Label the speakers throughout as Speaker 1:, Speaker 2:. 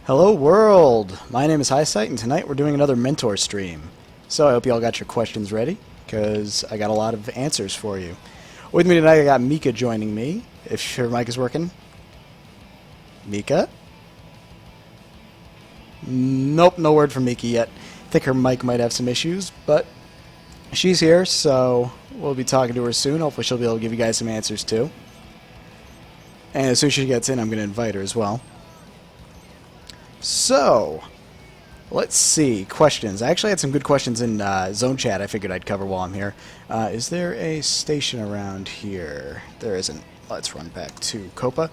Speaker 1: Hello world! My name is Highsight and tonight we're doing another mentor stream. So I hope you all got your questions ready, because I got a lot of answers for you. With me tonight I got Mika joining me, if your mic is working. Mika? Nope, no word from Mika yet. I think her mic might have some issues, but she's here, so we'll be talking to her soon. Hopefully she'll be able to give you guys some answers too. And as soon as she gets in, I'm going to invite her as well. So, let's see. Questions. I actually had some good questions in Zone Chat I figured I'd cover while I'm here. Is there a station around here? There isn't. Let's run back to Copa.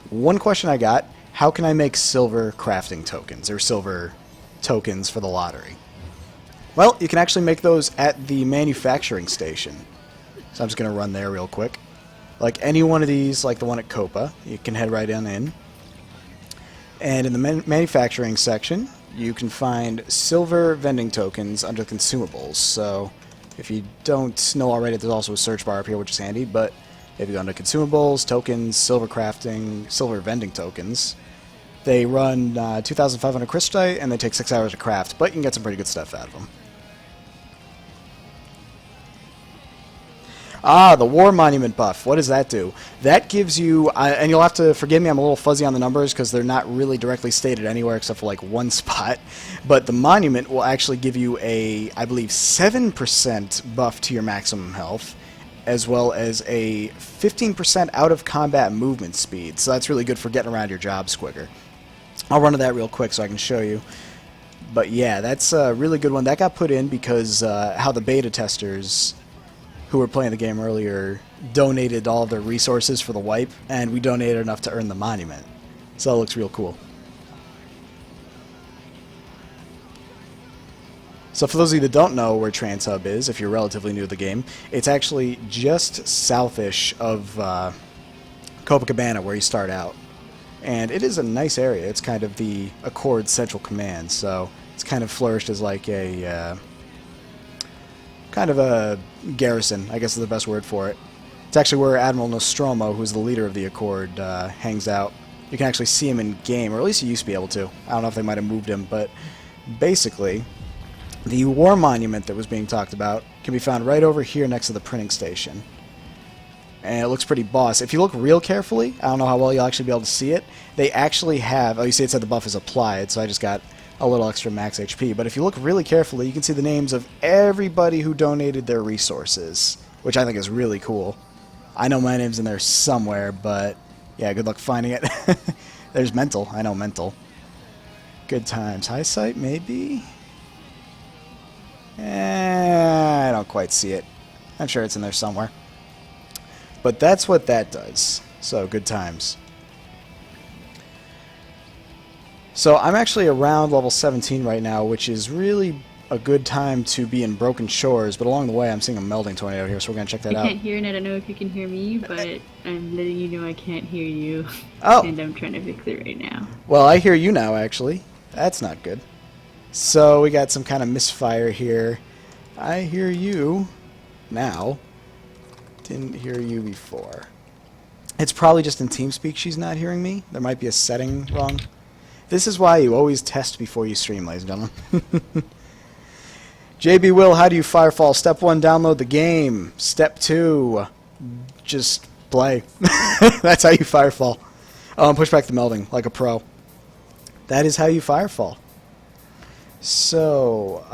Speaker 1: One question I got, how can I make silver crafting tokens, or silver tokens for the lottery? Well, you can actually make those at the manufacturing station. So I'm just going to run there real quick. Like any one of these, like the one at Copa, you can head right on in. And in the manufacturing section, you can find silver vending tokens under consumables. So if you don't know already, there's also a search bar up here, which is handy. But if you go into consumables, tokens, silver crafting, silver vending tokens, they run 2,500 crystite, and they take 6 hours to craft. But you can get some pretty good stuff out of them. Ah, the War Monument buff. What does that do? That gives you, and you'll have to forgive me, I'm a little fuzzy on the numbers because they're not really directly stated anywhere except for like one spot. But the Monument will actually give you a, I believe, 7% buff to your maximum health, as well as a 15% out of combat movement speed. So that's really good for getting around your jobs quicker. I'll run to that real quick so I can show you. But yeah, that's a really good one. That got put in because how the beta testers who were playing the game earlier donated all of their resources for the wipe, and we donated enough to earn the monument. So it looks real cool. So for those of you that don't know where Trans Hub is, if you're relatively new to the game, it's actually just southish of Copacabana where you start out. And it is a nice area. It's kind of the Accord Central Command, so it's kind of flourished as like a kind of a garrison, I guess is the best word for it. It's actually where Admiral Nostromo, who's the leader of the Accord, hangs out. You can actually see him in game, or at least you used to be able to. I don't know if they might have moved him, but basically, the War Monument that was being talked about can be found right over here next to the printing station. And it looks pretty boss. If you look real carefully, I don't know how well you'll actually be able to see it, they actually have, oh, you see it said the buff is applied, so I just got a little extra max HP. But if you look really carefully, you can see the names of everybody who donated their resources, which I think is really cool. I know my name's in there somewhere, but yeah, good luck finding it. There's Mental. I know Mental. Good times. Highsight, maybe? I don't quite see it. I'm sure it's in there somewhere. But that's what that does. So, good times. So I'm actually around level 17 right now, which is really a good time to be in Broken Shores, but along the way I'm seeing a melding tornado here, so we're going to check that out.
Speaker 2: I can't hear, and I don't know if you can hear me, but I'm letting you know I can't hear you.
Speaker 1: Oh.
Speaker 2: And I'm trying to fix it right now.
Speaker 1: Well, I hear you now, actually. That's not good. So we got some kind of misfire here. I hear you now. Didn't hear you before. It's probably just in TeamSpeak she's not hearing me. There might be a setting wrong. This is why you always test before you stream, ladies and gentlemen. JB Will, how do you Firefall? Step 1, download the game. Step 2, just play. That's how you Firefall. Push back the melding like a pro. That is how you Firefall. So,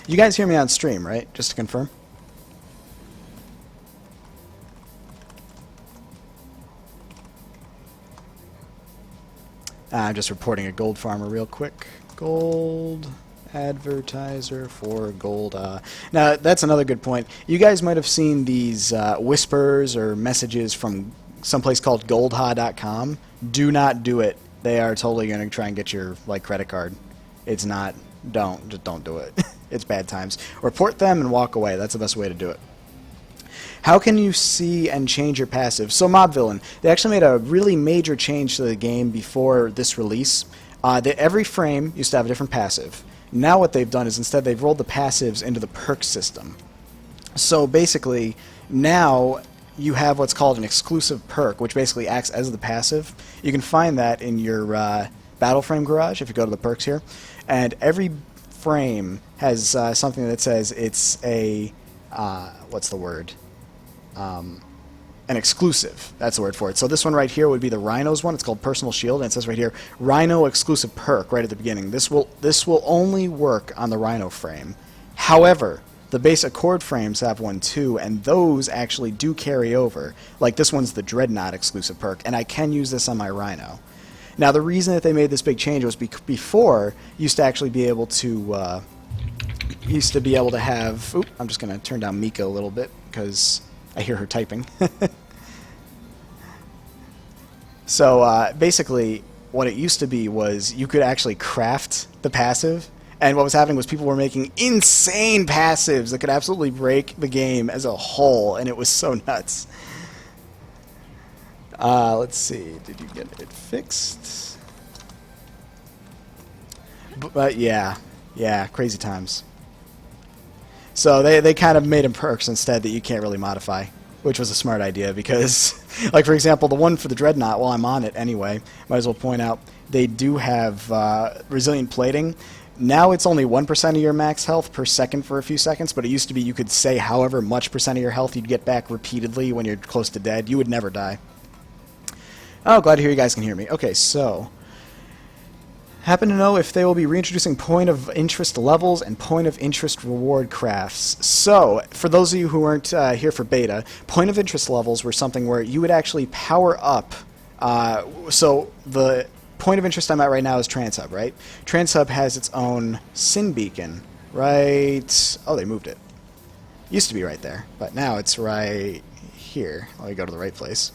Speaker 1: you guys hear me on stream, right? Just to confirm. I'm just reporting a gold farmer real quick. Gold advertiser for gold. Now, that's another good point. You guys might have seen these whispers or messages from someplace called goldha.com. Do not do it. They are totally going to try and get your credit card. It's not. Just don't do it. It's bad times. Report them and walk away. That's the best way to do it. How can you see and change your passive? So Mob Villain, they actually made a really major change to the game before this release. Every frame used to have a different passive. Now what they've done is instead they've rolled the passives into the perk system. So basically, now you have what's called an exclusive perk, which basically acts as the passive. You can find that in your battle frame garage if you go to the perks here. And every frame has something that says it's a, what's the word? An exclusive. That's the word for it. So this one right here would be the Rhino's one. It's called Personal Shield, and it says right here, Rhino exclusive perk right at the beginning. This will only work on the Rhino frame. However, the base Accord frames have one too, and those actually do carry over. Like this one's the Dreadnought exclusive perk, and I can use this on my Rhino. Now the reason that they made this big change was before you used to actually be able to have. Oop, I'm just gonna turn down Mika a little bit because I hear her typing. So basically, what it used to be was you could actually craft the passive, and what was happening was people were making insane passives that could absolutely break the game as a whole, and it was so nuts. Let's see, did you get it fixed? But yeah, crazy times. So they kind of made them perks instead that you can't really modify, which was a smart idea because, like for example, the one for the Dreadnought, while I'm on it anyway, might as well point out, they do have resilient plating. Now it's only 1% of your max health per second for a few seconds, but it used to be you could say however much percent of your health you'd get back repeatedly when you're close to dead. You would never die. Oh, glad to hear you guys can hear me. Okay, so happen to know if they will be reintroducing point of interest levels and point of interest reward crafts. So, for those of you who weren't here for beta, point of interest levels were something where you would actually power up. So the point of interest I'm at right now is Transhub, right? Transhub has its own Sin Beacon, right? Oh, they moved it. Used to be right there, but now it's right here. Let me go to the right place.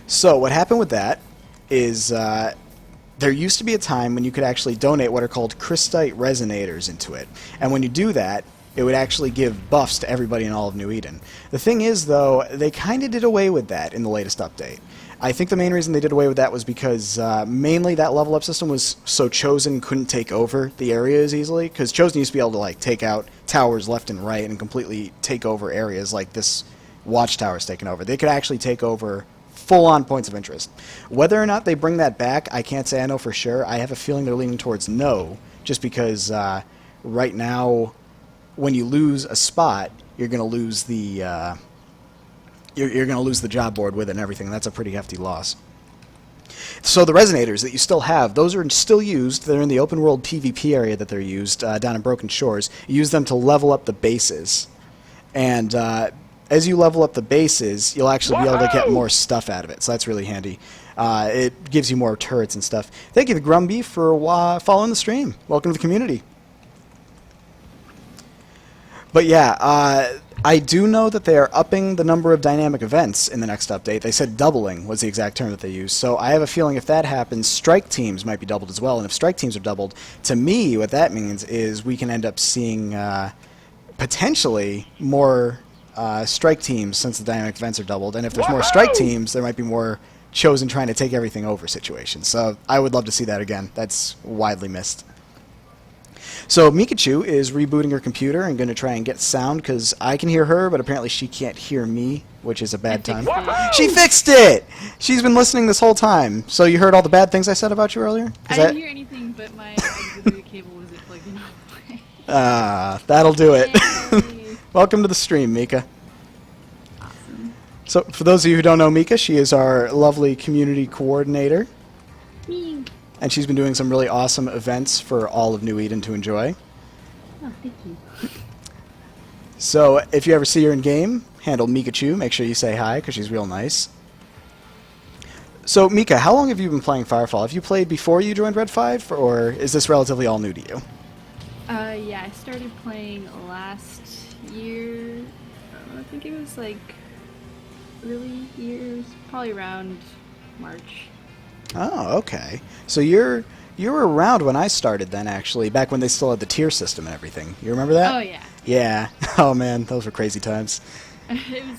Speaker 1: So what happened with that is there used to be a time when you could actually donate what are called Crystite Resonators into it. And when you do that, it would actually give buffs to everybody in all of New Eden. The thing is, though, they kind of did away with that in the latest update. I think the main reason they did away with that was because mainly that level up system was so Chosen couldn't take over the areas easily, because Chosen used to be able to like take out towers left and right and completely take over areas like this watchtower's taken over. They could actually take over full-on points of interest. Whether or not they bring that back, I can't say I know for sure. I have a feeling they're leaning towards no, just because right now, when you lose a spot, you're going to lose the you're going to lose the job board with it and everything. That's a pretty hefty loss. So the resonators that you still have, those are still used. They're in the open world PvP area that they're used down in Broken Shores. You use them to level up the bases, and as you level up the bases, you'll actually be able to get more stuff out of it, so that's really handy. It gives you more turrets and stuff. Thank you, Grumby, for following the stream. Welcome to the community. But yeah, I do know that they are upping the number of dynamic events in the next update. They said doubling was the exact term that they used. So I have a feeling if that happens, strike teams might be doubled as well. And if strike teams are doubled, to me, what that means is we can end up seeing potentially more strike teams since the dynamic events are doubled. And if there's more strike teams, there might be more Chosen trying to take everything over situations. So I would love to see that again. That's widely missed. So Mikachu is rebooting her computer and going to try and get sound because I can hear her, but apparently she can't hear me, which is a bad time. She fixed it! She's been listening this whole time. So you heard all the bad things I said about you earlier?
Speaker 2: I didn't hear anything, but my auxiliary cable wasn't plugged in all the way.
Speaker 1: That'll do it. Welcome to the stream, Mika.
Speaker 2: Awesome.
Speaker 1: So for those of you who don't know Mika, she is our lovely community coordinator.
Speaker 2: Me.
Speaker 1: And she's been doing some really awesome events for all of New Eden to enjoy.
Speaker 2: Oh, thank you.
Speaker 1: So if you ever see her in game, handle Mikachu, make sure you say hi because she's real nice. So Mika, how long have you been playing Firefall? Have you played before you joined Red 5, or is this relatively all new to you?
Speaker 2: Yeah, I started playing last year. I think it was like early years, probably around March.
Speaker 1: Oh, okay. So you were around when I started then, actually, back when they still had the tier system and everything. You remember that?
Speaker 2: Oh yeah.
Speaker 1: Yeah. Oh man, those were crazy times.
Speaker 2: It was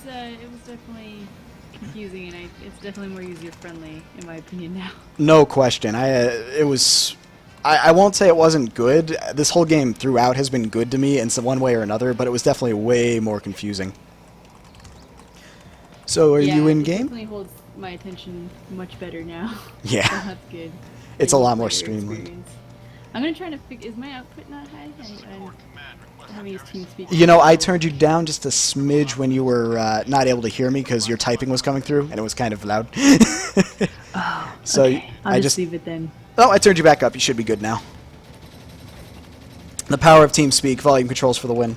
Speaker 2: definitely confusing, and it's definitely more user friendly in my opinion now.
Speaker 1: No question. I won't say it wasn't good. This whole game throughout has been good to me in some one way or another, but it was definitely way more confusing. So are
Speaker 2: Yeah,
Speaker 1: you in
Speaker 2: it
Speaker 1: game?
Speaker 2: definitely holds my attention much better now.
Speaker 1: Yeah.
Speaker 2: So that's good.
Speaker 1: It's a lot more
Speaker 2: Player
Speaker 1: streamlined.
Speaker 2: experience. I'm gonna try to figure. Is my output not high? I haven't used TeamSpeak.
Speaker 1: You know, I turned you down just a smidge when you were not able to hear me because your typing was coming through and it was kind of loud.
Speaker 2: Oh,
Speaker 1: So
Speaker 2: okay. I'll
Speaker 1: I
Speaker 2: just
Speaker 1: just
Speaker 2: leave it then.
Speaker 1: Oh, I turned you back up. You should be good now. The power of TeamSpeak, volume controls for the win.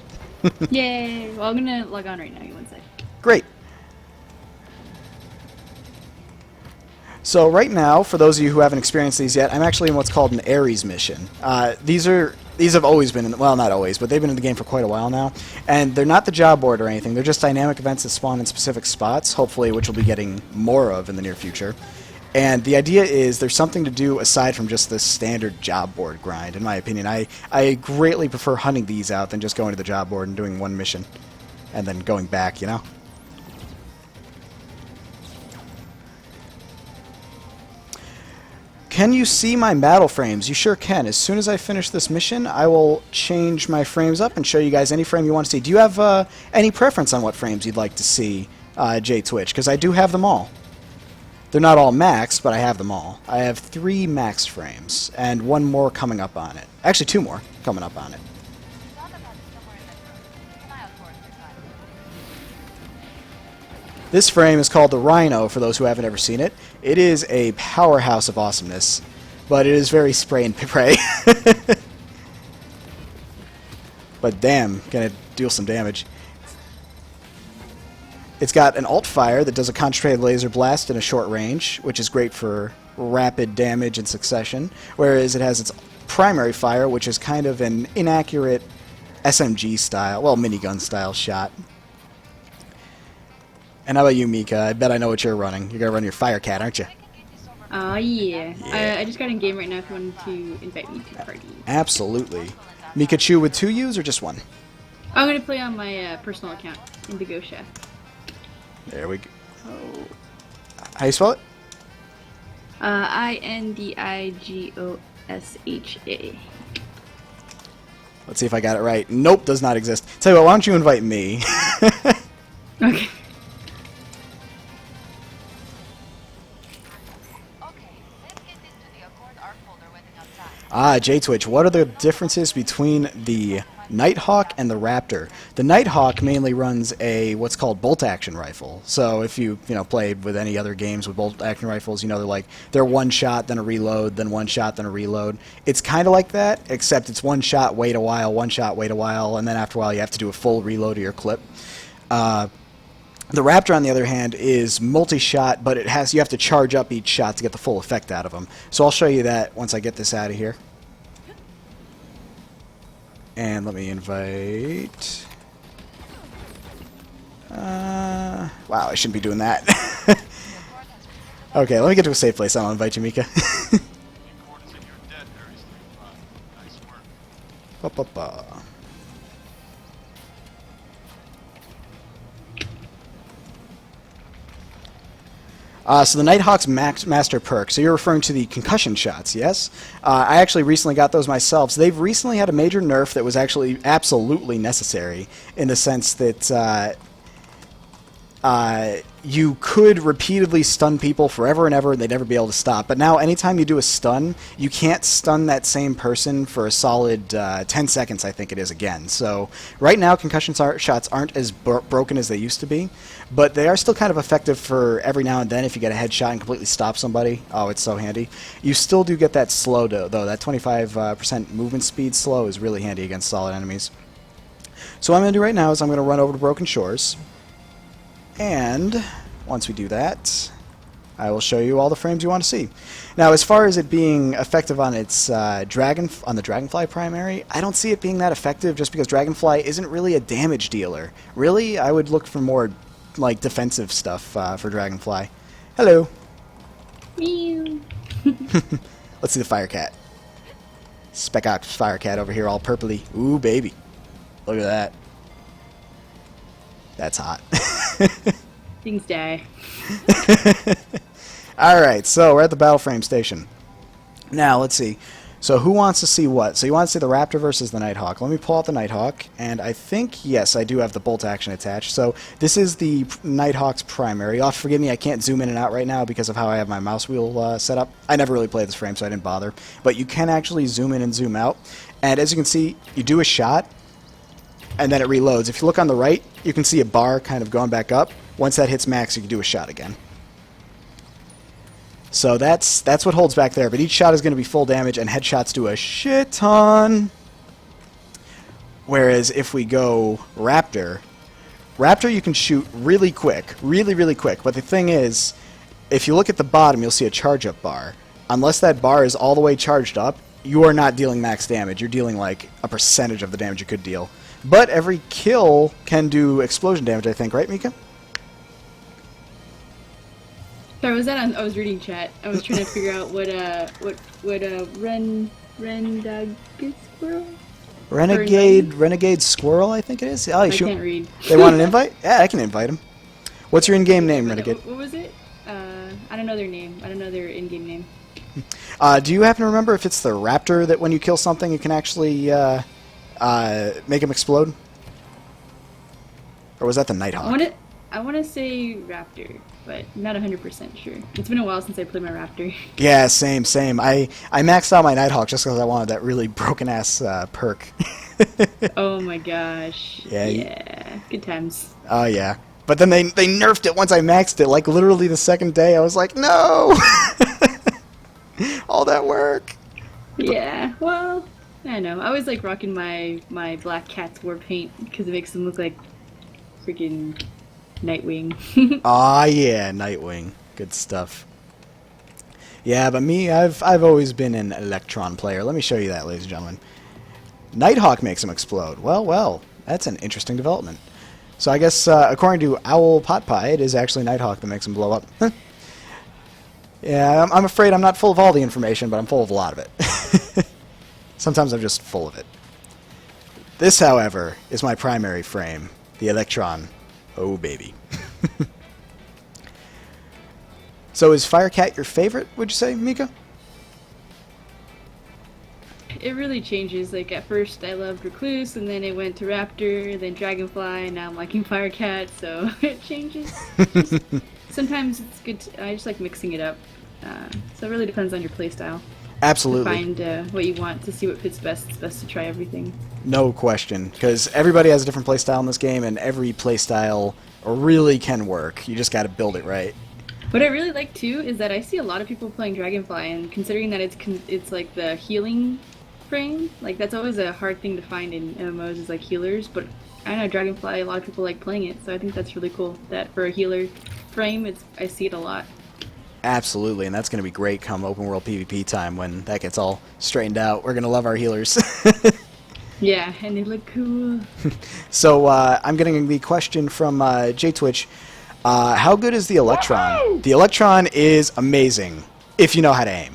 Speaker 2: Yay! Well, I'm gonna log on right now. Give me one sec.
Speaker 1: Great. So right now, for those of you who haven't experienced these yet, I'm actually in what's called an Ares mission. These have always been, well, not always, but they've been in the game for quite a while now. And they're not the job board or anything. They're just dynamic events that spawn in specific spots, hopefully, which we'll be getting more of in the near future. And the idea is there's something to do aside from just the standard job board grind, in my opinion. I greatly prefer hunting these out than just going to the job board and doing one mission and then going back, you know? Can you see my battle frames? You sure can. As soon as I finish this mission, I will change my frames up and show you guys any frame you want to see. Do you have any preference on what frames you'd like to see, Twitch? Because I do have them all. They're not all maxed, but I have them all. I have 3 max frames, and 1 more coming up on it. Actually, 2 more coming up on it. This frame is called the Rhino, for those who haven't ever seen it. It is a powerhouse of awesomeness, but it is very spray and pray. But damn, gonna deal some damage. It's got an alt fire that does a concentrated laser blast in a short range, which is great for rapid damage in succession, whereas it has its primary fire, which is kind of an inaccurate SMG style, well, minigun style shot. And how about you, Mika? I bet I know what you're running. You're going to run your Firecat, aren't you?
Speaker 2: Yeah. I just got in game right now if you wanted to invite me to party.
Speaker 1: Absolutely. Mikachu with 2 U's or just 1?
Speaker 2: I'm gonna play on my personal account, Indigo Chef.
Speaker 1: There we go. How you spell it?
Speaker 2: INDIGOSHA.
Speaker 1: Let's see if I got it right. Nope, does not exist. Tell you what, why don't you invite me?
Speaker 2: Okay.
Speaker 1: Twitch, what are the differences between the Nighthawk and the Raptor? The Nighthawk mainly runs a what's called bolt-action rifle. So if you played with any other games with bolt-action rifles, they're one shot, then a reload, then one shot, then a reload. It's kind of like that, except it's one shot, wait a while, one shot, wait a while, and then after a while you have to do a full reload of your clip. The Raptor, on the other hand, is multi-shot, but you have to charge up each shot to get the full effect out of them. So I'll show you that once I get this out of here. And let me invite... wow, I shouldn't be doing that. Okay, let me get to a safe place. I'll invite you, Mika. Ba-ba-ba. So the Nighthawk's master perk, so you're referring to the concussion shots, yes? I actually recently got those myself. So they've recently had a major nerf that was actually absolutely necessary in the sense that you could repeatedly stun people forever and ever and they'd never be able to stop. But now anytime you do a stun, you can't stun that same person for a solid 10 seconds, I think it is, again. So right now concussion shots aren't as broken as they used to be, but they are still kind of effective for every now and then if you get a headshot and completely stop somebody. Oh, it's so handy. You still do get that slow, though. That 25% movement speed slow is really handy against solid enemies. So what I'm going to do right now is I'm going to run over to Broken Shores. And once we do that, I will show you all the frames you want to see. Now, as far as it being effective on its the Dragonfly primary, I don't see it being that effective just because Dragonfly isn't really a damage dealer. Really, I would look for more like defensive stuff for Dragonfly. Hello.
Speaker 2: Meow.
Speaker 1: Let's see the Firecat. Spec Ops Firecat over here, all purpley. Ooh, baby. Look at that. That's hot.
Speaker 2: Things die.
Speaker 1: Alright, so we're at the battle frame station. Now, let's see. So who wants to see what? So you want to see the Raptor versus the Nighthawk. Let me pull out the Nighthawk, and I think, yes, I do have the bolt action attached. So this is the Nighthawk's primary. You'll have to forgive me, I can't zoom in and out right now because of how I have my mouse wheel set up. I never really played this frame, so I didn't bother. But you can actually zoom in and zoom out. And as you can see, you do a shot, and then it reloads. If you look on the right, you can see a bar kind of going back up. Once that hits max, you can do a shot again. So that's what holds back there. But each shot is going to be full damage, and headshots do a shit ton. Whereas if we go Raptor you can shoot really quick. Really, really quick. But the thing is, if you look at the bottom, you'll see a charge-up bar. Unless that bar is all the way charged up, you are not dealing max damage. You're dealing like a percentage of the damage you could deal. But every kill can do explosion damage, I think. Right, Mika?
Speaker 2: Sorry, was that on? I was reading chat. I was trying to figure out what
Speaker 1: Renegade Squirrel, I think it is. Oh,
Speaker 2: I can't read.
Speaker 1: They want an invite? Yeah, I can invite him. What's your in-game name, Renegade?
Speaker 2: What was it? I don't know their name. I don't know their in-game name.
Speaker 1: Do you happen to remember if it's the Raptor that when you kill something you can actually make him explode? Or was that the Nighthawk?
Speaker 2: I want to say Raptor, but not 100% sure. It's been a while since I played my Raptor.
Speaker 1: Yeah, same. I maxed out my Nighthawk just because I wanted that really broken-ass perk.
Speaker 2: Oh my gosh. Yeah. Good times.
Speaker 1: Oh, yeah. But then they nerfed it once I maxed it. Like, literally the second day, I was like, no! All that work.
Speaker 2: Yeah, well, I know. I always like rocking my Black Cat's war paint because it makes them look like freaking Nightwing.
Speaker 1: Ah, yeah, Nightwing. Good stuff. Yeah, but me, I've always been an Electron player. Let me show you that, ladies and gentlemen. Nighthawk makes him explode. Well, that's an interesting development. So I guess, according to Owl Pot Pie, it is actually Nighthawk that makes him blow up. Yeah, I'm afraid I'm not full of all the information, but I'm full of a lot of it. Sometimes I'm just full of it. This, however, is my primary frame, the Electron. Oh, baby. So is Firecat your favorite, would you say, Mika?
Speaker 2: It really changes. Like, at first I loved Recluse, and then it went to Raptor, then Dragonfly, and now I'm liking Firecat, so it changes. Sometimes it's good I just like mixing it up. So it really depends on your playstyle.
Speaker 1: Absolutely.
Speaker 2: To find what you want, to see what fits best. It's best to try everything.
Speaker 1: No question, because everybody has a different playstyle in this game, and every playstyle really can work. You just got to build it right.
Speaker 2: What I really like too is that I see a lot of people playing Dragonfly, and considering that it's like the healing frame, like that's always a hard thing to find in MMOs is like healers. But I know Dragonfly, a lot of people like playing it, so I think that's really cool. That for a healer frame, I see it a lot.
Speaker 1: Absolutely, and that's going to be great come open world PvP time when that gets all straightened out. We're going to love our healers.
Speaker 2: Yeah, and they look cool.
Speaker 1: So I'm getting the question from JTwitch. How good is the Electron?
Speaker 2: Whoa!
Speaker 1: The Electron is amazing if you know how to aim.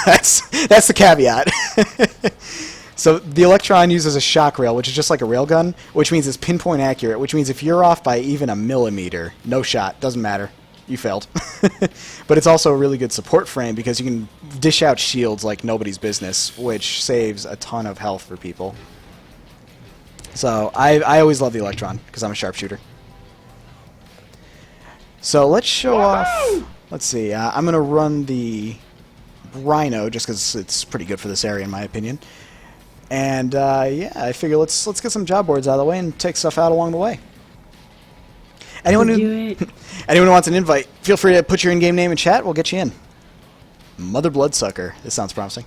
Speaker 1: that's the caveat. So the Electron uses a shock rail, which is just like a railgun, which means it's pinpoint accurate, which means if you're off by even a millimeter, no shot, doesn't matter. You failed. But it's also a really good support frame because you can dish out shields like nobody's business, which saves a ton of health for people. So I always love the Electron because I'm a sharpshooter. So let's show off. Let's see. I'm going to run the Rhino just because it's pretty good for this area in my opinion. And yeah, I figure let's get some job boards out of the way and take stuff out along the way. Anyone who wants an invite, feel free to put your in-game name in chat. We'll get you in. Mother Bloodsucker. This sounds promising.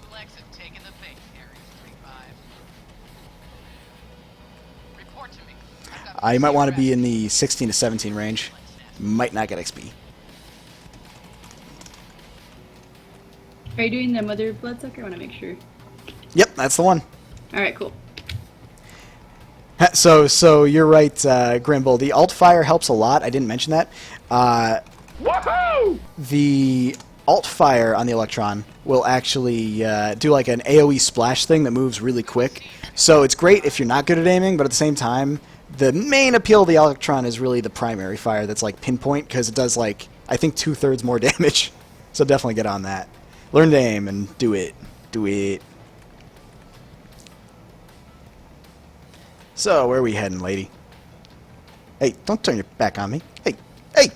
Speaker 1: You might want to be in the 16 to 17 range. Might not get XP.
Speaker 2: Are you doing the Mother Bloodsucker? I want to make sure.
Speaker 1: Yep, that's the one.
Speaker 2: Alright, cool.
Speaker 1: So you're right, Grimble. The alt fire helps a lot. I didn't mention that. The alt fire on the Electron will actually do like an AoE splash thing that moves really quick. So it's great if you're not good at aiming, but at the same time, the main appeal of the Electron is really the primary fire that's like pinpoint because it does like, I think 2/3 more damage. So definitely get on that. Learn to aim and do it. Do it. So, where are we heading, lady? Hey, don't turn your back on me. Hey, hey!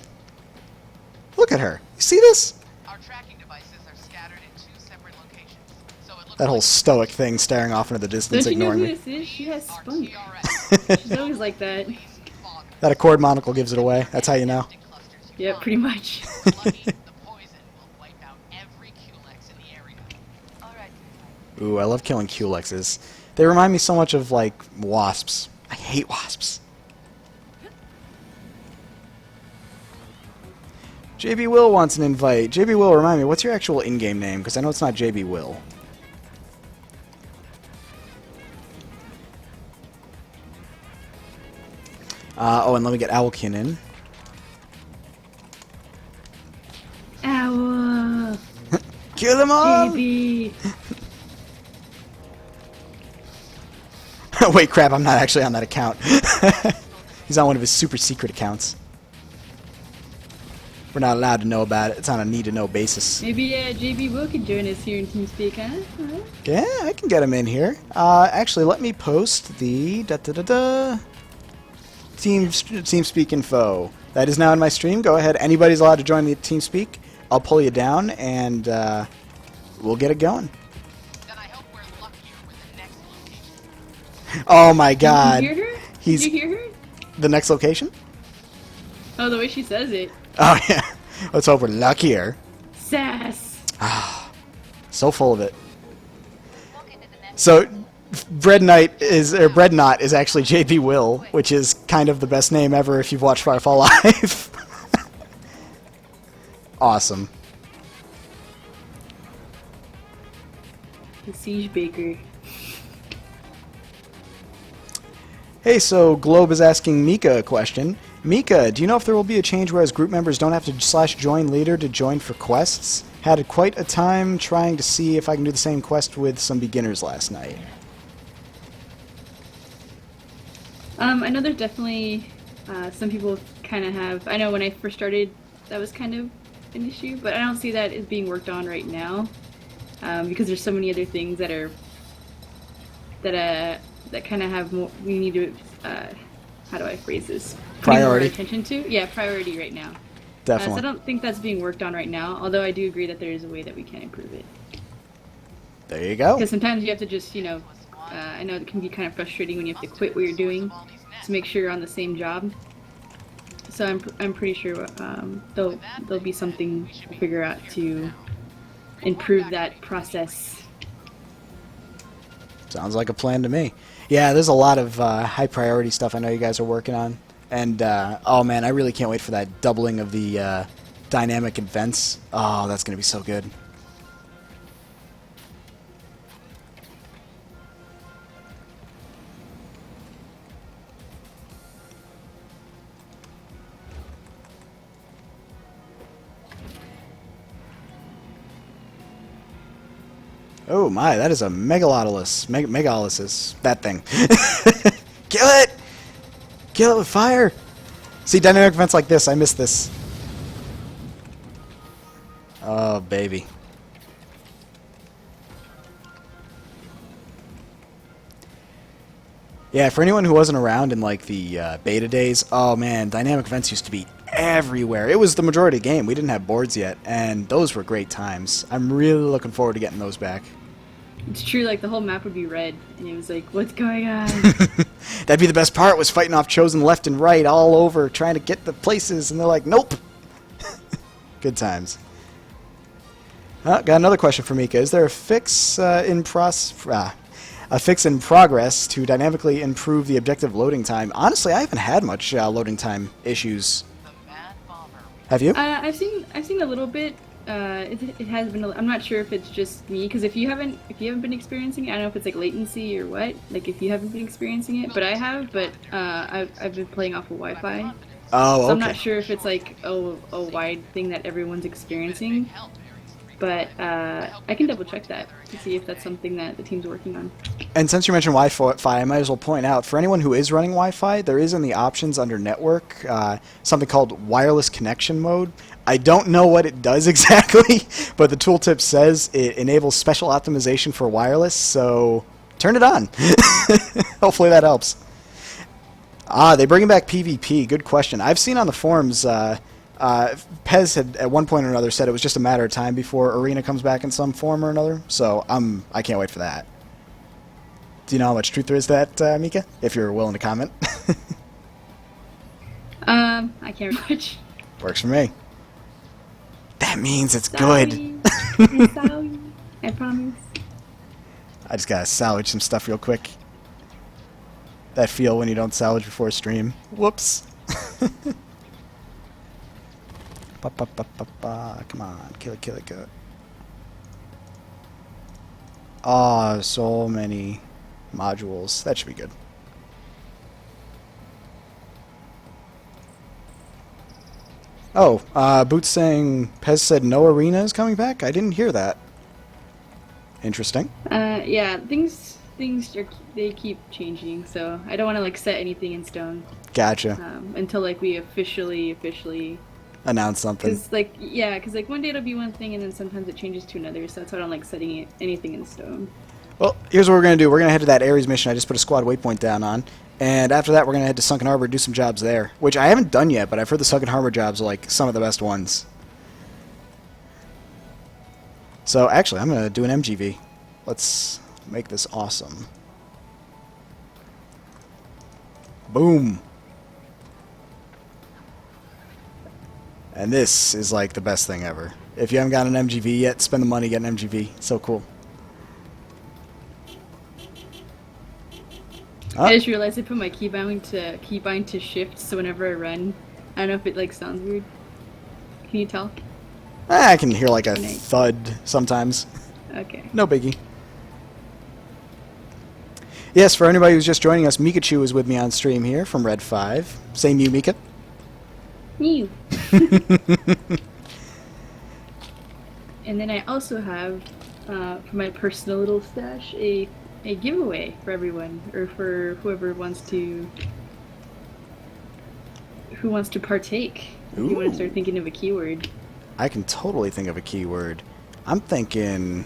Speaker 1: Look at her. You see this?
Speaker 3: Our tracking devices are scattered in 2 separate locations. So it looks
Speaker 1: That whole
Speaker 3: like
Speaker 1: stoic thing staring off into the distance,
Speaker 2: Don't you know
Speaker 1: ignoring
Speaker 2: who
Speaker 1: me.
Speaker 2: this is? She has
Speaker 3: our
Speaker 2: spunk.
Speaker 3: TRS
Speaker 2: She's always like that.
Speaker 3: fog
Speaker 1: That Accord monocle gives it away. That's how you know.
Speaker 3: clusters
Speaker 2: Yeah,
Speaker 3: find.
Speaker 2: pretty much.
Speaker 3: Lucky, the poison will wipe out every QLEX in the area. Alright.
Speaker 1: Ooh, I love killing Culexes. They remind me so much of, like, wasps. I hate wasps. JB Will wants an invite. JB Will, remind me, what's your actual in-game name? Because I know it's not JB Will. Oh, and let me get Owlkin in.
Speaker 2: Ow!
Speaker 1: Kill them all!
Speaker 2: JB!
Speaker 1: Wait, crap, I'm not actually on that account. He's on one of his super secret accounts. We're not allowed to know about it. It's on a need-to-know basis.
Speaker 2: Maybe JB will can join us here in TeamSpeak, huh? Huh?
Speaker 1: Yeah, I can get him in here. Actually, let me post the TeamSpeak info. That is now in my stream. Go ahead. Anybody's allowed to join the TeamSpeak. I'll pull you down, and we'll get it going.
Speaker 3: Then I hope we're luckier with the next location.
Speaker 1: Oh my God!
Speaker 2: Did you hear her?
Speaker 1: He's
Speaker 2: Did you hear her?
Speaker 1: the next location.
Speaker 2: Oh, the way she says it.
Speaker 1: Oh yeah. Let's hope we're luckier.
Speaker 2: Sass.
Speaker 1: So full of it. So, Breadknight Breadnot is actually JB Will, which is kind of the best name ever if you've watched Firefall Live. Awesome.
Speaker 2: The Siege Baker.
Speaker 1: Hey, so Globe is asking Mika a question. Mika, do you know if there will be a change whereas group members don't have to /join later to join for quests? Had quite a time trying to see if I can do the same quest with some beginners last night.
Speaker 2: I know there's definitely some people kind of have. I know when I first started, that was kind of an issue, but I don't see that as being worked on right now because there's so many other things that are that kind of have more. We need to. How do I phrase this? Putting more
Speaker 1: Priority.
Speaker 2: attention to. Yeah, priority right now. So
Speaker 1: Definitely.
Speaker 2: I don't think that's being worked on right now. Although I do agree that there is a way that we can improve it.
Speaker 1: There you go.
Speaker 2: Because sometimes you have to just, I know it can be kind of frustrating when you have to quit what you're doing to make sure you're on the same job. So I'm pretty sure there'll be something to figure out to improve that process.
Speaker 1: Sounds like a plan to me. Yeah, there's a lot of high priority stuff I know you guys are working on. And, oh man, I really can't wait for that doubling of the dynamic events. Oh, that's going to be so good. Oh my, that is a megalodolus. Megalolysis. That thing. Kill it! Kill it with fire! See, dynamic events like this, I miss this. Oh, baby. Yeah, for anyone who wasn't around in, like, the beta days, oh man, dynamic events used to be everywhere. It was the majority of the game. We didn't have boards yet, and those were great times. I'm really looking forward to getting those back.
Speaker 2: It's true, like the whole map would be red, and it was like, what's going on?
Speaker 1: That'd be the best part, was fighting off Chosen left and right all over, trying to get the places, and they're like, nope. Good times. Got another question for Mika. Is there a fix in progress to dynamically improve the objective loading time? Honestly, I haven't had much loading time issues. Have you?
Speaker 2: I've seen a little bit. It has been. I'm not sure if it's just me, because if you haven't been experiencing it, I don't know if it's like latency or what. Like if you haven't been experiencing it, but I have. But I've been playing off of Wi-Fi.
Speaker 1: Oh, okay.
Speaker 2: So I'm not sure if it's like a wide thing that everyone's experiencing. But I can double check that to see if that's something that the team's working on.
Speaker 1: And since you mentioned Wi-Fi, I might as well point out, for anyone who is running Wi-Fi, there is in the options under network something called wireless connection mode. I don't know what it does exactly, but the tooltip says it enables special optimization for wireless, so turn it on. Hopefully that helps. Ah, they bringing back PvP. Good question. I've seen on the forums, Pez had at one point or another said it was just a matter of time before Arena comes back in some form or another. So I can't wait for that. Do you know how much truth there is to that, Mika? If you're willing to comment.
Speaker 2: I can't remember much.
Speaker 1: Works for me. That means it's
Speaker 2: Sorry.
Speaker 1: good.
Speaker 2: I'm sorry. I promise.
Speaker 1: I just gotta salvage some stuff real quick. That feel when you don't salvage before a stream. Whoops. Come on, kill it, kill it, kill it. Ah, so many modules. That should be good. Oh, Boots saying Pez said no arena is coming back? I didn't hear that. Interesting.
Speaker 2: Yeah, things they keep changing, so I don't want to like set anything in stone.
Speaker 1: Gotcha.
Speaker 2: Until like we officially
Speaker 1: Announce something.
Speaker 2: because like one day it'll be one thing and then sometimes it changes to another, so that's why I don't like setting anything in stone.
Speaker 1: Well, here's what we're going to do. We're going to head to that Ares mission I just put a squad waypoint down on. And after that, we're going to head to Sunken Harbor and do some jobs there. Which I haven't done yet, but I've heard the Sunken Harbor jobs are like some of the best ones. So actually, I'm going to do an MGV. Let's make this awesome. Boom. And this is like the best thing ever. If you haven't got an MGV yet, spend the money, get an MGV. So cool.
Speaker 2: I just realized I put my keybind to shift, so whenever I run, I don't know if it like sounds weird. Can you tell?
Speaker 1: I can hear like a
Speaker 2: Nice.
Speaker 1: thud sometimes.
Speaker 2: Okay.
Speaker 1: No biggie. Yes, for anybody who's just joining us, Mikachu is with me on stream here from Red 5. Same you, Mika.
Speaker 2: You. And then I also have, for my personal little stash, a giveaway for everyone, or for whoever wants to partake. If you want
Speaker 1: Ooh.
Speaker 2: to start thinking of a keyword.
Speaker 1: I can totally think of a keyword. I'm thinking.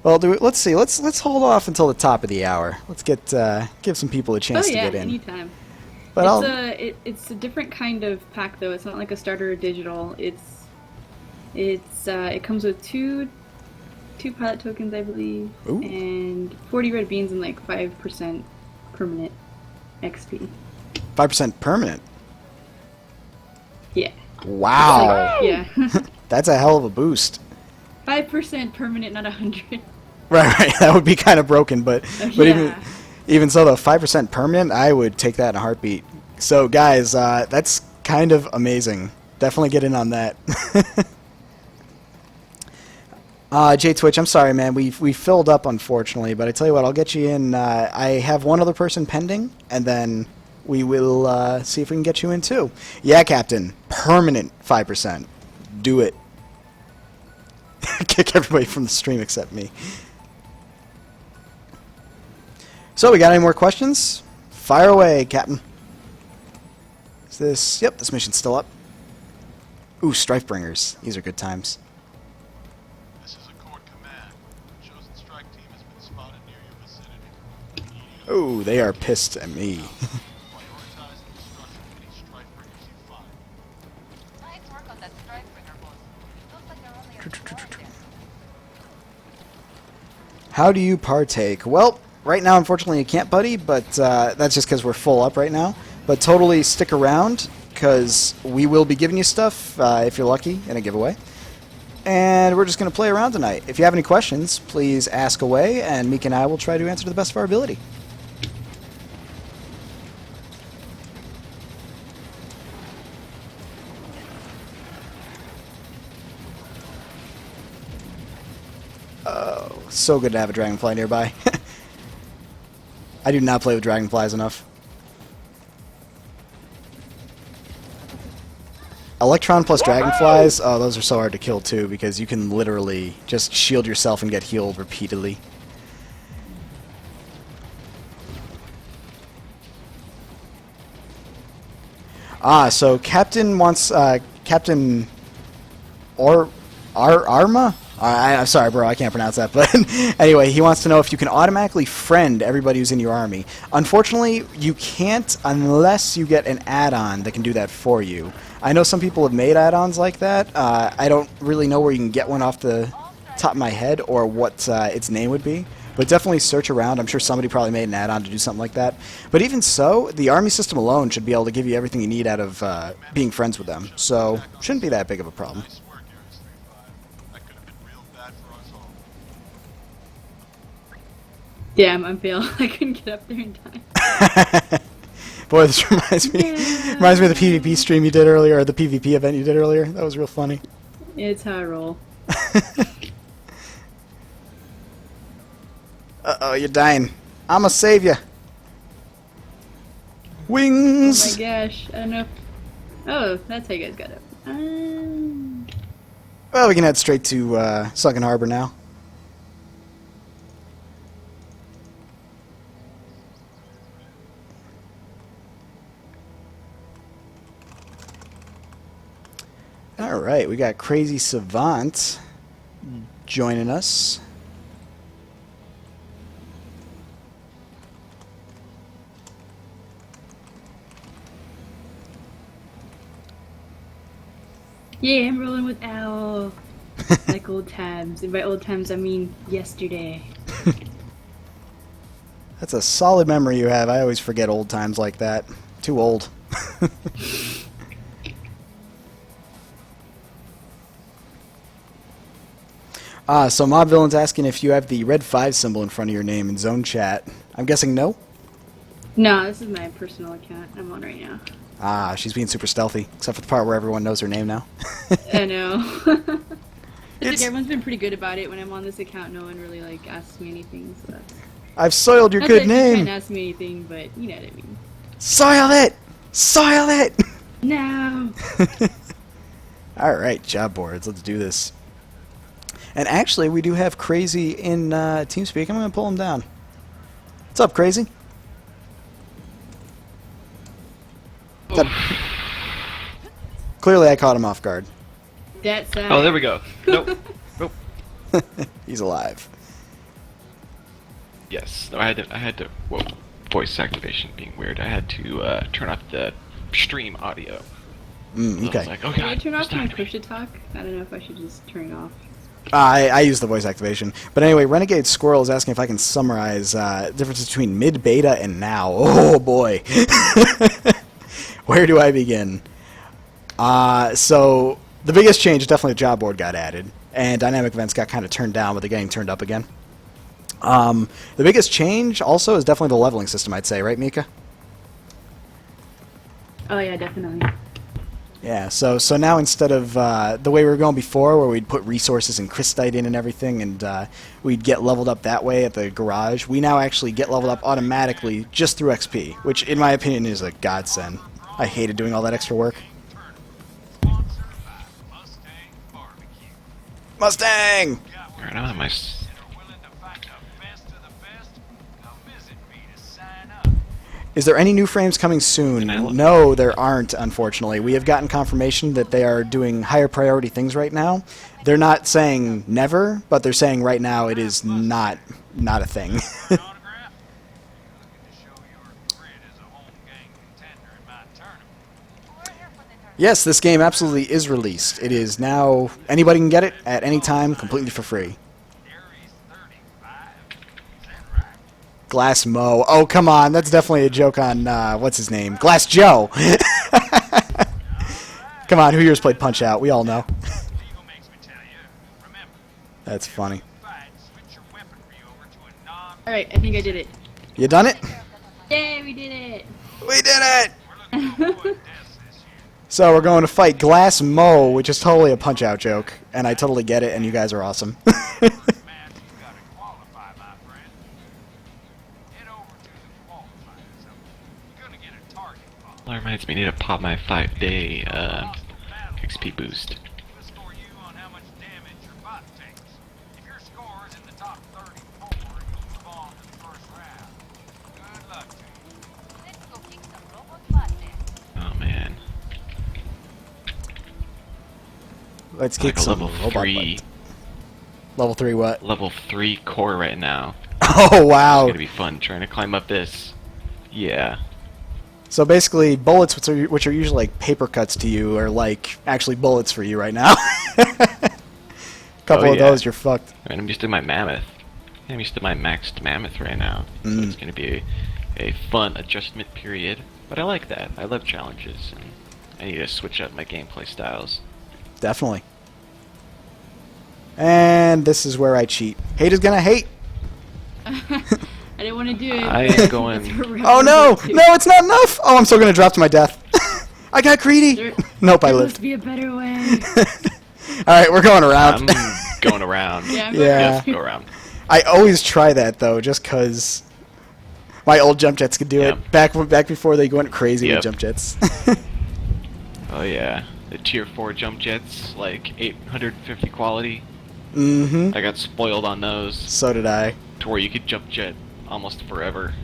Speaker 1: Well, let's see. Let's hold off until the top of the hour. Let's give some people a chance
Speaker 2: Oh
Speaker 1: to
Speaker 2: yeah,
Speaker 1: get in.
Speaker 2: anytime.
Speaker 1: But
Speaker 2: It's a different kind of pack though. It's not like a starter or digital. It comes with two pilot tokens, I believe,
Speaker 1: Ooh.
Speaker 2: and 40 red beans and like 5% permanent XP.
Speaker 1: 5% permanent.
Speaker 2: Yeah.
Speaker 1: Wow.
Speaker 2: Yeah.
Speaker 1: That's a hell of a boost.
Speaker 2: 5% permanent, not 100.
Speaker 1: Right. That would be kind of broken, but
Speaker 2: Yeah.
Speaker 1: even so, though 5% permanent, I would take that in a heartbeat. So, guys, that's kind of amazing. Definitely get in on that. J Twitch, I'm sorry, man. We filled up, unfortunately, but I tell you what, I'll get you in. I have one other person pending, and then we will see if we can get you in too. Yeah, Captain, permanent 5%. Do it. Kick everybody from the stream except me. So, we got any more questions? Fire away, Captain. Is this? Yep, this mission's still up. Ooh, Strifebringers. These are good times.
Speaker 4: This is Accord Command. The chosen strike team has been spotted near your vicinity.
Speaker 1: Ooh, they are pissed at me.
Speaker 4: Prioritize the destruction of any strikebringers you find.
Speaker 3: Nice work on that strike bringer, boss. Looks like they're only a few more there.
Speaker 1: How do you partake? Well, right now, unfortunately, you can't, buddy, but that's just because we're full up right now. But totally stick around, because we will be giving you stuff, if you're lucky, in a giveaway. And we're just going to play around tonight. If you have any questions, please ask away, and Meek and I will try to answer to the best of our ability. Oh, so good to have a dragonfly nearby. I do not play with dragonflies enough. Electron plus dragonflies, oh, those are so hard to kill too, because you can literally just shield yourself and get healed repeatedly. Ah, so Captain wants, Captain Arma? I'm sorry, bro, I can't pronounce that. But anyway, he wants to know if you can automatically friend everybody who's in your army. Unfortunately, you can't unless you get an add-on that can do that for you. I know some people have made add-ons like that. I don't really know where you can get one off the top of my head or what its name would be. But definitely search around. I'm sure somebody probably made an add-on to do something like that. But even so, the army system alone should be able to give you everything you need out of being friends with them. So, shouldn't be that big of a problem.
Speaker 4: Nice work, Ares 3-5. That could have been real bad for us all.
Speaker 2: Damn, I'm fail. I couldn't get up there in time.
Speaker 1: Boy, this reminds me of the PvP stream you did earlier, or the PvP event you did earlier. That was real funny.
Speaker 2: It's how I roll.
Speaker 1: Uh-oh, you're dying. I'ma save you.
Speaker 2: Oh
Speaker 1: Wings!
Speaker 2: my gosh, I don't know. Oh, that's how you guys got up.
Speaker 1: Well, we can head straight to Sunken Harbor now. Alright, we got Crazy Savant joining us.
Speaker 2: Yeah, I'm rolling with Owl. Like old times. And by old times, I mean yesterday.
Speaker 1: That's a solid memory you have. I always forget old times like that. Too old. So Mob Villain's asking if you have the red 5 symbol in front of your name in zone chat. I'm guessing no?
Speaker 2: No, this is my personal account I'm on right now.
Speaker 1: Ah, she's being super stealthy, except for the part where everyone knows her name now.
Speaker 2: I know. It's
Speaker 1: It's-
Speaker 2: like everyone's been pretty good about it. When I'm on this account, no one really like asks me anything. So that's
Speaker 1: I've soiled your
Speaker 2: not
Speaker 1: good
Speaker 2: that you can't
Speaker 1: name!
Speaker 2: ask me anything, but you know what I mean.
Speaker 1: Soil it! Soil it!
Speaker 2: No.
Speaker 1: Alright, job boards, let's do this. And actually, we do have Crazy in TeamSpeak. I'm going to pull him down. What's up, Crazy? Clearly, I caught him off guard.
Speaker 2: That's
Speaker 5: Oh, there we go. Nope. Nope.
Speaker 1: He's alive.
Speaker 5: Yes. No, I had to. Whoa. Voice activation being weird. I had to turn off the stream audio. So I
Speaker 1: Okay.
Speaker 5: was like, oh
Speaker 2: Can I
Speaker 5: god.
Speaker 2: turn off my
Speaker 5: distracted me.
Speaker 2: push to talk? I don't know if I should just turn it off.
Speaker 1: I use the voice activation. But anyway, Renegade Squirrel is asking if I can summarize the difference between mid-beta and now. Oh, boy. Where do I begin? So, the biggest change is definitely the job board got added. And dynamic events got kind of turned down, but they're getting turned up again. The biggest change also is definitely the leveling system, I'd say. Right, Mika?
Speaker 2: Oh yeah, definitely.
Speaker 1: Yeah, so now instead of the way we were going before, where we'd put resources and crystite in and everything, and we'd get leveled up that way at the garage, we now actually get leveled up automatically just through XP, which in my opinion is a godsend. I hated doing all that extra work.
Speaker 4: Sponsored by Mustang Barbecue.
Speaker 1: Mustang!
Speaker 5: Alright, now that my
Speaker 4: That are willing to fight the best of the best, come visit me to sign up.
Speaker 1: Is there any new frames coming soon? No, there aren't, unfortunately. We have gotten confirmation that they are doing higher priority things right now. They're not saying never, but they're saying right now it is not a thing.
Speaker 4: An autograph? Looking to show your grit as a home gang contender in my tournament.
Speaker 1: Yes, this game absolutely is released. It is now, anybody can get it at any time, completely for free.
Speaker 4: Ares 35. Is that right?
Speaker 1: Glass Mo. Oh, come on. That's definitely a joke on, what's his name? Glass Joe. Come on, who here's played Punch-Out? We all know.
Speaker 4: Legal makes me tell you. Remember,
Speaker 1: That's funny.
Speaker 4: fight, switch your weaponry over to a non.
Speaker 2: Alright, I think I did it.
Speaker 1: You done it?
Speaker 2: Yay, we did it!
Speaker 1: We did it!
Speaker 4: We're looking to avoid deaths this year.
Speaker 1: So we're going to fight Glass Mo, which is totally a Punch-Out joke, and I totally get it, and you guys are awesome.
Speaker 4: First match, you gotta qualify, my friend. Head over to the qualifier zone. You're gonna get a target ball.
Speaker 5: that reminds me, I need to pop my 5-day XP boost.
Speaker 4: We'll score you on how much damage your bot takes. If your score is in the top 34, you'll move on to the first round. Good luck to you.
Speaker 6: Let's go kick some robot butt then.
Speaker 5: Oh man.
Speaker 1: Let's
Speaker 5: Like
Speaker 1: kick
Speaker 5: a
Speaker 1: some
Speaker 5: level
Speaker 1: robot
Speaker 5: 3.
Speaker 1: butt. Level 3 what?
Speaker 5: Level 3 core right now.
Speaker 1: Oh,
Speaker 5: It's
Speaker 1: wow.
Speaker 5: gonna be fun trying to climb up this. Yeah.
Speaker 1: So basically, bullets, which are usually like paper cuts to you, are like actually bullets for you right now. Couple
Speaker 5: Oh,
Speaker 1: of
Speaker 5: yeah.
Speaker 1: those, you're fucked.
Speaker 5: And I'm used to my mammoth. I'm used to my maxed mammoth right now. So it's gonna be a fun adjustment period. But I like that. I love challenges, and I need to switch up my gameplay styles.
Speaker 1: Definitely. And this is where I cheat. Hate is gonna hate.
Speaker 2: I didn't want to do it.
Speaker 5: I
Speaker 2: but
Speaker 5: am going-
Speaker 2: that's what we're
Speaker 1: Oh no!
Speaker 2: gonna do.
Speaker 1: No, it's not enough! Oh, I'm still gonna drop to my death. I got greedy!
Speaker 2: There-
Speaker 1: Nope, I
Speaker 2: There
Speaker 1: lived.
Speaker 2: must be a better way.
Speaker 1: Alright, we're going around.
Speaker 5: I'm going around.
Speaker 2: Yeah, I'm
Speaker 1: Yeah.
Speaker 5: Go around.
Speaker 1: I always try that though, just cause my old jump jets could do
Speaker 5: Yep.
Speaker 1: it. Back before they went crazy
Speaker 5: Yep.
Speaker 1: with jump jets.
Speaker 5: Oh yeah. The tier 4 jump jets, like 850 quality.
Speaker 1: Mm-hmm.
Speaker 5: I got spoiled on those
Speaker 1: So did I.
Speaker 5: to where you could jump jet almost forever.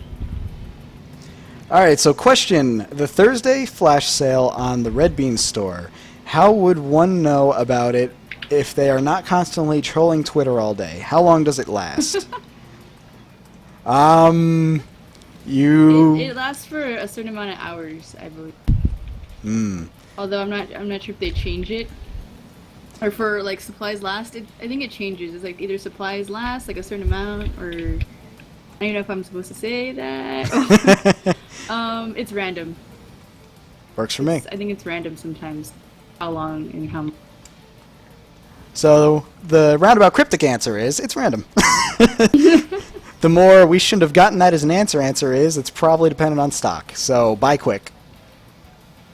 Speaker 1: Alright, so question. The Thursday flash sale on the Red Bean store. How would one know about it if they are not constantly trolling Twitter all day? How long does it last? You...
Speaker 2: It lasts for a certain amount of hours, I believe.
Speaker 1: Mm.
Speaker 2: Although I'm not sure if they change it. Or for like supplies last, I think it changes. It's like either supplies last like a certain amount, or I don't even know if I'm supposed to say that. It's random.
Speaker 1: Works for me.
Speaker 2: I think it's random sometimes. How long and how.
Speaker 1: So the roundabout cryptic answer is it's random. The more we shouldn't have gotten that as an answer is it's probably dependent on stock. So buy quick.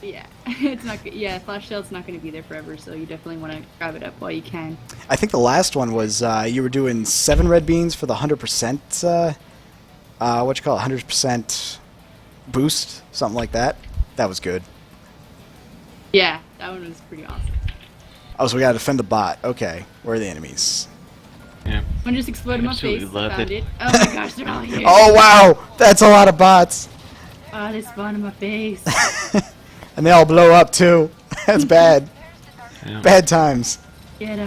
Speaker 2: Yeah, it's not. Yeah, flash sale's not going to be there forever, so you definitely want to grab it up while you can.
Speaker 1: I think the last one was you were doing 7 red beans for the 100%. What you call it? 100% boost, something like that. That was good.
Speaker 2: Yeah, that one was pretty awesome.
Speaker 1: Oh, so we gotta defend the bot. Okay, where are the enemies?
Speaker 5: Yeah.
Speaker 2: One just exploded in my
Speaker 5: Absolutely
Speaker 2: face.
Speaker 5: love
Speaker 2: Found
Speaker 5: it.
Speaker 2: it. Oh my gosh, they're all here.
Speaker 1: Oh wow, that's a lot of bots,
Speaker 2: Oh, they spawned in my face.
Speaker 1: and they all blow up too. That's bad.
Speaker 5: Yeah.
Speaker 1: Bad times.
Speaker 2: Get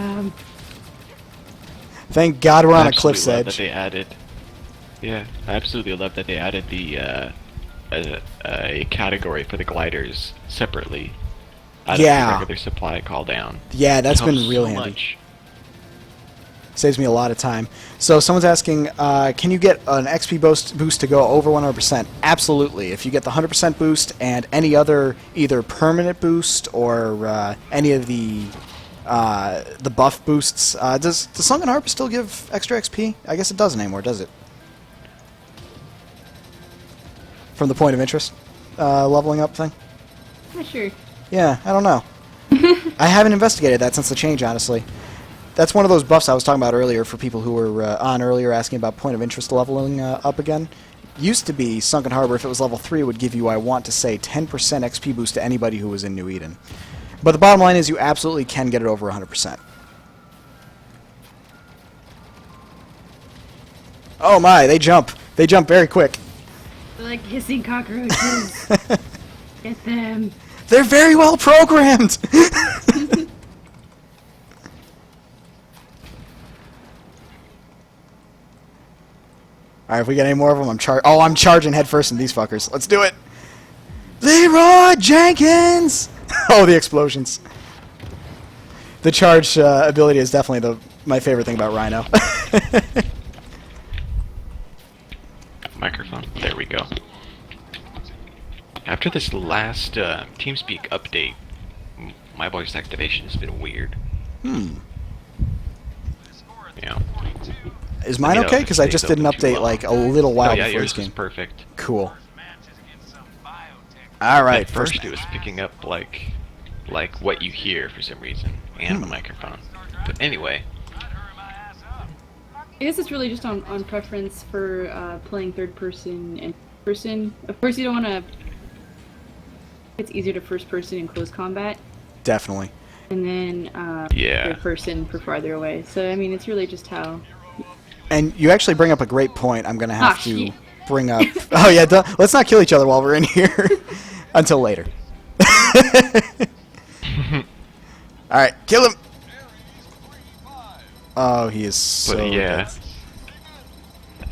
Speaker 1: Thank God we're on
Speaker 5: I
Speaker 1: a cliff's
Speaker 5: absolutely love
Speaker 1: edge.
Speaker 5: That they added. Yeah, I absolutely love that they added the a category for the gliders separately. Out
Speaker 1: Yeah.
Speaker 5: of the regular supply call down.
Speaker 1: Yeah, that's
Speaker 5: It
Speaker 1: been
Speaker 5: helps
Speaker 1: real
Speaker 5: so
Speaker 1: handy.
Speaker 5: much.
Speaker 1: Saves me a lot of time. So someone's asking, can you get an XP boost to go over 100%? Absolutely. If you get the 100% boost and any other either permanent boost or any of the buff boosts, does Sunken Harp still give extra XP? I guess it doesn't anymore, does it? From the point of interest leveling up thing?
Speaker 2: Not sure.
Speaker 1: Yeah, I don't know. I haven't investigated that since the change, honestly. That's one of those buffs I was talking about earlier for people who were on earlier asking about point of interest leveling up again. Used to be Sunken Harbor, if it was level 3, it would give you, I want to say, 10% XP boost to anybody who was in New Eden. But the bottom line is you absolutely can get it over 100%. Oh my, they jump. They jump very quick.
Speaker 2: They're like hissing cockroaches. Get them.
Speaker 1: They're very well programmed! Alright, if we get any more of them, I'm charging headfirst in these fuckers. Let's do it! Leroy Jenkins! Oh, the explosions. The charge ability is definitely my favorite thing about Rhino.
Speaker 5: Microphone. There we go. After this last TeamSpeak update, my voice activation has been weird.
Speaker 1: Hmm.
Speaker 5: Yeah.
Speaker 1: Is mine
Speaker 5: Let me know
Speaker 1: okay?
Speaker 5: if it
Speaker 1: Because I
Speaker 5: stays
Speaker 1: just did an
Speaker 5: open too
Speaker 1: update
Speaker 5: long.
Speaker 1: like a little while
Speaker 5: Oh yeah,
Speaker 1: before
Speaker 5: yours
Speaker 1: this
Speaker 5: is
Speaker 1: game.
Speaker 5: perfect.
Speaker 1: Cool.
Speaker 4: Match is against some biotech.
Speaker 1: Alright,
Speaker 5: At first it was picking up like what you hear for some reason, and the microphone. But anyway,
Speaker 4: I'd hurry my ass up.
Speaker 2: I guess it's really just on preference for playing third person and person. Of course, you don't want to. It's easier to first person in close combat,
Speaker 1: Definitely.
Speaker 2: and then
Speaker 5: Yeah.
Speaker 2: third person for farther away. So I mean, it's really just how.
Speaker 1: And you actually bring up a great point I'm going to have
Speaker 2: Ah,
Speaker 1: to
Speaker 2: shit.
Speaker 1: bring up. Oh, yeah, let's not kill each other while we're in here. Until later. Alright, kill him! Oh, he is so
Speaker 5: But yeah,
Speaker 1: good.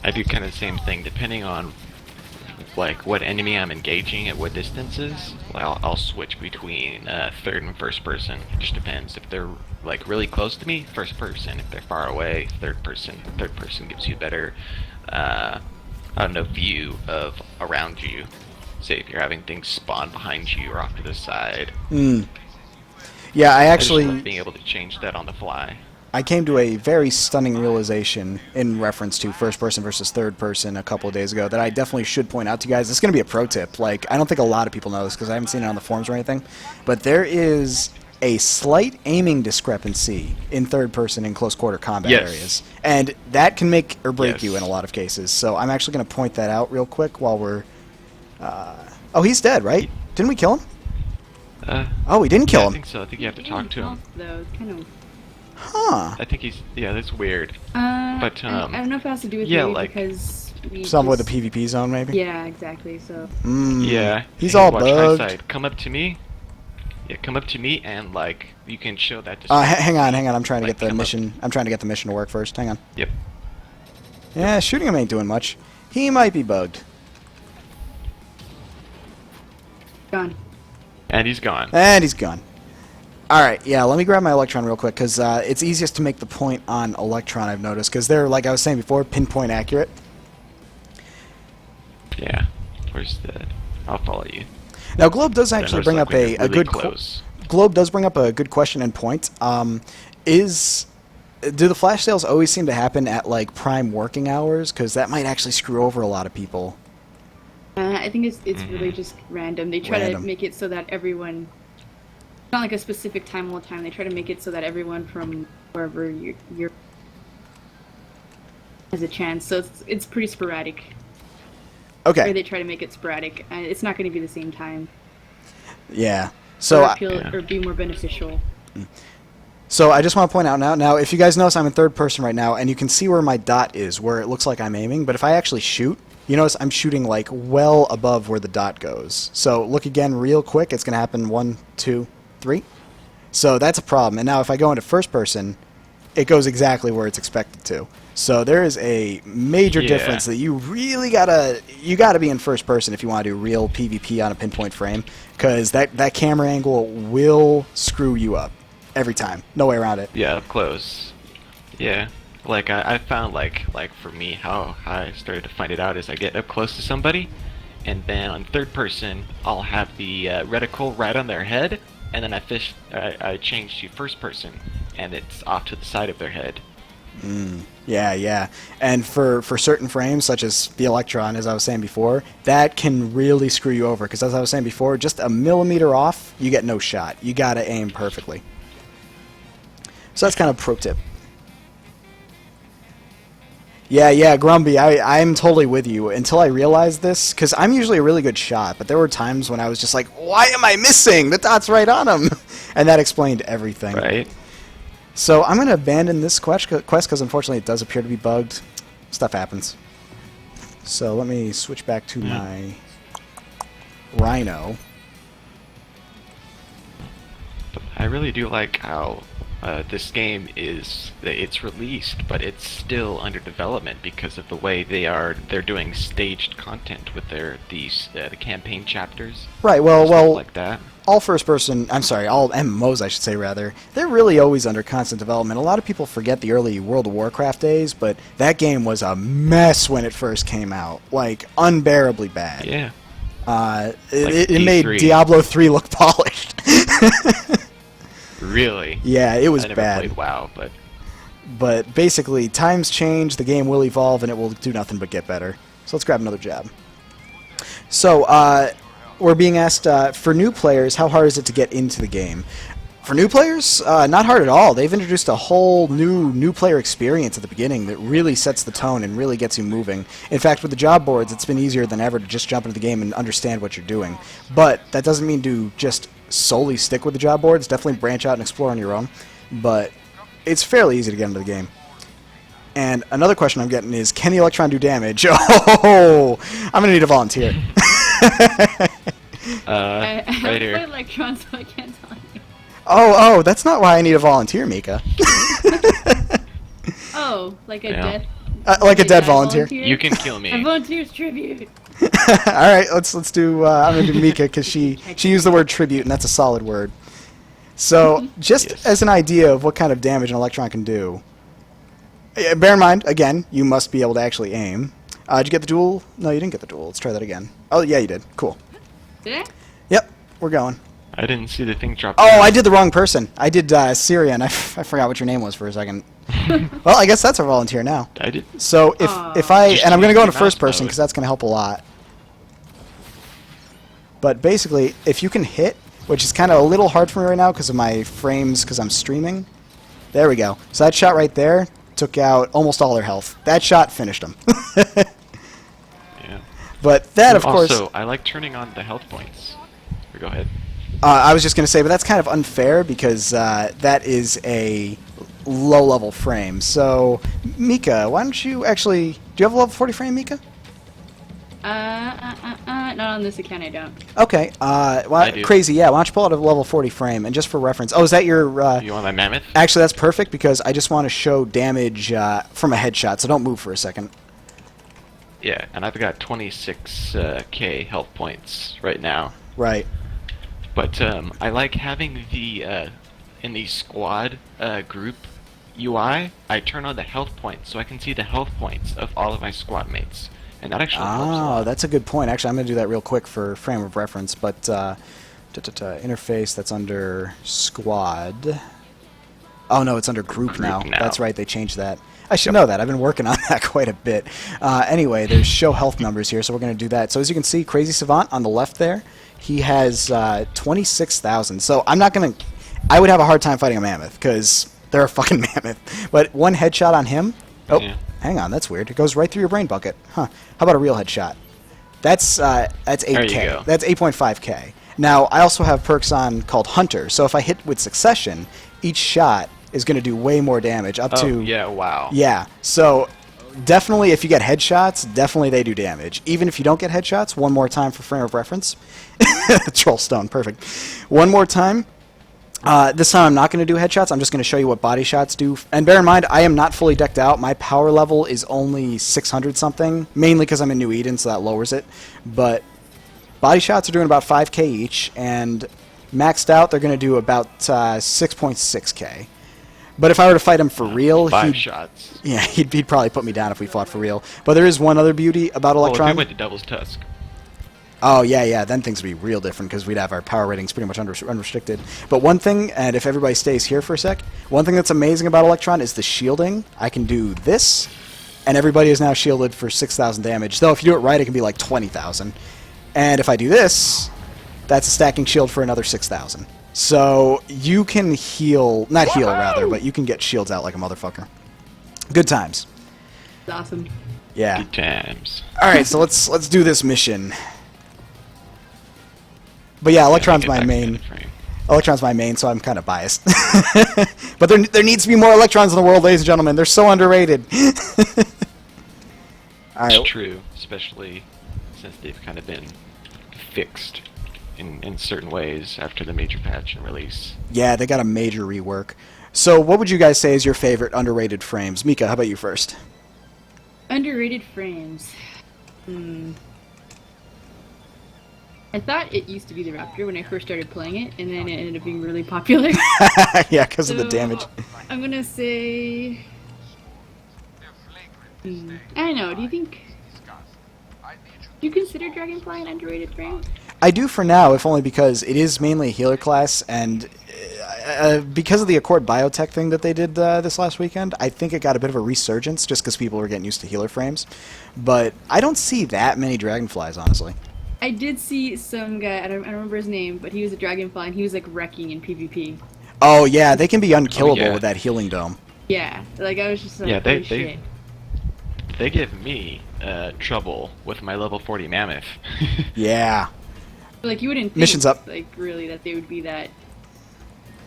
Speaker 5: I do kind of the same thing depending on like what enemy I'm engaging at what distances. I'll switch between third and first person. It just depends. If they're like really close to me, first person. If they're far away, third person. Third person gives you a better, I don't know, view of around you. Say if you're having things spawn behind you or off to the side.
Speaker 1: Yeah, I
Speaker 5: I just love
Speaker 1: actually
Speaker 5: being able to change that on the fly.
Speaker 1: I came to a very stunning realization in reference to first person versus third person a couple of days ago that I definitely should point out to you guys. This is going to be a pro tip. Like, I don't think a lot of people know this because I haven't seen it on the forums or anything, but there is a slight aiming discrepancy in third person in close quarter combat
Speaker 5: Yes.
Speaker 1: areas, and that can make or break
Speaker 5: Yes.
Speaker 1: you in a lot of cases. So I'm actually going to point that out real quick while we're. Oh, he's dead, right? Didn't we kill him? Oh, we didn't kill
Speaker 5: Yeah, I
Speaker 1: him.
Speaker 5: think so. I think you have to talk to him.
Speaker 2: Though, it's kind of.
Speaker 1: Huh.
Speaker 5: I think he's. Yeah, that's weird. But
Speaker 2: I don't know if it has to do with
Speaker 5: yeah,
Speaker 2: me
Speaker 5: like-
Speaker 2: because we
Speaker 1: Some with a
Speaker 2: just-
Speaker 1: PvP zone, maybe.
Speaker 2: Yeah, exactly. So
Speaker 5: Yeah.
Speaker 1: He's
Speaker 5: hey,
Speaker 1: all
Speaker 5: watch
Speaker 1: bugged.
Speaker 5: Highsight. Come up to me. Yeah, come up to me and like you can show that.
Speaker 1: Hang on. I'm trying to
Speaker 5: Like,
Speaker 1: get the
Speaker 5: come up.
Speaker 1: mission. I'm trying to get the mission to work first. Hang on.
Speaker 5: Yep.
Speaker 1: Yeah, shooting him ain't doing much. He might be bugged.
Speaker 2: gone.
Speaker 5: And he's gone.
Speaker 1: And he's gone. Alright, yeah, let me grab my Electron real quick, because it's easiest to make the point on Electron, I've noticed, because they're, like I was saying before, pinpoint accurate.
Speaker 5: Yeah. Where's the? I'll follow you.
Speaker 1: Now, Globe does
Speaker 5: I
Speaker 1: actually
Speaker 5: noticed,
Speaker 1: bring
Speaker 5: like,
Speaker 1: up
Speaker 5: when
Speaker 1: a
Speaker 5: you're really
Speaker 1: good...
Speaker 5: close.
Speaker 1: Globe does bring up a good question and point. Do the flash sales always seem to happen at, like, prime working hours? Because that might actually screw over a lot of people.
Speaker 2: I think it's really just random. They try
Speaker 1: Random.
Speaker 2: to make it so that everyone. It's not like a specific time all the time. They try to make it so that everyone from wherever you're has a chance. So it's pretty sporadic. Or
Speaker 1: Okay,
Speaker 2: they try to make it sporadic. It's not going to be the same time.
Speaker 1: yeah. So,
Speaker 2: Or be more beneficial.
Speaker 1: So I just want to point out now, if you guys notice I'm in third person right now, and you can see where my dot is, where it looks like I'm aiming, but if I actually shoot, you notice I'm shooting like well above where the dot goes. So look again real quick, it's going to happen 1, 2, 3. So that's a problem. And now if I go into first person, it goes exactly where it's expected to. So there is a major
Speaker 5: Yeah.
Speaker 1: difference that you really gotta be in first person if you want to do real PvP on a pinpoint frame, because that camera angle will screw you up every time. No way around it.
Speaker 5: Yeah, up close. Yeah. Like I found like for me how I started to find it out is I get up close to somebody, and then on third person I'll have the reticle right on their head, and then I change to first person, and it's off to the side of their head.
Speaker 1: Yeah. And for certain frames, such as the Electron, as I was saying before, that can really screw you over, because as I was saying before, just a millimeter off, you get no shot. You gotta aim perfectly. So that's kind of a pro tip. Yeah, Grumby, I'm totally with you. Until I realized this, because I'm usually a really good shot, but there were times when I was just like, why am I missing? The dot's right on him. And that explained everything.
Speaker 5: Right?
Speaker 1: So I'm going to abandon this quest because unfortunately it does appear to be bugged. Stuff happens. So let me switch back to my Rhino.
Speaker 5: I really do like how this game it's released, but it's still under development because of the way they're doing staged content with the campaign chapters.
Speaker 1: Right,
Speaker 5: stuff
Speaker 1: well,
Speaker 5: like that.
Speaker 1: all MMOs, I should say, rather, they're really always under constant development. A lot of people forget the early World of Warcraft days, but that game was a mess when it first came out. Like, unbearably bad.
Speaker 5: Yeah.
Speaker 1: It made
Speaker 5: D3.
Speaker 1: Diablo 3 look polished.
Speaker 5: Really?
Speaker 1: Yeah, it was
Speaker 5: I never
Speaker 1: bad.
Speaker 5: played WoW, but
Speaker 1: But basically, times change, the game will evolve, and it will do nothing but get better. So let's grab another jab. So, we're being asked, for new players, how hard is it to get into the game? For new players, not hard at all. They've introduced a whole new player experience at the beginning that really sets the tone and really gets you moving. In fact, with the job boards, it's been easier than ever to just jump into the game and understand what you're doing. But that doesn't mean to just solely stick with the job boards. Definitely branch out and explore on your own. But it's fairly easy to get into the game. And another question I'm getting is, can the Electron do damage? Oh, I'm going to need a volunteer.
Speaker 2: I
Speaker 5: right
Speaker 2: haven't
Speaker 5: here.
Speaker 2: played Electron, so I can't tell you.
Speaker 1: Oh, that's not why I need a volunteer, Mika.
Speaker 2: Oh, like a
Speaker 5: Yeah.
Speaker 2: death.
Speaker 1: Like a dead volunteer.
Speaker 5: You can kill
Speaker 2: A
Speaker 5: me.
Speaker 2: volunteer's tribute.
Speaker 1: All right, let's do. I'm gonna do Mika because she used the word tribute, and that's a solid word. So, just
Speaker 5: Yes.
Speaker 1: as an idea of what kind of damage an electron can do, bear in mind, again, you must be able to actually aim. Did you get the duel? No, you didn't get the duel. Let's try that again. Oh, yeah, you did. Cool.
Speaker 2: Did I?
Speaker 1: Yep, we're going.
Speaker 5: I didn't see the thing drop.
Speaker 1: Oh,
Speaker 5: down.
Speaker 1: I did the wrong person. I did Syria, and I forgot what your name was for a second. Well, I guess that's our volunteer now.
Speaker 5: I did.
Speaker 1: So if
Speaker 2: Aw.
Speaker 1: I
Speaker 5: Just
Speaker 1: and I'm going to go into
Speaker 5: use
Speaker 1: first
Speaker 5: mouse
Speaker 1: person
Speaker 5: mode.
Speaker 1: because that's going to help a lot. But basically, if you can hit, which is kind of a little hard for me right now because of my frames, because I'm streaming. There we go. So that shot right there took out almost all their health. That shot finished them.
Speaker 5: Yeah.
Speaker 1: But that, of course,
Speaker 5: Also, I like turning on the health points. Go ahead.
Speaker 1: I was just going to say, but that's kind of unfair because that is a low-level frame. So, Mika, why don't you actually... Do you have a level 40 frame, Mika?
Speaker 2: Not on this account, I don't.
Speaker 1: Okay.
Speaker 5: I do.
Speaker 1: Crazy, yeah. Why don't you pull out a level 40 frame? And just for reference... Oh, is that your...
Speaker 5: You want my mammoth?
Speaker 1: Actually, that's perfect because I just want to show damage from a headshot, so don't move for a second.
Speaker 5: Yeah, and I've got 26k health points right now.
Speaker 1: Right.
Speaker 5: But I like having the in the squad group UI. I turn on the health points so I can see the health points of all of my squad mates, and that actually helps a
Speaker 1: Oh,
Speaker 5: lot.
Speaker 1: that's a good point. Actually, I'm going to do that real quick for frame of reference. But interface, that's under squad. Oh no, it's under group now.
Speaker 5: Group now.
Speaker 1: That's right, they changed that. I should know that. I've been working on that quite a bit. Anyway, there's show health numbers here, so we're going to do that. So as you can see, Crazy Savant on the left there, he has 26,000. So I'm not going to... I would have a hard time fighting a mammoth, because they're a fucking mammoth. But one headshot on him... Oh,
Speaker 5: Yeah.
Speaker 1: hang on, that's weird. It goes right through your brain bucket. Huh. How about a real headshot? That's 8K.
Speaker 5: There you go.
Speaker 1: That's 8.5K. Now, I also have perks on called Hunter, so if I hit with Succession, each shot is going to do way more damage, up
Speaker 5: Oh,
Speaker 1: to...
Speaker 5: yeah, wow.
Speaker 1: Yeah, so definitely if you get headshots, definitely they do damage. Even if you don't get headshots, one more time for frame of reference. Troll stone, perfect. One more time. This time I'm not going to do headshots, I'm just going to show you what body shots do. And bear in mind, I am not fully decked out. My power level is only 600 something, mainly because I'm in New Eden, so that lowers it. But body shots are doing about 5k each, and maxed out they're going to do about 6.6k. But if I were to fight him for real,
Speaker 5: 5 shots.
Speaker 1: yeah, he'd probably put me down if we fought for real. But there is one other beauty about
Speaker 5: Well, if
Speaker 1: Electron.
Speaker 5: we went to Devil's Tusk.
Speaker 1: Oh, yeah, then things would be real different because we'd have our power ratings pretty much unrestricted. But one thing, and if everybody stays here for a sec, one thing that's amazing about Electron is the shielding. I can do this, and everybody is now shielded for 6,000 damage. Though if you do it right, it can be like 20,000. And if I do this, that's a stacking shield for another 6,000. So you can heal, not heal rather, but you can get shields out like a motherfucker. Good times.
Speaker 2: It's awesome.
Speaker 1: Yeah.
Speaker 5: Good times.
Speaker 1: All right, so let's do this mission. But yeah, Electron's
Speaker 5: Get
Speaker 1: my
Speaker 5: back
Speaker 1: main.
Speaker 5: into the frame.
Speaker 1: Electron's my main, so I'm kind of biased. But there needs to be more Electrons in the world, ladies and gentlemen. They're so underrated. All right.
Speaker 5: It's true, especially since they've kind of been fixed in certain ways after the major patch and release.
Speaker 1: Yeah, they got a major rework. So what would you guys say is your favorite underrated frames? Mika, how about you first?
Speaker 2: Underrated frames. I thought it used to be the Raptor when I first started playing it, and then it ended up being really popular.
Speaker 1: Yeah, because of the
Speaker 2: So,
Speaker 1: damage.
Speaker 2: I'm gonna say... I don't know, do you consider Dragonfly an underrated frame?
Speaker 1: I do for now, if only because it is mainly a healer class, and because of the Accord Biotech thing that they did this last weekend, I think it got a bit of a resurgence just because people were getting used to healer frames. But I don't see that many Dragonflies, honestly.
Speaker 2: I did see some guy, I don't remember his name, but he was a Dragonfly and he was like wrecking in PvP.
Speaker 1: Oh yeah, they can be unkillable
Speaker 5: yeah.
Speaker 1: with that healing dome.
Speaker 2: Yeah, like I was just like,
Speaker 5: Yeah,
Speaker 2: holy shit.
Speaker 5: they give me trouble with my level 40 mammoth.
Speaker 1: Yeah.
Speaker 2: Like you wouldn't think,
Speaker 1: Mission's up.
Speaker 2: like really that they would be that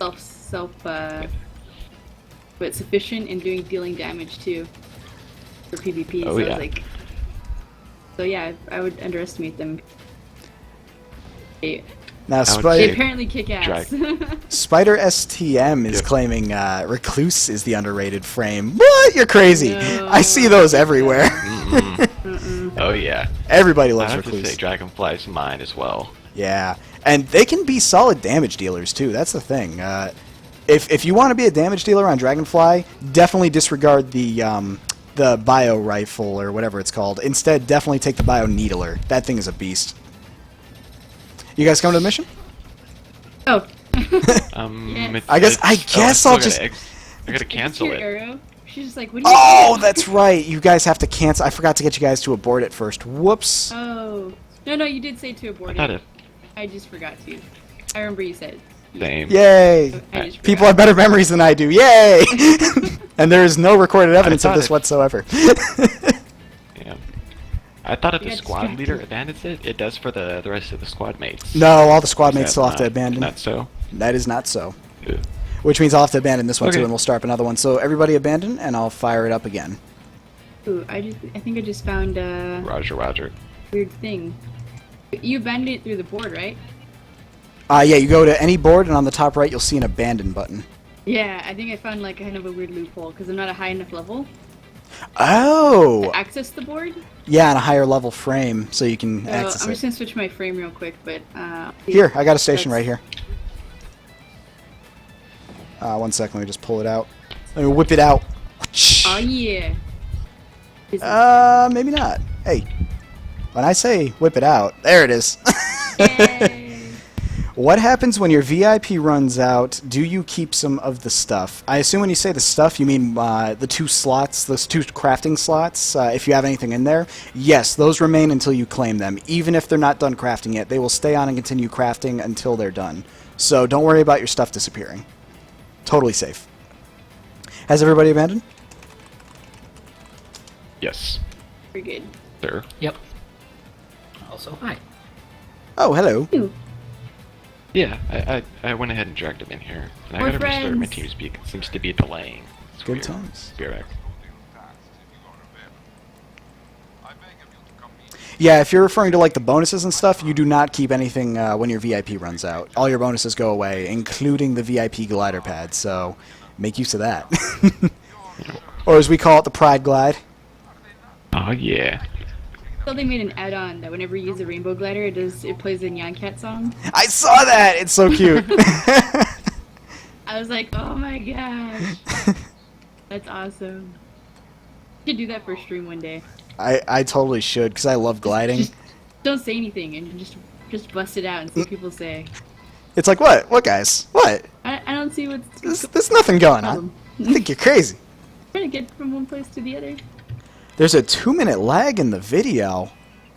Speaker 2: but sufficient in dealing damage too for PvP.
Speaker 5: Oh,
Speaker 2: So
Speaker 5: yeah.
Speaker 2: it's like, so yeah, I would underestimate them.
Speaker 1: Now,
Speaker 5: I would
Speaker 2: They
Speaker 1: Spider,
Speaker 2: apparently kick ass.
Speaker 1: Spider STM is
Speaker 5: Yep.
Speaker 1: claiming Recluse is the underrated frame. What? You're crazy.
Speaker 2: No,
Speaker 1: I see those everywhere.
Speaker 5: Oh yeah.
Speaker 1: Everybody
Speaker 5: I
Speaker 1: loves
Speaker 5: have to
Speaker 1: Recluse.
Speaker 5: say Dragonfly's mine as well.
Speaker 1: Yeah, and they can be solid damage dealers too. That's the thing. If you want to be a damage dealer on Dragonfly, definitely disregard the bio rifle or whatever it's called. Instead, definitely take the bio needler. That thing is a beast. You guys come to the mission?
Speaker 2: Oh.
Speaker 5: It's-
Speaker 1: I guess
Speaker 5: still
Speaker 1: I'll
Speaker 5: gotta
Speaker 1: just.
Speaker 5: I gotta cancel
Speaker 2: Your
Speaker 5: it.
Speaker 2: arrow. She's just like, what do you
Speaker 1: Oh,
Speaker 2: do?
Speaker 1: that's right. You guys have to cancel. I forgot to get you guys to abort it first. Whoops.
Speaker 2: Oh. No, you did say to abort
Speaker 5: I thought
Speaker 2: it.
Speaker 5: it.
Speaker 2: I just forgot to. I remember you said.
Speaker 5: Same.
Speaker 1: Yay!
Speaker 2: I just
Speaker 1: People
Speaker 2: forgot.
Speaker 1: have better memories than I do. Yay! And there is no recorded evidence of
Speaker 5: thought
Speaker 1: this
Speaker 5: it-
Speaker 1: whatsoever.
Speaker 5: Yeah. I thought if
Speaker 2: You
Speaker 5: the
Speaker 2: got
Speaker 5: squad
Speaker 2: distracted.
Speaker 5: leader abandons it, it does for the rest of the squad mates.
Speaker 1: No, all the squad
Speaker 5: Is
Speaker 1: mates
Speaker 5: that
Speaker 1: still have to
Speaker 5: not-
Speaker 1: abandon.
Speaker 5: Not so.
Speaker 1: That is not so.
Speaker 5: Ugh.
Speaker 1: Which means I'll have to abandon this one too,
Speaker 5: Okay.
Speaker 1: and we'll start up another one. So everybody abandon, and I'll fire it up again.
Speaker 2: Ooh, I think I just found a
Speaker 5: Roger, Roger.
Speaker 2: weird thing. You abandoned it through the board, right?
Speaker 1: Yeah, you go to any board, and on the top right, you'll see an abandon button.
Speaker 2: Yeah, I think I found like kind of a weird loophole because I'm not a high enough level
Speaker 1: Oh!
Speaker 2: to access the board.
Speaker 1: Yeah, on a higher level frame, so you can
Speaker 2: So
Speaker 1: access
Speaker 2: I'm just
Speaker 1: it.
Speaker 2: gonna switch my frame real quick, but
Speaker 1: Here, I got a station
Speaker 2: That's-
Speaker 1: right here. 1 second, let me just pull it out. Let me whip it out.
Speaker 2: Oh yeah.
Speaker 1: Maybe not. Hey, when I say whip it out, there it is.
Speaker 2: Yay.
Speaker 1: What happens when your VIP runs out? Do you keep some of the stuff? I assume when you say the stuff, you mean the 2 slots, those 2 crafting slots, if you have anything in there. Yes, those remain until you claim them. Even if they're not done crafting yet, they will stay on and continue crafting until they're done. So don't worry about your stuff disappearing. Totally safe. Has everybody abandoned?
Speaker 5: Yes,
Speaker 2: Very good.
Speaker 5: sir.
Speaker 7: Yep. Also, hi.
Speaker 1: Oh, hello.
Speaker 2: Ooh.
Speaker 5: Yeah, I went ahead and dragged him in here. And I
Speaker 2: We're
Speaker 5: gotta restart my
Speaker 2: friends.
Speaker 5: TeamSpeak. It seems to be delaying. It's
Speaker 1: Good
Speaker 5: weird.
Speaker 1: times.
Speaker 5: Be right back.
Speaker 1: Yeah, if you're referring to like the bonuses and stuff, you do not keep anything when your VIP runs out. All your bonuses go away, including the VIP glider pad. So make use of that. Or as we call it, the Pride Glide.
Speaker 5: Oh yeah.
Speaker 2: So they made an add-on that whenever you use a rainbow glider, it plays a Nyan Cat song.
Speaker 1: I saw that. It's so cute.
Speaker 2: I was like, oh my gosh, that's awesome. You should do that for a stream one day.
Speaker 1: I totally should because I love gliding.
Speaker 2: Just don't say anything and just bust it out and see what people say.
Speaker 1: It's like what? What guys? What?
Speaker 2: I don't see what's
Speaker 1: There's nothing going on.
Speaker 2: problem.
Speaker 1: I think you're crazy.
Speaker 2: Trying to get from one place to the other.
Speaker 1: There's a 2-minute lag in the video.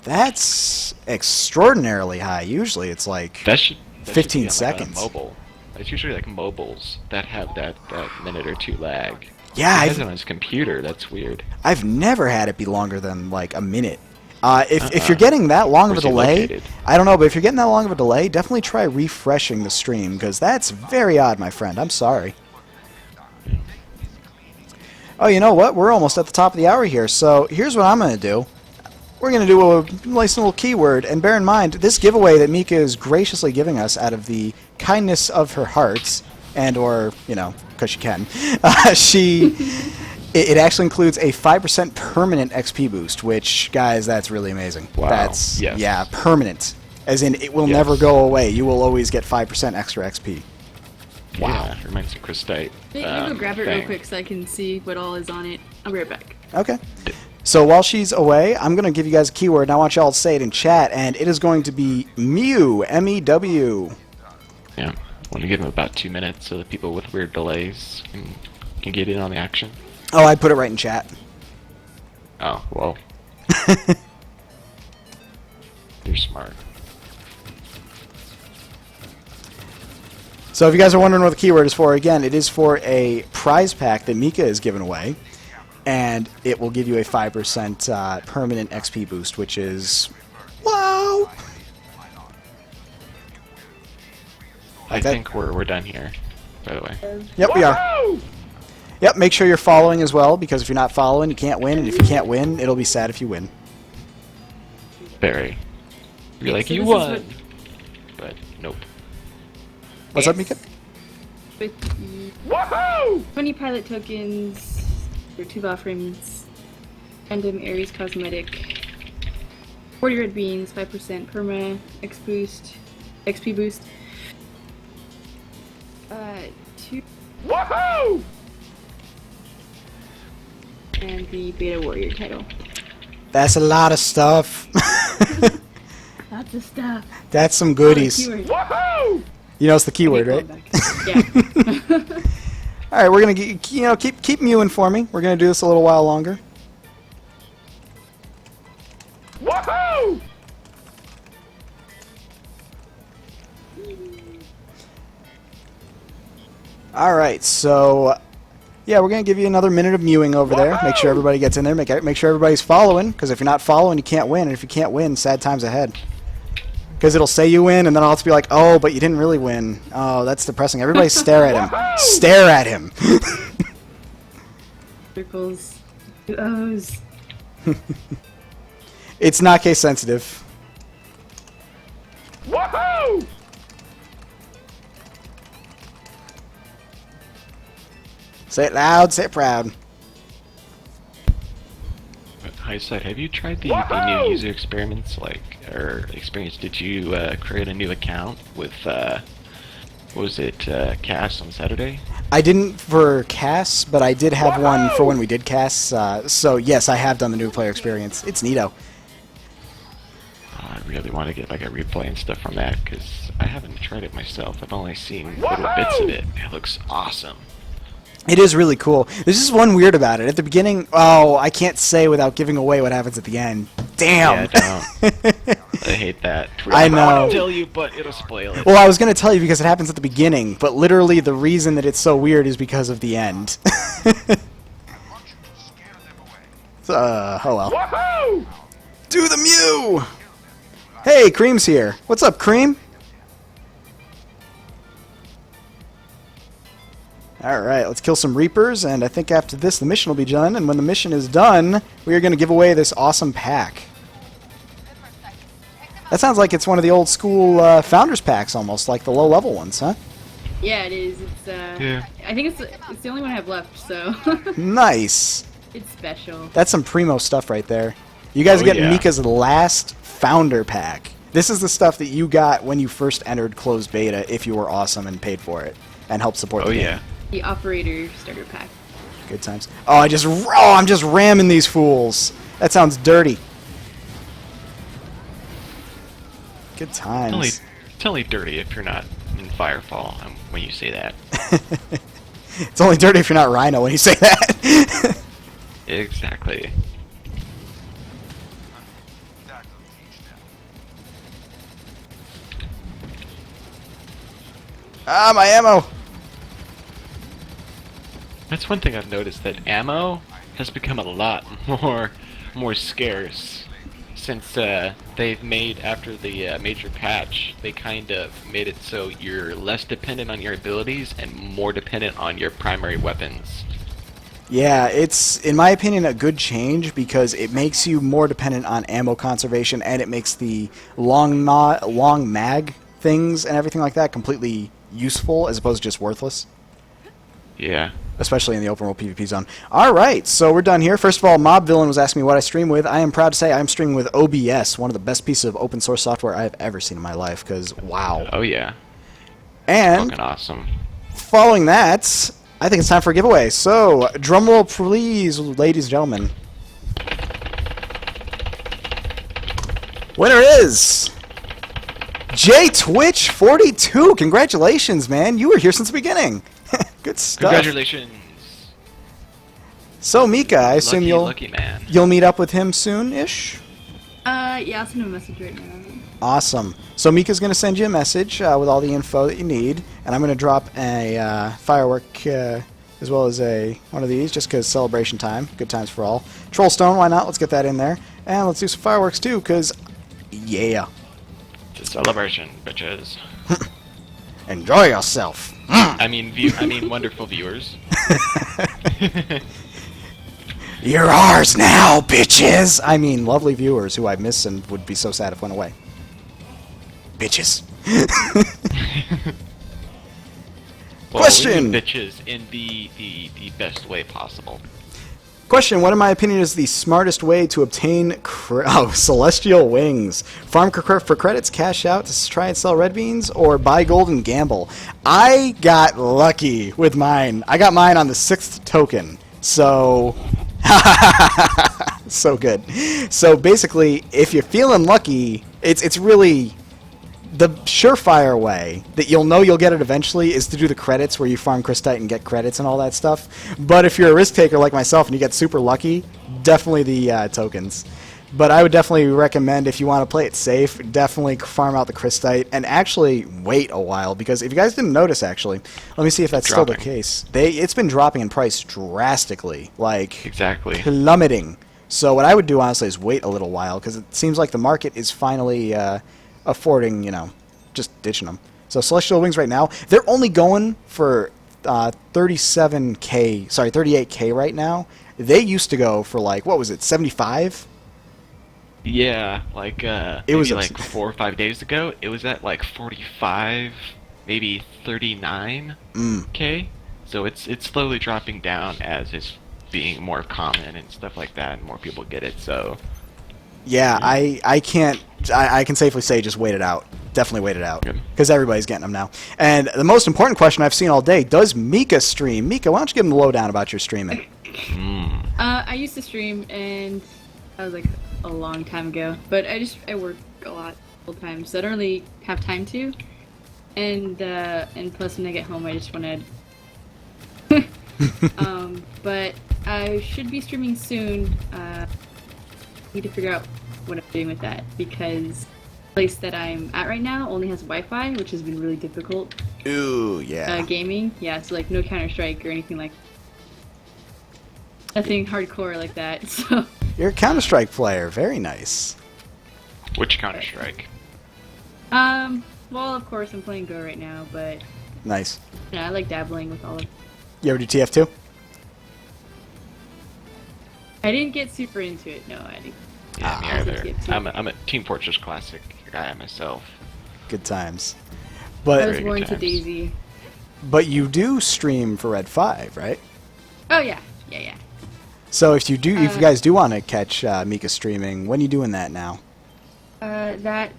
Speaker 1: That's extraordinarily high. Usually it's like
Speaker 5: That should
Speaker 1: 15
Speaker 5: be on, like, a
Speaker 1: seconds.
Speaker 5: mobile. It's usually like mobiles that have that minute or 2 lag.
Speaker 1: Yeah,
Speaker 5: He has it on his computer. That's weird.
Speaker 1: I've never had it be longer than like a minute. If you're getting that long of a
Speaker 5: Where's he
Speaker 1: delay,
Speaker 5: located?
Speaker 1: I don't know, but if you're getting that long of a delay, definitely try refreshing the stream because that's very odd, my friend. I'm sorry. Oh, you know what? We're almost at the top of the hour here, so here's what I'm going to do. We're going to do a nice little keyword, and bear in mind, this giveaway that Mika is graciously giving us out of the kindness of her heart, and or, you know, because she can, it actually includes a 5% permanent XP boost, which, guys, that's really amazing.
Speaker 5: Wow.
Speaker 1: That's,
Speaker 5: Yes.
Speaker 1: yeah, permanent. As in, it will
Speaker 5: Yes.
Speaker 1: never go away. You will always get 5% extra XP. Wow.
Speaker 5: Yeah, reminds me of Crystite.
Speaker 2: Hey, you go grab it real
Speaker 5: thing.
Speaker 2: quick so I can see what all is on it. I'll be right back.
Speaker 1: Okay. So while she's away, I'm going to give you guys a keyword, and I want y'all to say it in chat, and it is going to be Mew, M-E-W.
Speaker 5: Yeah. Want to give him about 2 minutes so that people with weird delays can get in on the action.
Speaker 1: Oh, I put it right in chat.
Speaker 5: Oh, well. You're smart.
Speaker 1: So if you guys are wondering what the keyword is for, again, it is for a prize pack that Mika is giving away, and it will give you a 5% permanent XP boost, which is... wow!
Speaker 5: I
Speaker 1: Okay.
Speaker 5: think we're done here, by the way.
Speaker 1: Yep, we are. Yep, make sure you're following as well, because if you're not following, you can't win, and if you can't win, it'll be sad if you win.
Speaker 5: Very. You're
Speaker 2: Yeah,
Speaker 5: like,
Speaker 2: so
Speaker 5: you
Speaker 2: this is
Speaker 5: won!
Speaker 2: what-
Speaker 5: But, nope.
Speaker 1: What's up, Mika?
Speaker 2: With the 20 pilot tokens, or 2 ball frames, random Ares cosmetic, 40 red beans, 5% perma, XP boost, 2, and the Beta Warrior title.
Speaker 1: That's a lot of stuff.
Speaker 2: Lots of stuff.
Speaker 1: That's some goodies.
Speaker 2: Oh, keyword.
Speaker 1: You know it's the keyword,
Speaker 2: Okay,
Speaker 1: right?
Speaker 2: yeah.
Speaker 1: All right, we're gonna keep mewing for me. We're gonna do this a little while longer. All right, so yeah, we're gonna give you another minute of mewing over there. Make sure everybody gets in there. Make sure everybody's following, because if you're not following, you can't win. And if you can't win, sad times ahead. Because it'll say you win, and then I'll have to be like, oh, but you didn't really win. Oh, that's depressing. Everybody stare at him. Stare at him.
Speaker 2: Circles. 2 O's.
Speaker 1: It's not case sensitive. Say it loud, say it proud.
Speaker 5: Highsight, have you tried the new user experiments, experience? Did you create a new account with, what was it, Cass on Saturday?
Speaker 1: I didn't for Cass, but I did have one for when we did Cass. So yes, I have done the new player experience. It's neato.
Speaker 5: I really want to get like a replay and stuff from that, because I haven't tried it myself. I've only seen little bits of it. It looks awesome.
Speaker 1: It is really cool. There's just one weird about it. At the beginning, oh, I can't say without giving away what happens at the end. Damn.
Speaker 5: Yeah, don't. I hate that.
Speaker 1: I know.
Speaker 5: I want to tell you, but it'll spoil it.
Speaker 1: Well, I was going to tell you because it happens at the beginning, but literally the reason that it's so weird is because of the end. Oh well. Do the Mew! Hey, Cream's here. What's up, Cream? Alright, let's kill some Reapers, and I think after this the mission will be done, and when the mission is done, we are going to give away this awesome pack. That sounds like it's one of the old school Founders packs almost, like the low-level ones, huh?
Speaker 2: Yeah, it is. It's
Speaker 5: Yeah.
Speaker 2: I think it's the only one I have left, so
Speaker 1: Nice!
Speaker 2: it's special.
Speaker 1: That's some primo stuff right there. You guys are getting
Speaker 5: yeah.
Speaker 1: Mika's last Founder pack. This is the stuff that you got when you first entered closed beta if you were awesome and paid for it, and helped support the game.
Speaker 5: Yeah.
Speaker 2: The Operator starter pack.
Speaker 1: Good times. Oh, I'm just ramming these fools. That sounds dirty. Good times.
Speaker 5: It's only dirty if you're not in Firefall when you say that.
Speaker 1: It's only dirty if you're not Rhino when you say that.
Speaker 5: Exactly.
Speaker 1: Ah, my ammo.
Speaker 5: That's one thing I've noticed, that ammo has become a lot more scarce since they've made, after the major patch, they kind of made it so you're less dependent on your abilities and more dependent on your primary weapons.
Speaker 1: Yeah, it's, in my opinion, a good change because it makes you more dependent on ammo conservation, and it makes the long mag things and everything like that completely useful as opposed to just worthless.
Speaker 5: Yeah.
Speaker 1: Especially in the open world PvP zone. Alright, so we're done here. First of all, Mob Villain was asking me what I stream with. I am proud to say I'm streaming with OBS, one of the best pieces of open source software I have ever seen in my life, because wow.
Speaker 5: Oh yeah.
Speaker 1: And
Speaker 5: Fucking awesome.
Speaker 1: following that, I think it's time for a giveaway. So, drumroll please, ladies and gentlemen. Winner is JTwitch42. Congratulations, man. You were here since the beginning. Good stuff.
Speaker 5: Congratulations.
Speaker 1: So, Mika, I assume
Speaker 5: Lucky man.
Speaker 1: you'll meet up with him soon-ish?
Speaker 2: Yeah, I'll send him a message right now.
Speaker 1: Awesome. So Mika's going to send you a message with all the info that you need, and I'm going to drop a firework as well as one of these, just because celebration time. Good times for all. Trollstone, why not? Let's get that in there. And let's do some fireworks, too, because, yeah.
Speaker 5: It's a celebration, bitches.
Speaker 1: Enjoy yourself.
Speaker 5: I mean, wonderful viewers.
Speaker 1: You're ours now, bitches! I mean, lovely viewers who I miss and would be so sad if went away. Bitches.
Speaker 5: Well,
Speaker 1: Question!
Speaker 5: we need bitches in the best way possible.
Speaker 1: Question, what in my opinion is the smartest way to obtain celestial wings? Farm for credits, cash out to try and sell red beans, or buy gold and gamble? I got lucky with mine. I got mine on the 6th token. So so good. So basically, if you're feeling lucky, it's really the surefire way that you'll know you'll get it eventually is to do the credits where you farm crystite and get credits and all that stuff. But if you're a risk taker like myself and you get super lucky, definitely the tokens. But I would definitely recommend, if you want to play it safe, definitely farm out the crystite and actually wait a while, because if you guys didn't notice, actually, let me see if that's still the case. It's been dropping in price drastically, like
Speaker 5: Exactly.
Speaker 1: plummeting. So what I would do, honestly, is wait a little while, because it seems like the market is finally affording, just ditching them. So Celestial Wings right now, they're only going for 38K right now. They used to go for, like, what was it, 75?
Speaker 5: Yeah, like
Speaker 1: It was
Speaker 5: maybe like 4 or 5 days ago, it was at like 45, maybe 39K. So it's slowly dropping down as it's being more common and stuff like that, and more people get it. So
Speaker 1: yeah, I can safely say just wait it out. Definitely wait it out, because everybody's getting them now. And the most important question I've seen all day: does Mika stream? Mika, why don't you give them the lowdown about your streaming?
Speaker 2: I used to stream, and that was like a long time ago. But I work a lot full time, so I don't really have time to. And plus, when I get home, I just want to. But I should be streaming soon. Need to figure out what I'm doing with that, because the place that I'm at right now only has Wi-Fi, which has been really difficult.
Speaker 1: Ooh, yeah.
Speaker 2: Gaming, yeah. So like no Counter-Strike or anything like. Nothing hardcore like that. So.
Speaker 1: You're a Counter-Strike player. Very nice.
Speaker 5: which Counter-Strike?
Speaker 2: Well, of course I'm playing Go right now, but
Speaker 1: Nice.
Speaker 2: yeah, I like dabbling with all of.
Speaker 1: You ever do TF2?
Speaker 2: I didn't get super into it. No, I didn't.
Speaker 5: Yeah, me
Speaker 2: I
Speaker 5: either.
Speaker 2: think TF2.
Speaker 5: I'm a Team Fortress Classic guy myself.
Speaker 1: Good times.
Speaker 2: I
Speaker 1: But
Speaker 2: was
Speaker 5: Very
Speaker 2: more
Speaker 5: good
Speaker 2: into
Speaker 5: times.
Speaker 2: Daisy.
Speaker 1: but you do stream for Red 5, right?
Speaker 2: Oh yeah, yeah.
Speaker 1: So if you guys do want to catch Mika streaming, when are you doing that now?
Speaker 2: That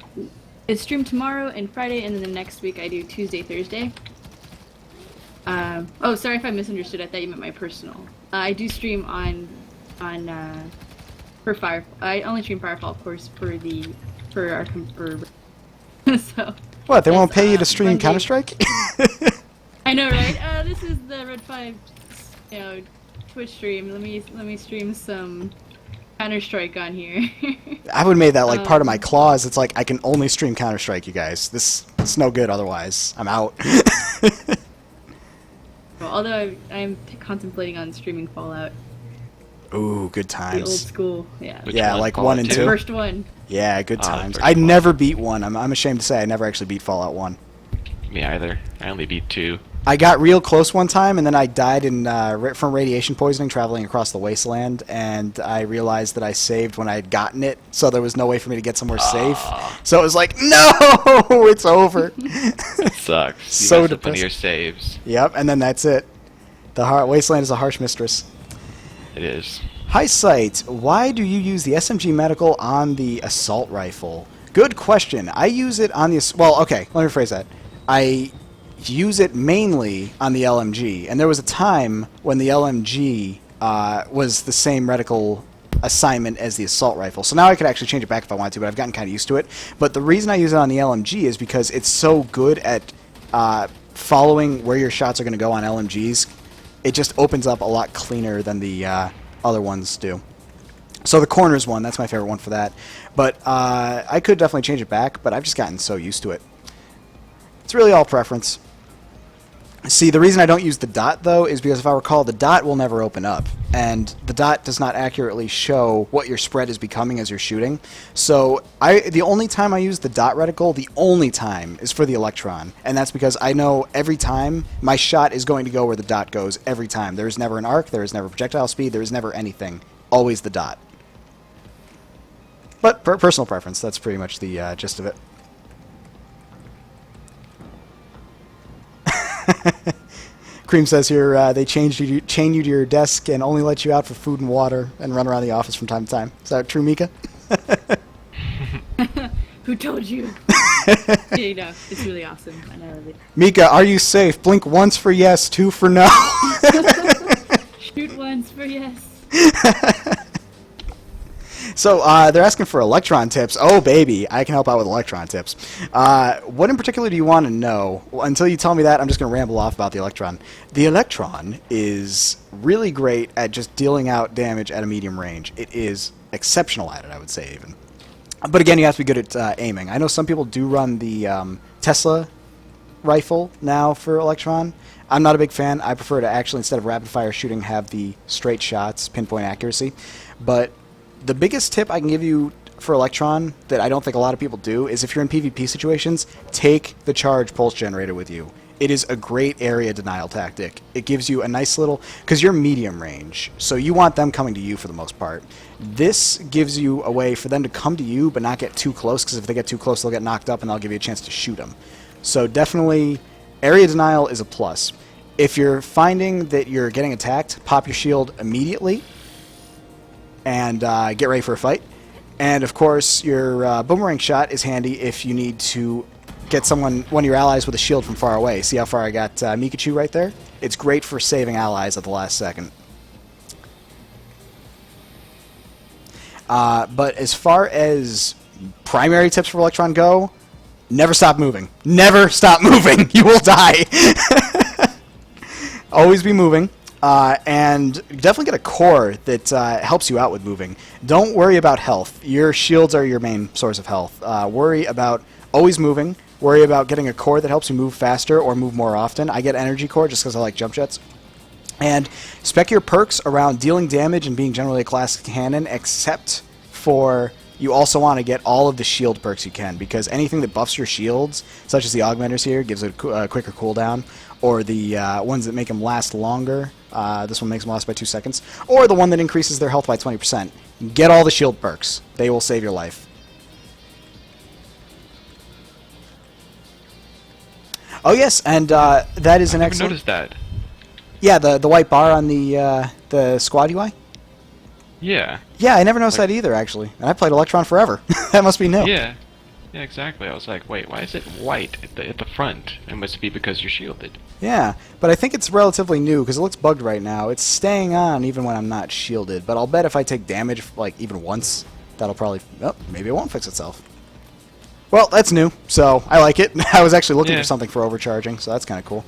Speaker 2: it's streamed tomorrow and Friday, and then the next week I do Tuesday, Thursday. Oh, sorry if I misunderstood. I thought you meant my personal. I do stream on for Fire. I only stream Firefall, of course, for our so.
Speaker 1: What, they won't pay you to
Speaker 2: That's,
Speaker 1: stream
Speaker 2: Monday.
Speaker 1: Counter-Strike?
Speaker 2: I know, right? This is the Red 5, Twitch stream. Let me stream some Counter-Strike on here.
Speaker 1: I would have made that like part of my clause. It's like, I can only stream Counter-Strike, you guys. It's no good otherwise. I'm out.
Speaker 2: Well, although I'm contemplating on streaming Fallout,
Speaker 1: Ooh, good
Speaker 2: the old
Speaker 1: times.
Speaker 2: school. Yeah.
Speaker 5: Which
Speaker 1: Yeah,
Speaker 5: one?
Speaker 1: like
Speaker 5: Fallout
Speaker 1: 1 and
Speaker 5: 2?
Speaker 1: 2.
Speaker 2: First one.
Speaker 1: Yeah, good
Speaker 5: Oh, the
Speaker 1: times.
Speaker 5: first
Speaker 1: I
Speaker 5: one.
Speaker 1: never beat 1. I'm ashamed to say I never actually beat Fallout 1.
Speaker 5: Me either. I only beat 2.
Speaker 1: I got real close one time, and then I died from radiation poisoning traveling across the wasteland, and I realized that I saved when I had gotten it, so there was no way for me to get somewhere safe. So it was like, no, it's over.
Speaker 5: It sucks. You
Speaker 1: So
Speaker 5: messed up one of
Speaker 1: depressing.
Speaker 5: your saves.
Speaker 1: Yep, and then that's it. The wasteland is a harsh mistress.
Speaker 5: It is.
Speaker 1: Highsight, why do you use the SMG medical on the assault rifle? Good question. I use it on the... Well, okay, let me rephrase that. I use it mainly on the LMG, and there was a time when the LMG was the same reticle assignment as the assault rifle. So now I could actually change it back if I wanted to, but I've gotten kind of used to it. But the reason I use it on the LMG is because it's so good at following where your shots are going to go on LMGs. It just opens up a lot cleaner than the other ones do. So the corners one, that's my favorite one for that. But I could definitely change it back, but I've just gotten so used to it. It's really all preference. See, the reason I don't use the dot, though, is because if I recall, the dot will never open up. And the dot does not accurately show what your spread is becoming as you're shooting. So the only time I use the dot reticle, the only time, is for the Electron. And that's because I know every time my shot is going to go where the dot goes every time. There is never an arc, there is never projectile speed, there is never anything. Always the dot. But personal preference, that's pretty much the gist of it. Cream says here they chain you to your desk and only let you out for food and water and run around the office from time to time. Is that true, Mika?
Speaker 2: Who told you? Yeah, no, it's really awesome. I love it.
Speaker 1: Mika, are you safe? Blink once for yes, two for no.
Speaker 2: Shoot once for yes.
Speaker 1: So they're asking for Electron tips. Oh, baby, I can help out with Electron tips. What in particular do you want to know? Well, until you tell me that, I'm just going to ramble off about the Electron. The Electron is really great at just dealing out damage at a medium range. It is exceptional at it, I would say, even. But again, you have to be good at aiming. I know some people do run the Tesla rifle now for Electron. I'm not a big fan. I prefer to actually, instead of rapid-fire shooting, have the straight shots, pinpoint accuracy. But the biggest tip I can give you for Electron that I don't think a lot of people do is if you're in PvP situations, take the charge pulse generator with you. It is a great area denial tactic. It gives you a nice little... because you're medium range, so you want them coming to you for the most part. This gives you a way for them to come to you but not get too close, because if they get too close, they'll get knocked up and they'll give you a chance to shoot them. So definitely, area denial is a plus. If you're finding that you're getting attacked, pop your shield immediately and get ready for a fight. And of course, your boomerang shot is handy if you need to get one of your allies with a shield from far away. See how far I got Mikachu right there? It's great for saving allies at the last second. But as far as primary tips for Electron go, never stop moving. Never stop moving. You will die. Always be moving. And definitely get a core that helps you out with moving. Don't worry about health. Your shields are your main source of health. Worry about always moving. Worry about getting a core that helps you move faster or move more often. I get energy core just because I like jump jets. And spec your perks around dealing damage and being generally a classic cannon, except for you also want to get all of the shield perks you can, because anything that buffs your shields, such as the augmenters here, gives it a quicker cooldown, or the ones that make them last longer. This one makes them last by 2 seconds. Or the one that increases their health by 20%. Get all the shield perks. They will save your life. Oh yes, and that is an
Speaker 5: I never
Speaker 1: excellent...
Speaker 5: noticed that.
Speaker 1: Yeah, the white bar on the squad UI?
Speaker 5: Yeah.
Speaker 1: Yeah, I never noticed that either, actually. And I played Electron forever. That must be new.
Speaker 5: Yeah. Yeah, exactly. I was like, wait, why is it white at the front? It must be because you're shielded.
Speaker 1: Yeah, but I think it's relatively new because it looks bugged right now. It's staying on even when I'm not shielded, but I'll bet if I take damage like even once, that'll probably... Oh, maybe it won't fix itself. Well, that's new, so I like it. I was actually looking for something for overcharging, so that's kind of cool.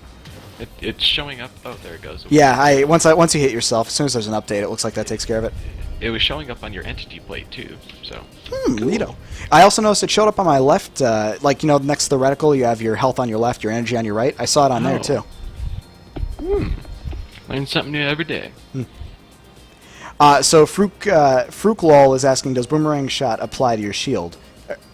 Speaker 5: It's showing up. Oh, there it goes.
Speaker 1: Yeah, once you hit yourself, as soon as there's an update, it looks like that takes care of it.
Speaker 5: It was showing up on your entity plate too. So.
Speaker 1: Cool. Neato. I also noticed it showed up on my left, like next to the reticle, you have your health on your left, your energy on your right. I saw it on there too.
Speaker 5: Learn something new every day.
Speaker 1: So Fruklol is asking, does boomerang shot apply to your shield?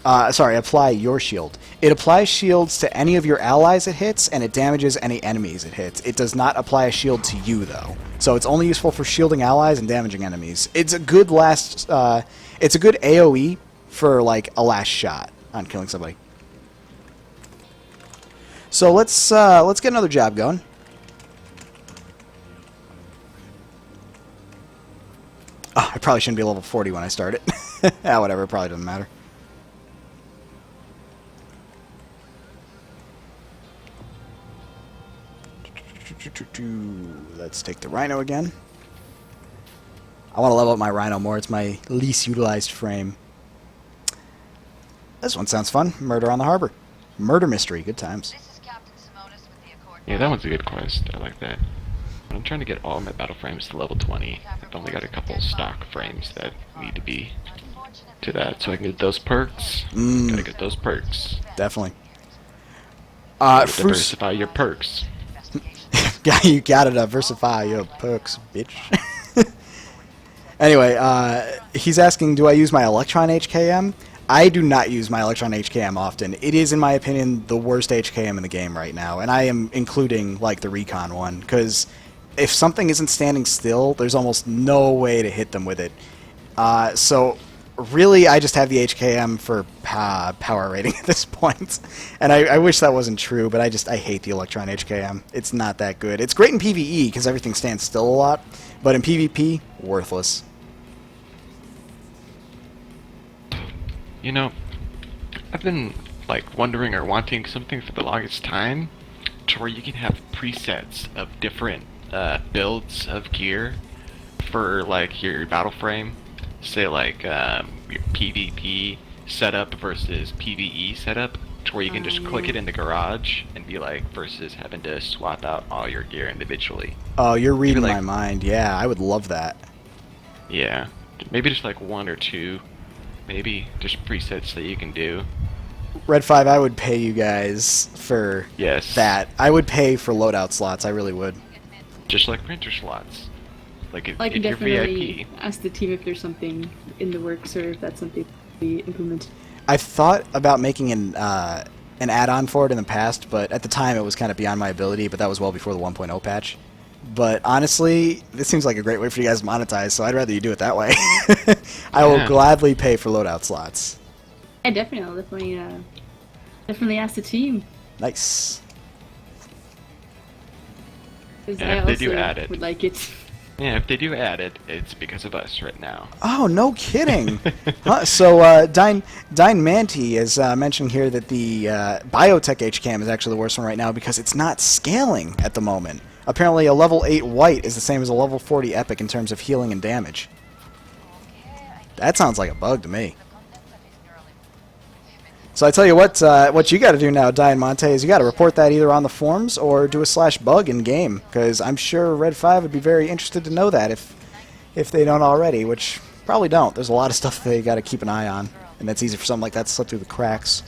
Speaker 1: Apply your shield. It applies shields to any of your allies it hits, and it damages any enemies it hits. It does not apply a shield to you, though. So it's only useful for shielding allies and damaging enemies. It's a good it's a good AoE for, like, a last shot on killing somebody. So let's get another job going. Oh, I probably shouldn't be level 40 when I start it. Whatever, it probably doesn't matter. Let's take the Rhino again. I want to level up my Rhino more. It's my least utilized frame. This one sounds fun. Murder on the Harbor. Murder mystery. Good times.
Speaker 6: This is Captain Simonis with the Accord.
Speaker 5: Yeah, that one's a good quest. I like that. I'm trying to get all my battle frames to level 20. I've only got a couple stock frames that need to be to that, so I can get those perks. Gotta get those perks.
Speaker 1: Definitely.
Speaker 5: Diversify your perks.
Speaker 1: You gotta diversify your perks, bitch. Anyway, he's asking, do I use my Electron HKM? I do not use my Electron HKM often. It is, in my opinion, the worst HKM in the game right now, and I am including, like, the Recon one, because if something isn't standing still, there's almost no way to hit them with it. So really, I just have the HKM for power rating at this point. And I wish that wasn't true, but I hate the Electron HKM. It's not that good. It's great in PvE because everything stands still a lot, but in PvP, worthless.
Speaker 5: You know, I've been like wondering or wanting something for the longest time to where you can have presets of different builds of gear for like your battle frame. Say like your PvP setup versus PvE setup, to where you can just click it in the garage and be like, versus having to swap out all your gear individually.
Speaker 1: Oh, you're reading
Speaker 5: like,
Speaker 1: my mind. Yeah, I would love that.
Speaker 5: Yeah, maybe just like one or two, maybe just presets that you can do.
Speaker 1: Red 5, I would pay you guys for that. I would pay for loadout slots. I really would.
Speaker 5: Just like printer slots. Like if you're
Speaker 2: definitely
Speaker 5: VIP.
Speaker 2: ask the team if there's something in the works or if that's something to be implemented.
Speaker 1: I've thought about making an add-on for it in the past, but at the time it was kind of beyond my ability, but that was well before the 1.0 patch. But honestly, this seems like a great way for you guys to monetize, so I'd rather you do it that way. I will gladly pay for loadout slots.
Speaker 2: Yeah, definitely. I'll definitely ask the team.
Speaker 1: Nice.
Speaker 2: 'Cause
Speaker 5: And
Speaker 2: I
Speaker 5: if they do
Speaker 2: also
Speaker 5: add it.
Speaker 2: would like it.
Speaker 5: Yeah, if they do add it, it's because of us right now.
Speaker 1: Oh, no kidding. Huh, so, Dine Manti is mentioning here that the Biotech HCAM is actually the worst one right now because it's not scaling at the moment. Apparently, a level 8 white is the same as a level 40 epic in terms of healing and damage. That sounds like a bug to me. So I tell you what you got to do now, Dine Monte, is you got to report that either on the forums or do a /bug in game, because I'm sure Red 5 would be very interested to know that if they don't already, which probably don't. There's a lot of stuff they got to keep an eye on, and that's easy for something like that to slip through the cracks.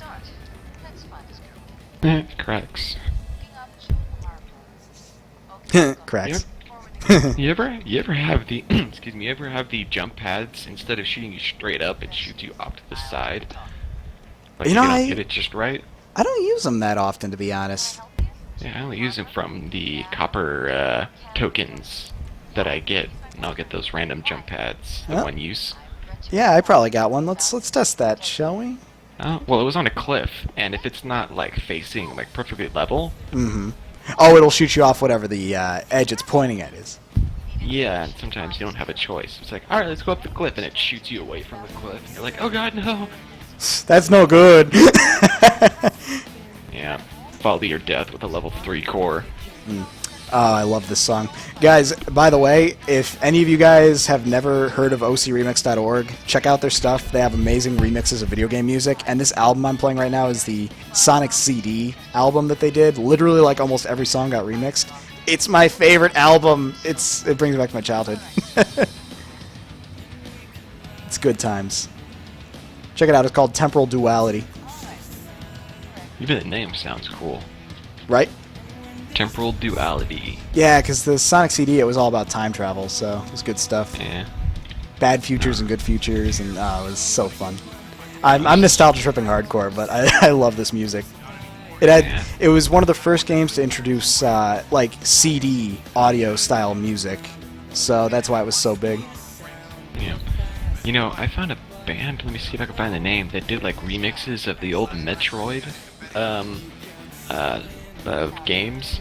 Speaker 5: Cracks.
Speaker 1: Cracks.
Speaker 5: You ever have the excuse me? You ever have the jump pads, instead of shooting you straight up, it shoots you off to the side? Like
Speaker 1: You know,
Speaker 5: don't get it just right.
Speaker 1: I don't use them that often, to be honest.
Speaker 5: Yeah, I only use them from the copper tokens that I get, and I'll get those random jump pads, the
Speaker 1: Oh.
Speaker 5: one use.
Speaker 1: Yeah, I probably got one. Let's test that, shall we?
Speaker 5: Well, it was on a cliff, and if it's not like facing like perfectly level,
Speaker 1: Mm-hmm. Oh, it'll shoot you off whatever the edge it's pointing at is.
Speaker 5: yeah, and sometimes you don't have a choice. It's like, all right, let's go up the cliff, and it shoots you away from the cliff, and you're like, oh god, no.
Speaker 1: That's no good.
Speaker 5: Yeah, fall to your death with a level 3 core.
Speaker 1: Oh, I love this song. Guys, by the way, if any of you guys have never heard of ocremix.org, check out their stuff. They have amazing remixes of video game music, and this album I'm playing right now is the Sonic CD album that they did. Literally, like, almost every song got remixed. It's my favorite album. It brings back my childhood. It's good times. Check it out. It's called Temporal Duality.
Speaker 5: Even the name sounds cool.
Speaker 1: Right?
Speaker 5: Temporal Duality.
Speaker 1: Yeah, because the Sonic CD, it was all about time travel, so it was good stuff.
Speaker 5: Yeah.
Speaker 1: Bad futures and good futures, and it was so fun. I'm nostalgia tripping hardcore, but I love this music. It was one of the first games to introduce like CD audio style music, so that's why it was so big.
Speaker 5: Yeah. You know, I found a band, let me see if I can find the name, that did like remixes of the old Metroid games.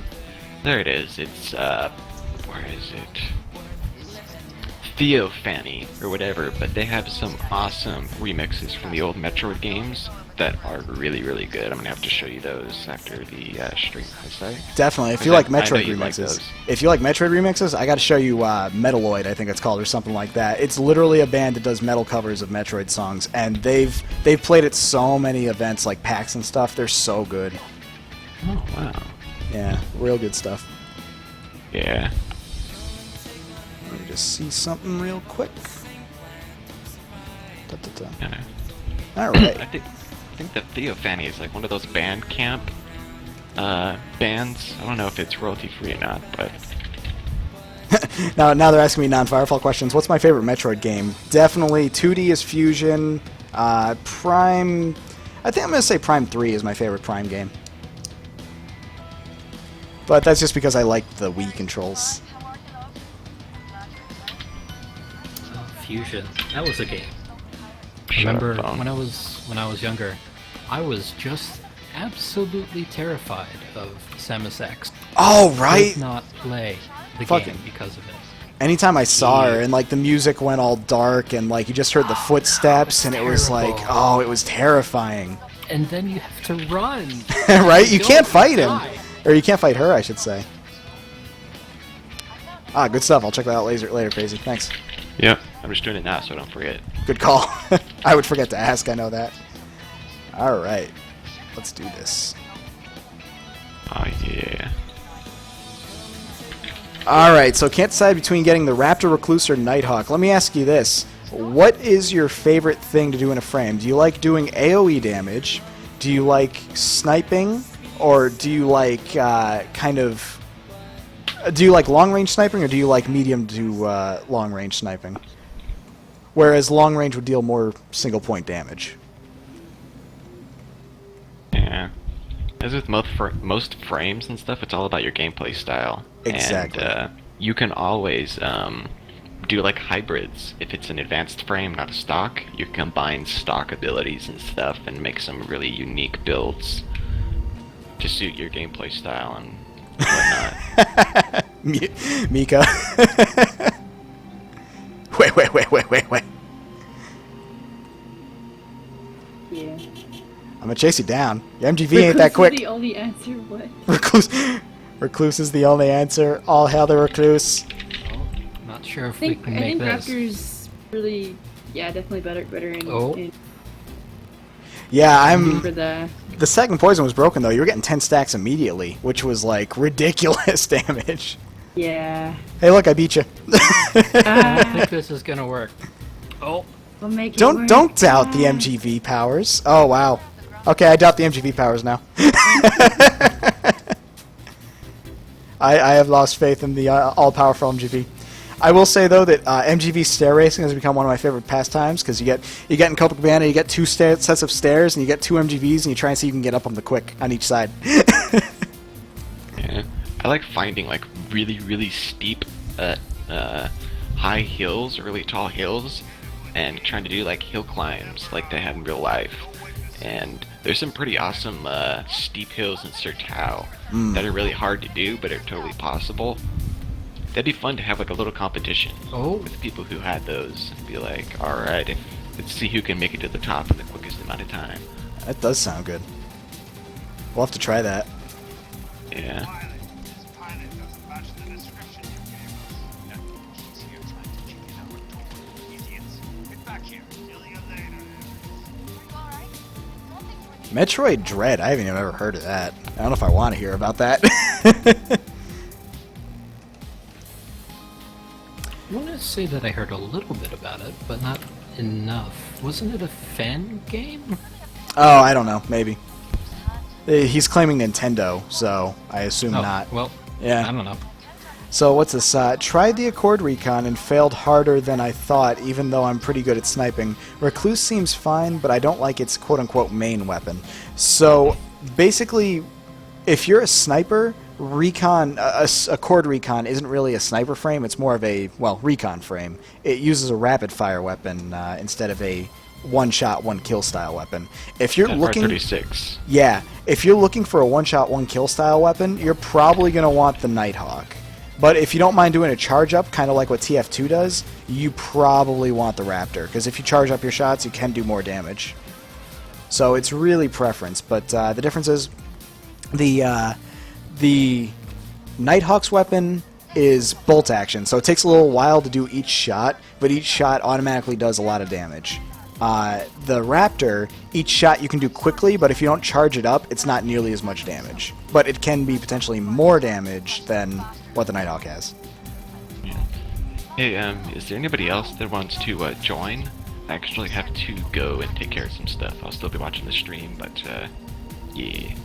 Speaker 5: There it is. It's where is it? Theophany or whatever, but they have some awesome remixes from the old Metroid games that are really, really good. I'm gonna have to show you those after the stream. Highsight.
Speaker 1: Definitely. If you like Metroid remixes, I got to show you Metaloid, I think it's called, or something like that. It's literally a band that does metal covers of Metroid songs, and they've played at so many events like PAX and stuff. They're so good.
Speaker 5: Oh wow.
Speaker 1: Yeah, real good stuff.
Speaker 5: Yeah.
Speaker 1: Let me just see something real quick.
Speaker 5: Yeah.
Speaker 1: All right.
Speaker 5: I think that Theophany is like one of those Bandcamp bands. I don't know if it's royalty free or not, but
Speaker 1: Now they're asking me non-Firefall questions. What's my favorite Metroid game? Definitely 2D is Fusion. Prime. I think I'm gonna say Prime 3 is my favorite Prime game. But that's just because I like the Wii controls.
Speaker 7: Fusion. That was a game.
Speaker 5: shut up,
Speaker 7: Remember
Speaker 5: phone.
Speaker 7: when I was younger, I was just absolutely terrified of Samus X.
Speaker 1: Oh, right.
Speaker 7: Could not play the
Speaker 1: Fucking-
Speaker 7: game because of it.
Speaker 1: Anytime I saw her and like the music went all dark and like you just heard the footsteps and it was like,
Speaker 7: terrible.
Speaker 1: oh, it was terrifying.
Speaker 7: And then you have to run.
Speaker 1: Right? You
Speaker 7: Don't
Speaker 1: can't fight him.
Speaker 7: die.
Speaker 1: Or you can't fight her, I should say. Ah, good stuff. I'll check that out later, Crazy. Thanks.
Speaker 5: Yep, I'm just doing it now so I don't forget.
Speaker 1: Good call. I would forget to ask, I know that. Alright. Let's do this.
Speaker 5: Oh yeah.
Speaker 1: Alright, so can't decide between getting the Raptor, Recluse, or Nighthawk. Let me ask you this. What is your favorite thing to do in a frame? Do you like doing AoE damage? Do you like sniping? Or do you like do you like long-range sniping, or do you like medium to long-range sniping? Whereas long-range would deal more single-point damage.
Speaker 5: Yeah. As with most frames and stuff, it's all about your gameplay style.
Speaker 1: Exactly.
Speaker 5: And you can always do like hybrids. If it's an advanced frame, not a stock, you can combine stock abilities and stuff and make some really unique builds to suit your gameplay style and whatnot.
Speaker 1: Mika. Wait.
Speaker 2: Yeah.
Speaker 1: I'm gonna chase you down. Your MGV ain't that
Speaker 2: Recluse
Speaker 1: quick.
Speaker 2: is the only answer. What?
Speaker 1: Recluse is the only answer. All hail the Recluse.
Speaker 7: Not sure if
Speaker 2: I think
Speaker 7: we can make this.
Speaker 2: Raptor's really, yeah, definitely better in.
Speaker 7: Oh.
Speaker 1: Yeah, I'm...
Speaker 2: For the.
Speaker 1: The second poison was broken, though. You were getting 10 stacks immediately, which was, like, ridiculous damage.
Speaker 2: Yeah.
Speaker 1: Hey, look, I beat you.
Speaker 7: I think this is gonna work. Oh,
Speaker 2: We'll make it work.
Speaker 1: Don't doubt the MGV powers. Oh, wow. Okay, I doubt the MGV powers now. I have lost faith in the all-powerful MGV. I will say, though, that MGV stair racing has become one of my favorite pastimes, because you get in Copacabana, you get two sets of stairs, and you get two MGVs, and you try and see if you can get up them quick on each side.
Speaker 5: Yeah. I like finding like really steep high hills, really tall hills, and trying to do like hill climbs like they have in real life. And there's some pretty awesome steep hills in Sir Tao that are really hard to do, but are totally possible. That'd be fun to have like a little competition with people who had those and be like, alright, let's see who can make it to the top in the quickest amount of time.
Speaker 1: That does sound good. We'll have to try that.
Speaker 5: Yeah.
Speaker 4: Pilot, this pilot doesn't match the description you gave us. He's here trying to kick in our door, idiots. Get back here. Kill you later.
Speaker 1: Metroid Dread, I haven't even ever heard of that. I don't know if I want to hear about that.
Speaker 7: I want to say that I heard a little bit about it, but not enough. Wasn't it a fan game?
Speaker 1: Oh, I don't know. Maybe. He's claiming Nintendo, so I assume
Speaker 7: Oh,
Speaker 1: not.
Speaker 7: well,
Speaker 1: Yeah.
Speaker 7: I don't know.
Speaker 1: So what's this? Tried the Accord Recon and failed harder than I thought, even though I'm pretty good at sniping. Recluse seems fine, but I don't like its quote-unquote main weapon. So basically, if you're a sniper, Recon, Accord Recon isn't really a sniper frame. It's more of a, well, Recon frame. It uses a rapid-fire weapon instead of a one-shot, one-kill style weapon. If you're looking...
Speaker 5: 36.
Speaker 1: Yeah, if you're looking for a one-shot, one-kill style weapon, you're probably going to want the Nighthawk. But if you don't mind doing a charge-up, kind of like what TF2 does, you probably want the Raptor, because if you charge up your shots, you can do more damage. So it's really preference, but the difference is the Nighthawk's weapon is bolt action, so it takes a little while to do each shot, but each shot automatically does a lot of damage. The Raptor, each shot you can do quickly, but if you don't charge it up, it's not nearly as much damage. But it can be potentially more damage than what the Nighthawk has.
Speaker 5: Hey, is there anybody else that wants to join? I actually have to go and take care of some stuff. I'll still be watching the stream, but yeah.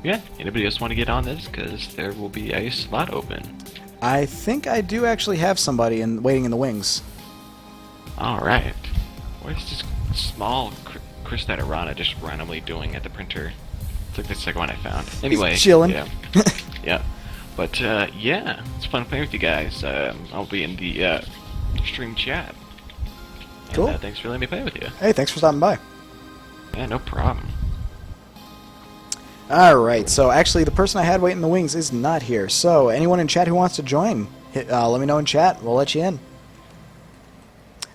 Speaker 5: Yeah, anybody else want to get on this? Because there will be a slot open.
Speaker 1: I think I do actually have somebody waiting in the wings.
Speaker 5: Alright. What is this small Chris that Arana just randomly doing at the printer? It's like the second one I found. Anyway.
Speaker 1: chilling.
Speaker 5: Yeah. Yeah. But, yeah. It's fun playing with you guys. I'll be in the stream chat.
Speaker 1: Cool.
Speaker 5: And, thanks for letting me play with you.
Speaker 1: Hey, thanks for stopping by.
Speaker 5: Yeah, no problem.
Speaker 1: Alright, so actually the person I had waiting in the wings is not here. So anyone in chat who wants to join, let me know in chat. We'll let you in.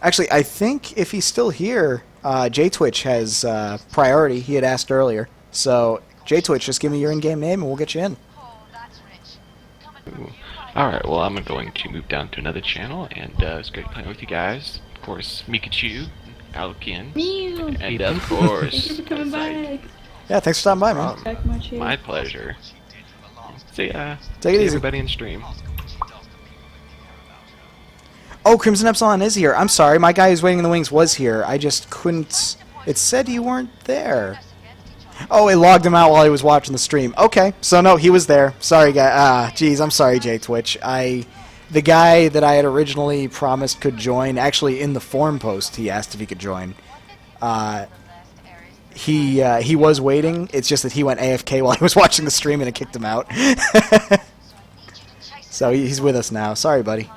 Speaker 1: Actually, I think if he's still here, JTwitch has priority. He had asked earlier. So JTwitch, just give me your in-game name and we'll get you in.
Speaker 6: Oh, that's rich. Coming
Speaker 5: Ooh.
Speaker 6: from you,
Speaker 5: Alright, well, I'm going to move down to another channel, and it's great playing with you guys. Of course, Mikachu, Alkin,
Speaker 2: Mew!
Speaker 5: and of course,
Speaker 2: Thank you for coming
Speaker 5: Highsight.
Speaker 2: back.
Speaker 1: Yeah, thanks for stopping by, man.
Speaker 2: Back my chair.
Speaker 5: My pleasure. See ya.
Speaker 1: Take it
Speaker 5: See
Speaker 1: easy.
Speaker 5: everybody in stream.
Speaker 1: Oh, Crimson Epsilon is here. I'm sorry, my guy who's waiting in the wings was here. I just couldn't... It said you weren't there. Oh, it logged him out while he was watching the stream. Okay, so no, he was there. Sorry, guy. Jeez, I'm sorry, JTwitch. The guy that I had originally promised could join, actually in the forum post, he asked if he could join. He was waiting. It's just that he went AFK while he was watching the stream and it kicked him out. So he's with us now. Sorry, buddy.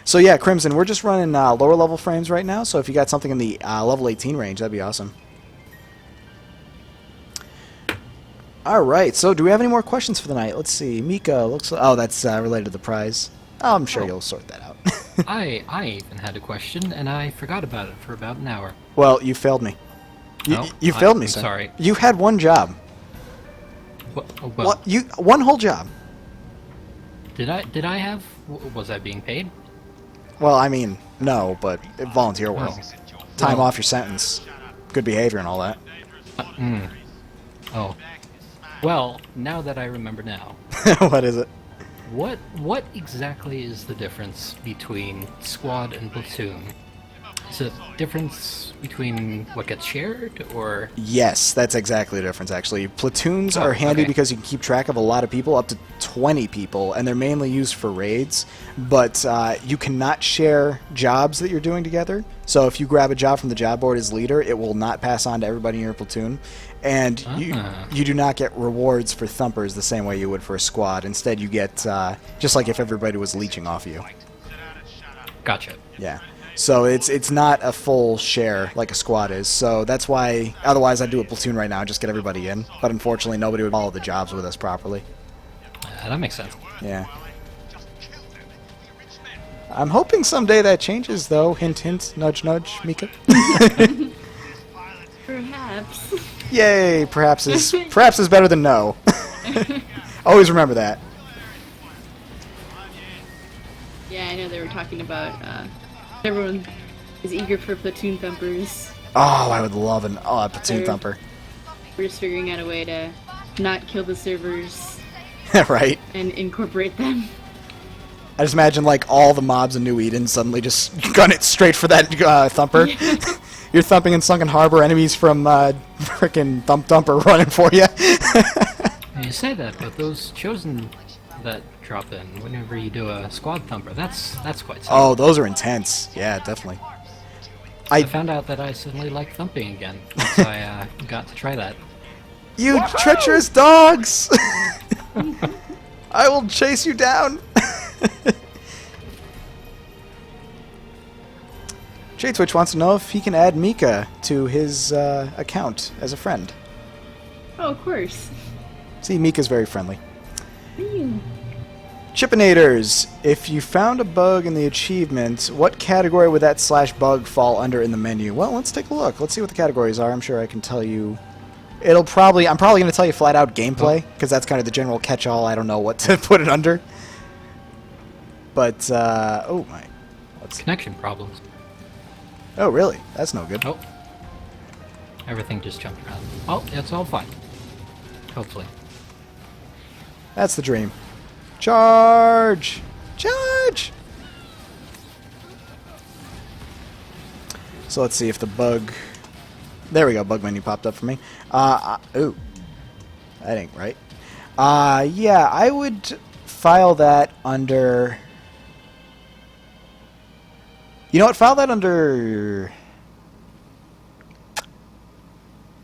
Speaker 1: So yeah, Crimson, we're just running lower level frames right now, so if you got something in the level 18 range, that'd be awesome. Alright, so do we have any more questions for the night? Let's see. Mika looks like... Oh, that's related to the prize. Oh, I'm sure you'll sort that out.
Speaker 7: I even had a question, and I forgot about it for about an hour.
Speaker 1: Well, you failed me.
Speaker 7: No,
Speaker 1: You failed me,
Speaker 7: I'm
Speaker 1: sir.
Speaker 7: sorry.
Speaker 1: You had one job.
Speaker 7: Well, oh, well,
Speaker 1: One whole job.
Speaker 7: did I have... Was I being paid?
Speaker 1: Well, I mean, no, but volunteer work.
Speaker 7: Oh.
Speaker 1: Time
Speaker 7: Well-
Speaker 1: off your sentence. Good behavior and all that.
Speaker 7: Oh. Well, now that I remember now,
Speaker 1: What is it?
Speaker 7: what exactly is the difference between squad and platoon? Is it difference between what gets shared, or...
Speaker 1: Yes, that's exactly the difference, actually. Platoons are handy
Speaker 7: okay.
Speaker 1: because you can keep track of a lot of people, up to 20 people, and they're mainly used for raids, but you cannot share jobs that you're doing together. So if you grab a job from the job board as leader, it will not pass on to everybody in your platoon, and you do not get rewards for thumpers the same way you would for a squad. Instead, you get, just like if everybody was leeching off you.
Speaker 7: Gotcha.
Speaker 1: Yeah. So it's not a full share like a squad is. So that's why, otherwise I'd do a platoon right now and just get everybody in. But unfortunately, nobody would follow the jobs with us properly.
Speaker 7: That makes sense.
Speaker 1: Yeah. I'm hoping someday that changes, though. Hint, hint, nudge, nudge, Mika.
Speaker 2: Perhaps.
Speaker 1: Yay! Perhaps is better than no. Always remember that.
Speaker 2: Yeah, I know they were talking about everyone is eager for platoon thumpers.
Speaker 1: Oh, I would love a platoon
Speaker 2: Sure.
Speaker 1: thumper.
Speaker 2: We're just figuring out a way to not kill the servers
Speaker 1: Right?
Speaker 2: and incorporate them.
Speaker 1: I just imagine like all the mobs in New Eden suddenly just gun it straight for that thumper. You're thumping in Sunken Harbor, enemies from frickin' Thump are running for you.
Speaker 7: You say that, but those chosen that drop in whenever you do a squad thumper, that's quite something.
Speaker 1: Oh, those are intense. Yeah, definitely.
Speaker 7: I found out that I suddenly like thumping again once I got to try that.
Speaker 1: You treacherous dogs! I will chase you down! JTwitch wants to know if he can add Mika to his account as a friend.
Speaker 2: Oh, of course.
Speaker 1: See, Mika's very friendly.
Speaker 2: Mew.
Speaker 1: Chippinators, if you found a bug in the achievement, what category would that /bug fall under in the menu? Well, let's take a look. Let's see what the categories are. I'm sure I can tell you. I'm probably going to tell you flat out gameplay, because that's kind of the general catch-all. I don't know what to put it under. But, oh my.
Speaker 7: Connection problems.
Speaker 1: Oh, really? That's no good.
Speaker 7: Oh. Everything just jumped around. Oh, it's all fine. Hopefully.
Speaker 1: That's the dream. Charge! Charge! So let's see if the bug... There we go, bug menu popped up for me. Ooh. That ain't right. Yeah, I would file that under... You know what, file that under...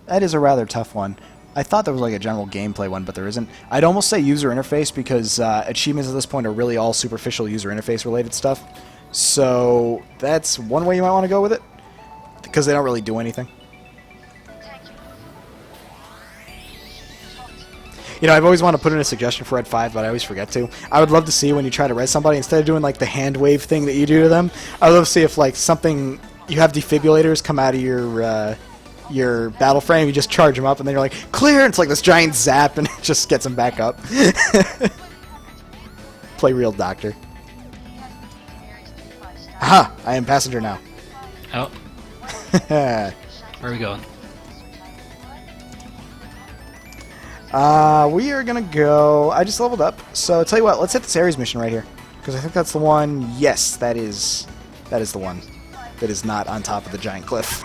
Speaker 1: That is a rather tough one. I thought there was like a general gameplay one, but there isn't. I'd almost say user interface because achievements at this point are really all superficial user interface related stuff. So that's one way you might want to go with it, because they don't really do anything. You know, I've always wanted to put in a suggestion for Red 5, but I always forget to. I would love to see when you try to res somebody, instead of doing like the hand wave thing that you do to them, I would love to see if like something, you have defibrillators come out of your battle frame, you just charge them up, and then you're like, clear! And it's like this giant zap, and it just gets them back up. Play real doctor. Aha! I am passenger now.
Speaker 7: Oh. Where are we going?
Speaker 1: We are gonna go... I just leveled up, so I'll tell you what, let's hit this Ares mission right here. Because I think that's the one... Yes, that is the one. That is not on top of the giant cliff.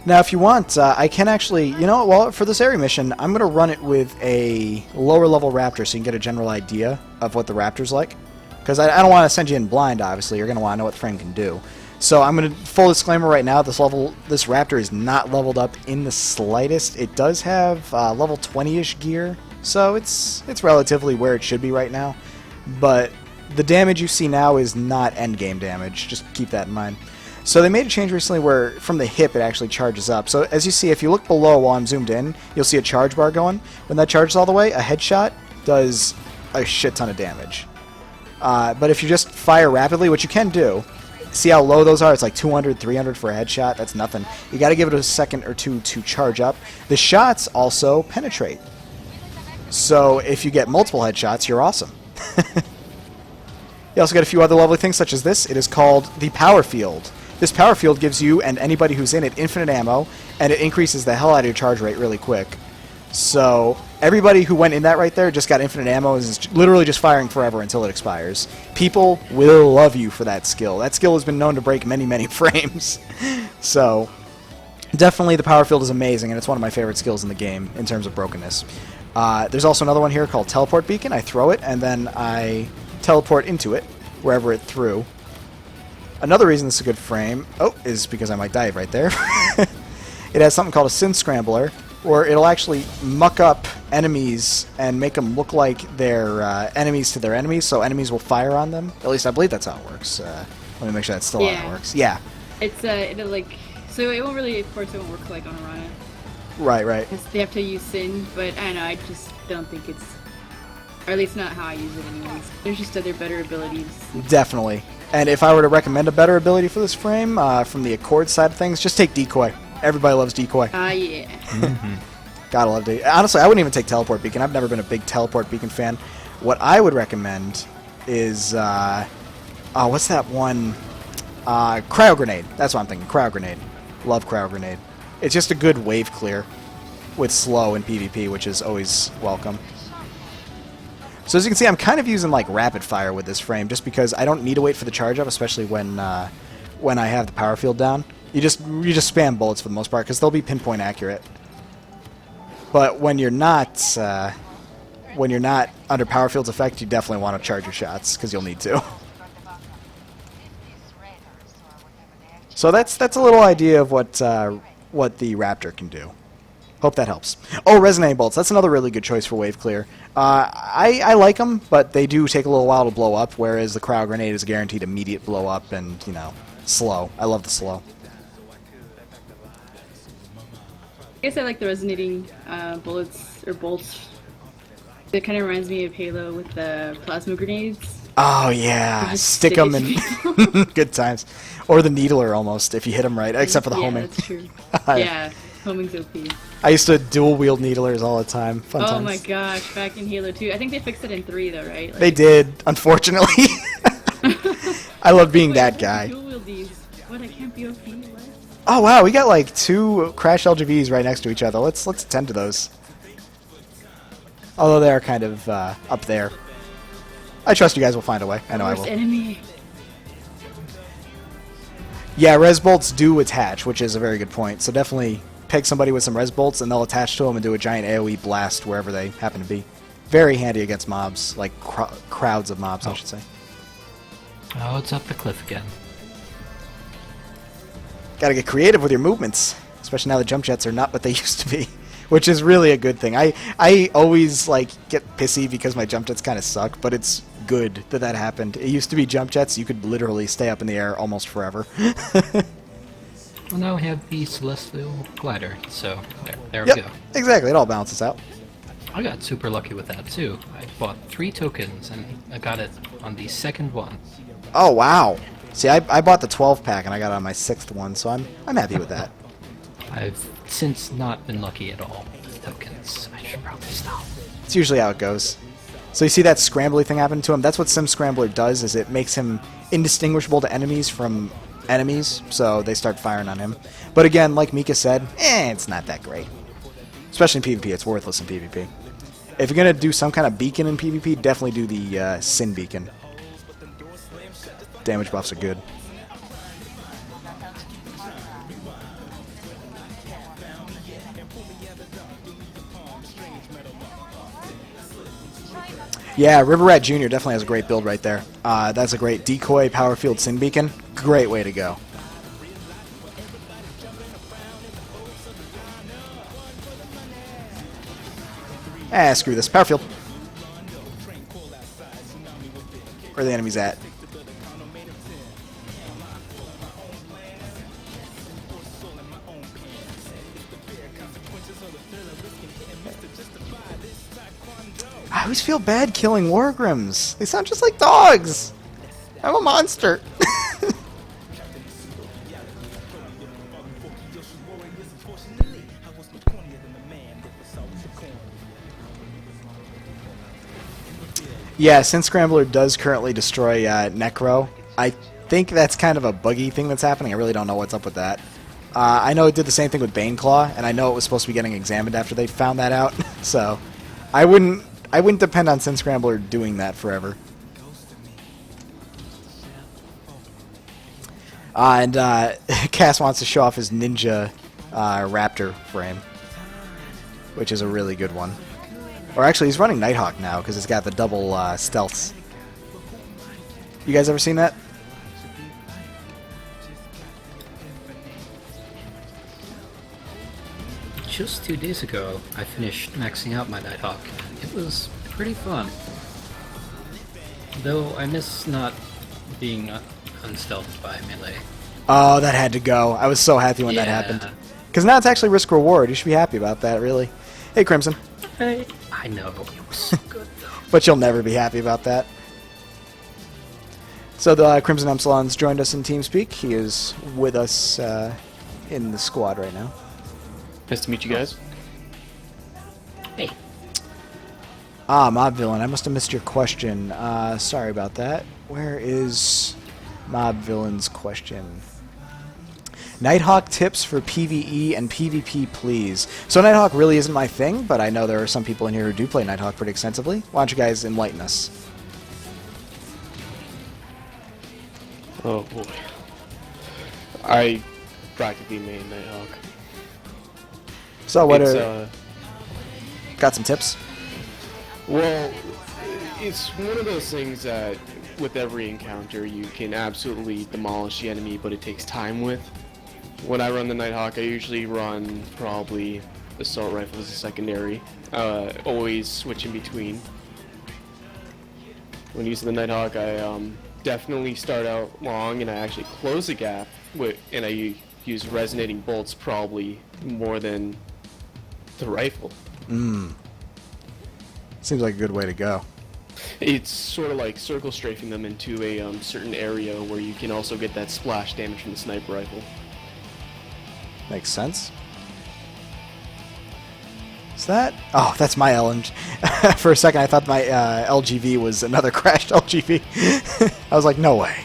Speaker 1: Now, if you want, I can actually... You know what, well, for this area mission, I'm gonna run it with a lower level raptor so you can get a general idea of what the raptor's like. Because I don't want to send you in blind, obviously. You're going to want to know what the frame can do. So I'm going to... Full disclaimer right now, this raptor is not leveled up in the slightest. It does have level 20-ish gear, so it's relatively where it should be right now. But the damage you see now is not endgame damage. Just keep that in mind. So they made a change recently where from the hip it actually charges up. So as you see, if you look below while I'm zoomed in, you'll see a charge bar going. When that charges all the way, a headshot does a shit ton of damage. But if you just fire rapidly, which you can do, see how low those are? It's like 200, 300 for a headshot. That's nothing. You got to give it a second or two to charge up. The shots also penetrate. So if you get multiple headshots, you're awesome. You also get a few other lovely things such as this. It is called the Power Field. This Power Field gives you and anybody who's in it infinite ammo, and it increases the hell out of your charge rate really quick. So everybody who went in that right there just got infinite ammo and is literally just firing forever until it expires. People will love you for that skill. That skill has been known to break many, many frames. So definitely the Power Field is amazing, and it's one of my favorite skills in the game in terms of brokenness. There's also another one here called Teleport Beacon. I throw it, and then I teleport into it, wherever it threw. Another reason this is a good frame, is because I might dive right there. It has something called a Synth Scrambler, where it'll actually muck up enemies and make them look like they're enemies to their enemies, so enemies will fire on them. At least I believe that's how it works. Let me make sure that's still how it works. Yeah.
Speaker 2: It's it'll like, so it won't really, of course, it won't work like on a Rana.
Speaker 1: Right.
Speaker 2: They have to use Sin, but I don't know, I just don't think it's, or at least not how I use it anyways. There's just other better abilities.
Speaker 1: Definitely. And if I were to recommend a better ability for this frame, from the Accord side of things, just take Decoy. Everybody loves Decoy.
Speaker 2: Yeah.
Speaker 1: Gotta love Decoy. Honestly, I wouldn't even take Teleport Beacon. I've never been a big Teleport Beacon fan. What I would recommend is, what's that one? Cryo Grenade. That's what I'm thinking. Cryo Grenade. Love Cryo Grenade. It's just a good wave clear with slow in PvP, which is always welcome. So as you can see, I'm kind of using like rapid fire with this frame, just because I don't need to wait for the charge up, especially when I have the power field down. You just spam bullets for the most part, because they'll be pinpoint accurate. But when you're not under power field's effect, you definitely want to charge your shots, because you'll need to. So that's a little idea of what the Raptor can do. Hope that helps. Oh, resonating bolts. That's another really good choice for wave clear. I like them, but they do take a little while to blow up, whereas the cryo grenade is a guaranteed immediate blow up and, slow. I love the slow.
Speaker 2: I guess I like the resonating bullets or bolts. It kind of reminds me of Halo with the plasma grenades.
Speaker 1: Oh yeah, stick them in. Good times. Or the needler almost, if you hit them right, except for the homing.
Speaker 2: Yeah, that's true. Yeah, homing's OP.
Speaker 1: I used to dual wield needlers all the time. Fun times.
Speaker 2: Oh my gosh, back in Halo 2. I think they fixed it in 3 though, right? Like,
Speaker 1: they did, unfortunately. I love being that guy.
Speaker 2: Dual wield these. What, I can't be OP? What?
Speaker 1: Oh wow, we got like 2 crash LGVs right next to each other. Let's attend to those. Although they are kind of up there. I trust you guys will find a way. I know I will.
Speaker 2: Enemy.
Speaker 1: Yeah, res bolts do attach, which is a very good point. So definitely peg somebody with some res bolts, and they'll attach to them and do a giant AoE blast wherever they happen to be. Very handy against mobs, like crowds of mobs, I should say.
Speaker 7: Oh, it's up the cliff again.
Speaker 1: Gotta get creative with your movements, especially now the jump jets are not what they used to be, which is really a good thing. I always like get pissy because my jump jets kind of suck, but it's good that that happened. It used to be jump jets, you could literally stay up in the air almost forever.
Speaker 7: Well, now we have the Celestial Glider, so there
Speaker 1: Yep,
Speaker 7: we go.
Speaker 1: exactly. It all balances out.
Speaker 7: I got super lucky with that too. I bought 3 tokens and I got it on the second one.
Speaker 1: Oh, wow. See, I bought the 12 pack and I got it on my 6th one, so I'm happy with that.
Speaker 7: I've since not been lucky at all with tokens. I should probably stop.
Speaker 1: It's usually how it goes. So you see that scrambly thing happen to him? That's what Sim Scrambler does, is it makes him indistinguishable to enemies from enemies, so they start firing on him. But again, like Mika said, it's not that great. Especially in PvP, it's worthless in PvP. If you're going to do some kind of beacon in PvP, definitely do the Sin Beacon. Damage buffs are good. Yeah, River Rat Jr. definitely has a great build right there. That's a great decoy power field Sin Beacon. Great way to go. Screw this. Power field. Where are the enemies at? I always feel bad killing Wargrims. They sound just like dogs. I'm a monster. Yeah, Sin Scrambler does currently destroy Necro. I think that's kind of a buggy thing that's happening. I really don't know what's up with that. I know it did the same thing with Baneclaw, and I know it was supposed to be getting examined after they found that out. So, I wouldn't depend on Sin Scrambler doing that forever. And Cass wants to show off his Ninja Raptor frame, which is a really good one. Or actually, he's running Nighthawk now because it's got the double stealths. You guys ever seen that?
Speaker 7: Just 2 days ago, I finished maxing out my Nighthawk. It was pretty fun. Though I miss not being unstealthed by melee.
Speaker 1: Oh, that had to go. I was so happy when that happened. Because now it's actually risk-reward. You should be happy about that, really. Hey, Crimson.
Speaker 7: Hey. I know. It was so good, though.
Speaker 1: But you'll never be happy about that. So the Crimson Epsilon's joined us in TeamSpeak. He is with us in the squad right now.
Speaker 8: Nice to meet you guys.
Speaker 7: Hey.
Speaker 1: Mob Villain, I must have missed your question. Sorry about that. Where is Mob Villain's question? Nighthawk tips for PvE and PvP, please. So Nighthawk really isn't my thing, but I know there are some people in here who do play Nighthawk pretty extensively. Why don't you guys enlighten us?
Speaker 8: Oh boy. I practically main Nighthawk.
Speaker 1: So what
Speaker 8: It's,
Speaker 1: are... Got some tips?
Speaker 8: Well, it's one of those things that with every encounter you can absolutely demolish the enemy, but it takes time with. When I run the Nighthawk, I usually run probably assault rifle as a secondary. Always switch in between. When using the Nighthawk, I definitely start out long, and I actually close the gap, and I use resonating bolts probably more than the rifle.
Speaker 1: Seems like a good way to go.
Speaker 8: It's sort of like circle strafing them into a certain area where you can also get that splash damage from the sniper rifle.
Speaker 1: Makes sense. Is that... Oh, that's my LMG. For a second, I thought my LGV was another crashed LGV. I was like, no way.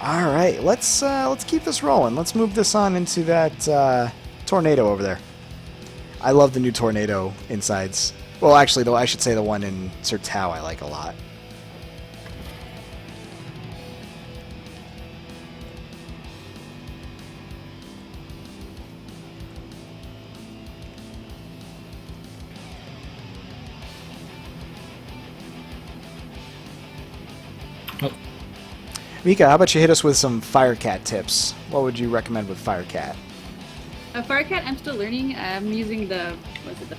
Speaker 1: All right, let's keep this rolling. Let's move this on into that tornado over there. I love the new tornado insides. Well, actually, though, I should say the one in Sir Tao I like a lot.
Speaker 7: Oh,
Speaker 1: Mika, how about you hit us with some Firecat tips? What would you recommend with Firecat?
Speaker 2: Firecat, I'm still learning. I'm using the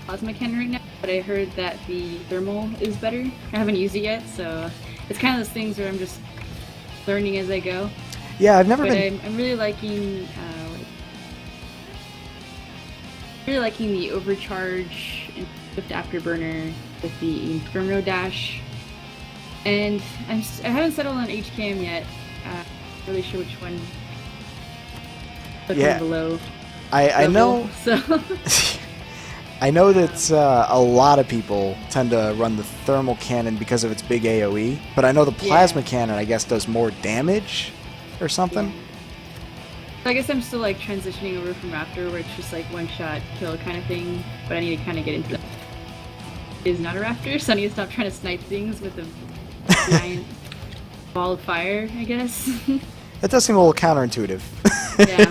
Speaker 2: plasma cannon right now, but I heard that the thermal is better. I haven't used it yet, so it's kind of those things where I'm just learning as I go.
Speaker 1: Yeah, I've never
Speaker 2: But
Speaker 1: been.
Speaker 2: I'm really liking the overcharge and swift afterburner with the Inferno dash. And I haven't settled on HKM yet. Not really sure which one.
Speaker 1: Yeah.
Speaker 2: Below.
Speaker 1: I know.
Speaker 2: So
Speaker 1: I know that a lot of people tend to run the thermal cannon because of its big AOE, but I know the plasma cannon, I guess, does more damage or something.
Speaker 2: Yeah. So I guess I'm still like transitioning over from Raptor, where it's just like one shot kill kind of thing. But I need to kind of get into that. It is not a Raptor, so I need to stop trying to snipe things with a giant ball of fire, I guess.
Speaker 1: That does seem a little counterintuitive.
Speaker 2: Yeah,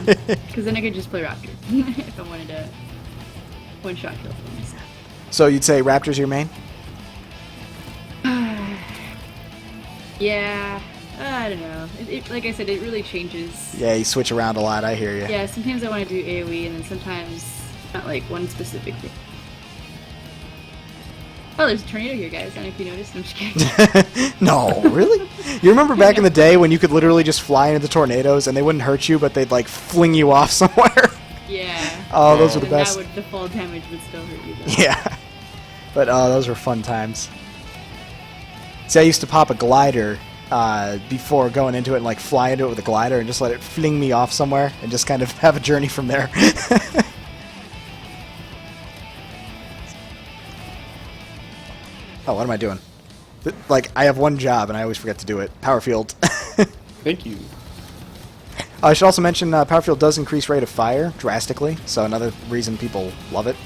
Speaker 2: because then I could just play Raptor if I wanted to one shot kill things.
Speaker 1: So you'd say Raptor's your main?
Speaker 2: Yeah, I don't know. Like I said, it really changes.
Speaker 1: Yeah, you switch around a lot, I hear you.
Speaker 2: Yeah, sometimes I want to do AoE, and then sometimes not like one specific thing. Oh, there's a tornado here, guys. I don't know if you noticed. I'm just kidding.
Speaker 1: No, really? You remember back in the day when you could literally just fly into the tornadoes and they wouldn't hurt you, but they'd like fling you off somewhere?
Speaker 2: Yeah.
Speaker 1: Oh, those were the
Speaker 2: And
Speaker 1: best.
Speaker 2: the fall damage would still hurt you, though.
Speaker 1: Yeah. But those were fun times. See, I used to pop a glider before going into it and like fly into it with a glider and just let it fling me off somewhere and just kind of have a journey from there. Oh, what am I doing? Like, I have one job and I always forget to do it. Power field.
Speaker 8: Thank you.
Speaker 1: I should also mention Power field does increase rate of fire drastically, so another reason people love it.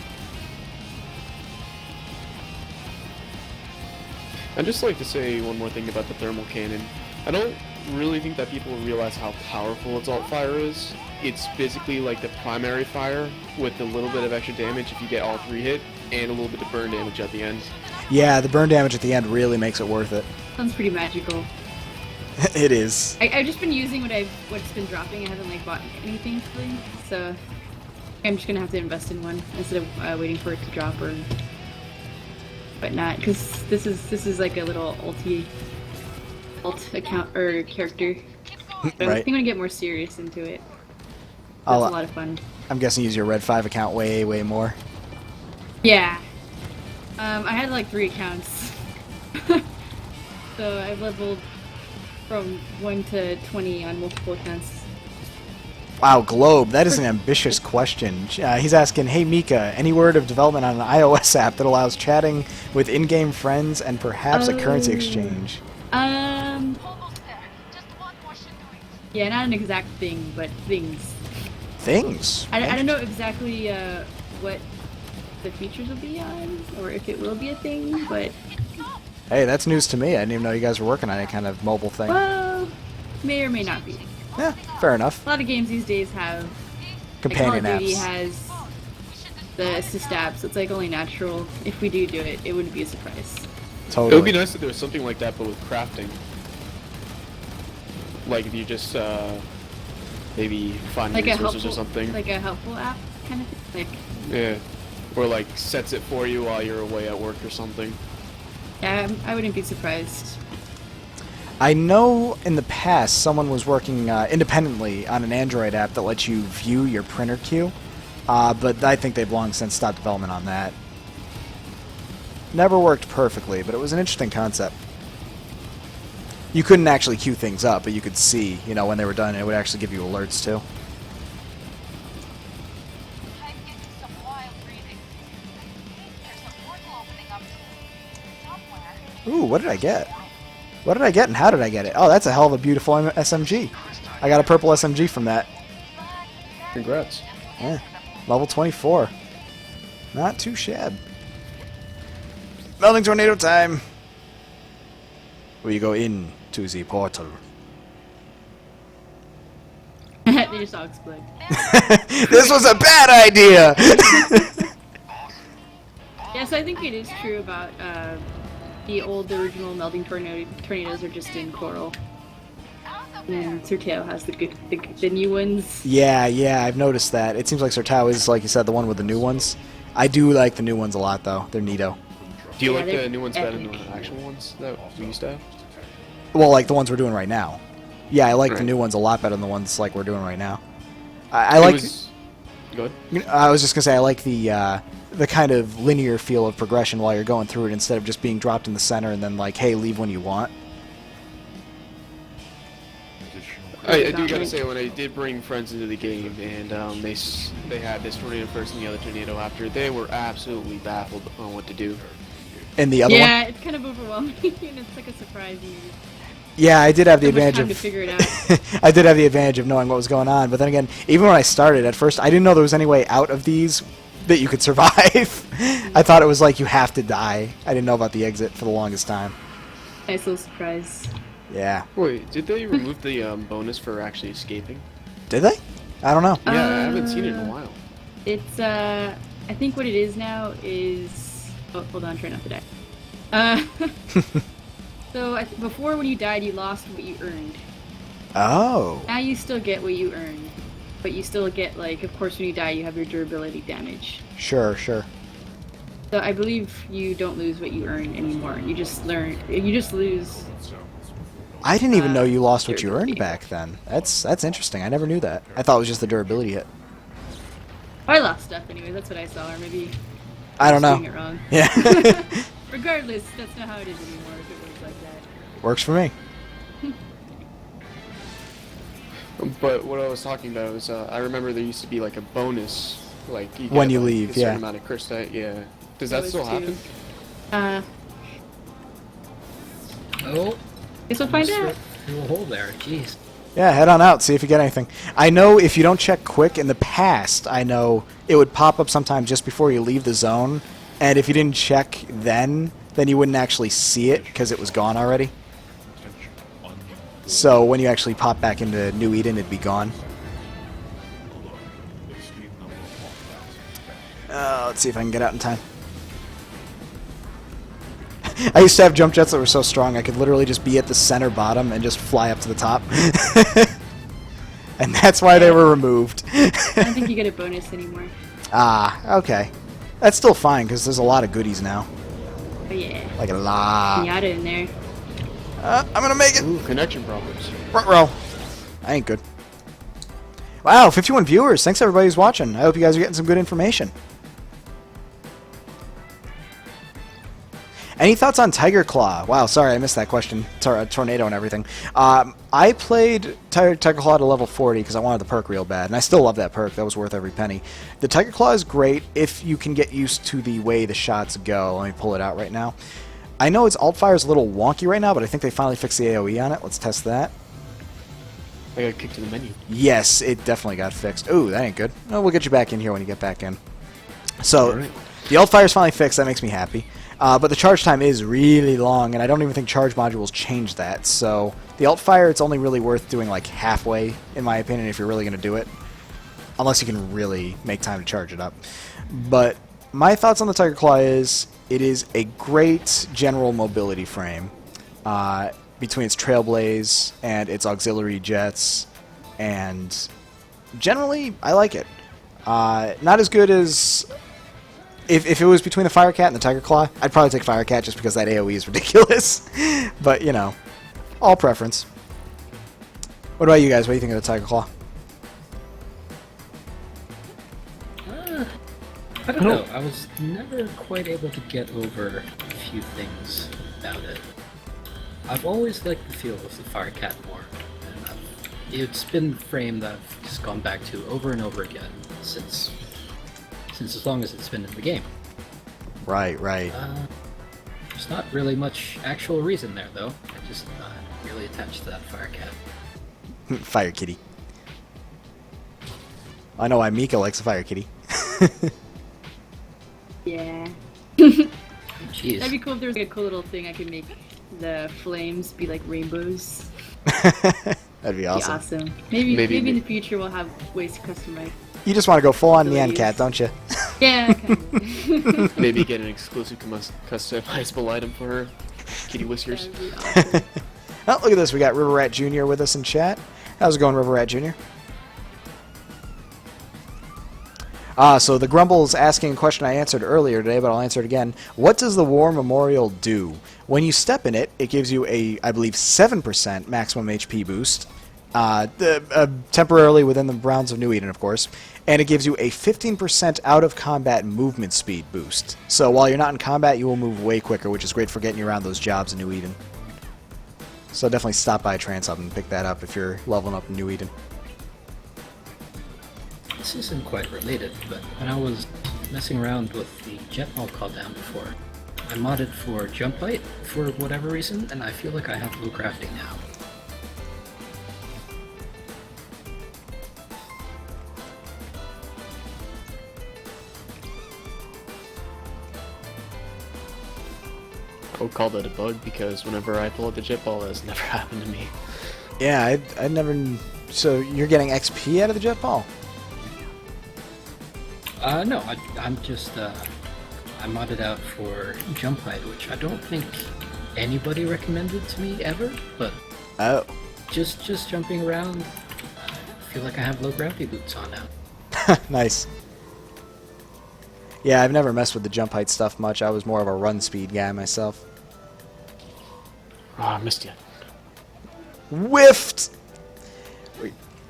Speaker 8: I'd just like to say one more thing about the thermal cannon. I don't really think that people realize how powerful its alt fire is. It's basically like the primary fire with a little bit of extra damage if you get all 3 hit, and a little bit of burn damage at the end.
Speaker 1: Yeah, the burn damage at the end really makes it worth it.
Speaker 2: Sounds pretty magical.
Speaker 1: It is.
Speaker 2: I've just been using what's been dropping. I haven't like bought anything really, so I'm just gonna have to invest in one instead of waiting for it to drop or whatnot. Because this is like a little alt account or character. But I
Speaker 1: Right.
Speaker 2: think I'm gonna get more serious into it. That's
Speaker 1: I'll,
Speaker 2: a lot of fun.
Speaker 1: I'm guessing you use your Red 5 account way more.
Speaker 2: Yeah. I had like 3 accounts. So I've leveled from 1 to 20 on multiple accounts.
Speaker 1: Wow, Globe, that is an ambitious question. He's asking, hey Mika, any word of development on an iOS app that allows chatting with in-game friends and perhaps a currency exchange?
Speaker 6: Almost there. Just one more shindering.
Speaker 2: Yeah, not an exact thing, but things.
Speaker 1: Things?
Speaker 2: I don't know exactly what the features will be on, or if it will be a thing, but
Speaker 1: Hey, that's news to me. I didn't even know you guys were working on any kind of mobile thing.
Speaker 2: well, may or may not be.
Speaker 1: Yeah, fair enough.
Speaker 2: A lot of games these days have
Speaker 1: Companion
Speaker 2: like Call of Duty
Speaker 1: apps.
Speaker 2: has the assist app, so it's like only natural. If we do it, it wouldn't be a surprise.
Speaker 1: Totally.
Speaker 8: It would be nice if there was something like that, but with crafting. Like if you just maybe find
Speaker 2: Like a
Speaker 8: resources
Speaker 2: helpful,
Speaker 8: or something.
Speaker 2: like a helpful app kind of thing. Like,
Speaker 8: Yeah. Or like sets it for you while you're away at work or something.
Speaker 2: yeah, I wouldn't be surprised.
Speaker 1: I know in the past someone was working independently on an Android app that lets you view your printer queue, but I think they've long since stopped development on that. Never worked perfectly, but it was an interesting concept. You couldn't actually queue things up, but you could see, when they were done, and it would actually give you alerts too.
Speaker 6: I'm getting some wild breathing. There's a portal opening up somewhere.
Speaker 1: Ooh, what did I get? What did I get and how did I get it? Oh, that's a hell of a beautiful SMG. I got a purple SMG from that.
Speaker 8: Congrats.
Speaker 1: Yeah, level 24. Not too shabby. Melting tornado time. We go in to the portal.
Speaker 2: They just all explode.
Speaker 1: This was a bad idea.
Speaker 2: Yeah, so I think it is true about The old original melting tornadoes are just in coral. And Serteo has the new ones.
Speaker 1: Yeah, I've noticed that. It seems like Sertao is, like you said, the one with the new ones. I do like the new ones a lot, though. They're neato.
Speaker 8: Do you
Speaker 2: Yeah,
Speaker 8: like
Speaker 2: they're
Speaker 8: the new ones better than
Speaker 2: epic.
Speaker 8: the actual ones that we used to have?
Speaker 1: Well, like the ones we're doing right now. Yeah, I like the
Speaker 8: Right.
Speaker 1: new ones a lot better than the ones like we're doing right now. I like.
Speaker 8: Go ahead.
Speaker 1: I was just gonna say I like the kind of linear feel of progression while you're going through it instead of just being dropped in the center and then like, hey, leave when you want.
Speaker 8: I do gotta say, when I did bring friends into the game and they had this tornado first and the other tornado after, they were absolutely baffled on what to do.
Speaker 1: And the other one.
Speaker 2: Yeah, it's kind of overwhelming, and it's like a surprise.
Speaker 1: Yeah, I did have the
Speaker 2: So much
Speaker 1: advantage
Speaker 2: time
Speaker 1: of
Speaker 2: to figure it out.
Speaker 1: I did have the advantage of knowing what was going on, but then again, even when I started at first, I didn't know there was any way out of these that you could survive. I thought it was like you have to die. I didn't know about the exit for the longest time.
Speaker 2: Nice little surprise.
Speaker 1: Yeah.
Speaker 8: Wait, did they remove the bonus for actually escaping?
Speaker 1: Did they? I don't know.
Speaker 8: Yeah, I haven't seen it in a while.
Speaker 2: It's I think what it is now is. Oh, hold on, try not to die. So before, when you died, you lost what you earned.
Speaker 1: Oh.
Speaker 2: Now you still get what you earned, but you still get, like, of course, when you die, you have your durability damage.
Speaker 1: Sure.
Speaker 2: So I believe you don't lose what you earn anymore. You just lose.
Speaker 1: I didn't even know you lost what you
Speaker 2: durability.
Speaker 1: earned back then. That's interesting. I never knew that. I thought it was just the durability hit.
Speaker 2: I lost stuff anyway. That's what I saw, or maybe
Speaker 1: I don't
Speaker 2: was
Speaker 1: know.
Speaker 2: doing it wrong.
Speaker 1: Yeah.
Speaker 2: Regardless, that's not how it is anymore. If it was like that.
Speaker 1: Works for me.
Speaker 8: But what I was talking about was, I remember there used to be like a bonus, like you
Speaker 1: When
Speaker 8: get,
Speaker 1: you
Speaker 8: like,
Speaker 1: leave,
Speaker 8: a certain
Speaker 1: yeah.
Speaker 8: amount of crystal. Yeah. Does that
Speaker 2: was
Speaker 8: still
Speaker 2: too.
Speaker 8: happen?
Speaker 7: Oh,
Speaker 2: Guess we'll find out.
Speaker 7: through a hole there. Jeez.
Speaker 1: Yeah, head on out, see if you get anything. I know if you don't check quick, in the past, I know it would pop up sometime just before you leave the zone, and if you didn't check then you wouldn't actually see it because it was gone already. So when you actually pop back into New Eden, it'd be gone. Let's see if I can get out in time. I used to have jump jets that were so strong I could literally just be at the center bottom and just fly up to the top. And that's why they were removed.
Speaker 2: I don't think you get a bonus anymore.
Speaker 1: Ah, okay. That's still fine because there's a lot of goodies now.
Speaker 2: Oh yeah.
Speaker 1: Like a lot.
Speaker 2: Pinata in there.
Speaker 1: I'm gonna make it.
Speaker 8: Ooh, connection problems.
Speaker 1: Front row. I ain't good. Wow, 51 viewers. Thanks everybody who's watching. I hope you guys are getting some good information. Any thoughts on Tiger Claw? Wow, sorry, I missed that question. Tornado and everything. I played Tiger Claw to level 40 because I wanted the perk real bad, and I still love that perk. That was worth every penny. The Tiger Claw is great if you can get used to the way the shots go. Let me pull it out right now. I know its alt fire is a little wonky right now, but I think they finally fixed the AoE on it. Let's test that.
Speaker 8: I got kicked to the menu.
Speaker 1: Yes, it definitely got fixed. Ooh, that ain't good. Oh, we'll get you back in here when you get back in. So,
Speaker 8: Alright.
Speaker 1: the alt fire is finally fixed. That makes me happy. But the charge time is really long, and I don't even think charge modules change that. So, the alt fire, it's only really worth doing like halfway, in my opinion, if you're really going to do it. Unless you can really make time to charge it up. But my thoughts on the Tiger Claw is, it is a great general mobility frame. Between its Trailblaze and its auxiliary jets, and generally, I like it. Not as good as... If it was between the Firecat and the Tiger Claw, I'd probably take Firecat just because that AoE is ridiculous. But, you know, all preference. What about you guys? What do you think of the Tiger Claw?
Speaker 7: I don't know. I was never quite able to get over a few things about it. I've always liked the feel of the Firecat more. And it's been the frame that I've just gone back to over and over again since as long as it's been in the game.
Speaker 1: Right.
Speaker 7: There's not really much actual reason there, though. I'm just not really attached to that Firecat.
Speaker 1: Fire Kitty. I know why Mika likes a Fire Kitty.
Speaker 2: Yeah.
Speaker 7: Jeez.
Speaker 2: That'd be cool if there was like a cool little thing I could make the flames be like rainbows.
Speaker 1: That'd be
Speaker 2: Be
Speaker 1: awesome.
Speaker 2: awesome. Maybe in the future we'll have ways to customize.
Speaker 1: You just want to go full on Nyan
Speaker 2: Abilities.
Speaker 1: Cat, don't you?
Speaker 2: Yeah, kind of.
Speaker 8: Maybe get an exclusive customizable item for her. Kitty whiskers.
Speaker 2: That would be awesome.
Speaker 1: Oh, look at this. We got River Rat Jr. with us in chat. How's it going, River Rat Jr.? So the Grumble's asking a question I answered earlier today, but I'll answer it again. What does the War Memorial do? When you step in it, it gives you a, I believe, 7% maximum HP boost. Temporarily within the rounds of New Eden, of course. And it gives you a 15% out-of-combat movement speed boost. So while you're not in combat, you will move way quicker, which is great for getting you around those jobs in New Eden. So definitely stop by Trans Hub and pick that up if you're leveling up in New Eden.
Speaker 7: This isn't quite related, but when I was messing around with the Jetball cooldown before, I modded for jump height for whatever reason, and I feel like I have low crafting now.
Speaker 8: I would call that a bug because whenever I pull out the jet ball, that's never happened to me.
Speaker 1: Yeah, I never... So you're getting XP out of the jet ball?
Speaker 7: No, I'm just, I modded out for jump height, which I don't think anybody recommended to me ever, but
Speaker 1: Oh.
Speaker 7: just jumping around, I feel like I have low gravity boots on now.
Speaker 1: Nice. Yeah, I've never messed with the jump height stuff much. I was more of a run speed guy myself.
Speaker 8: Oh, I missed you.
Speaker 1: Whiffed!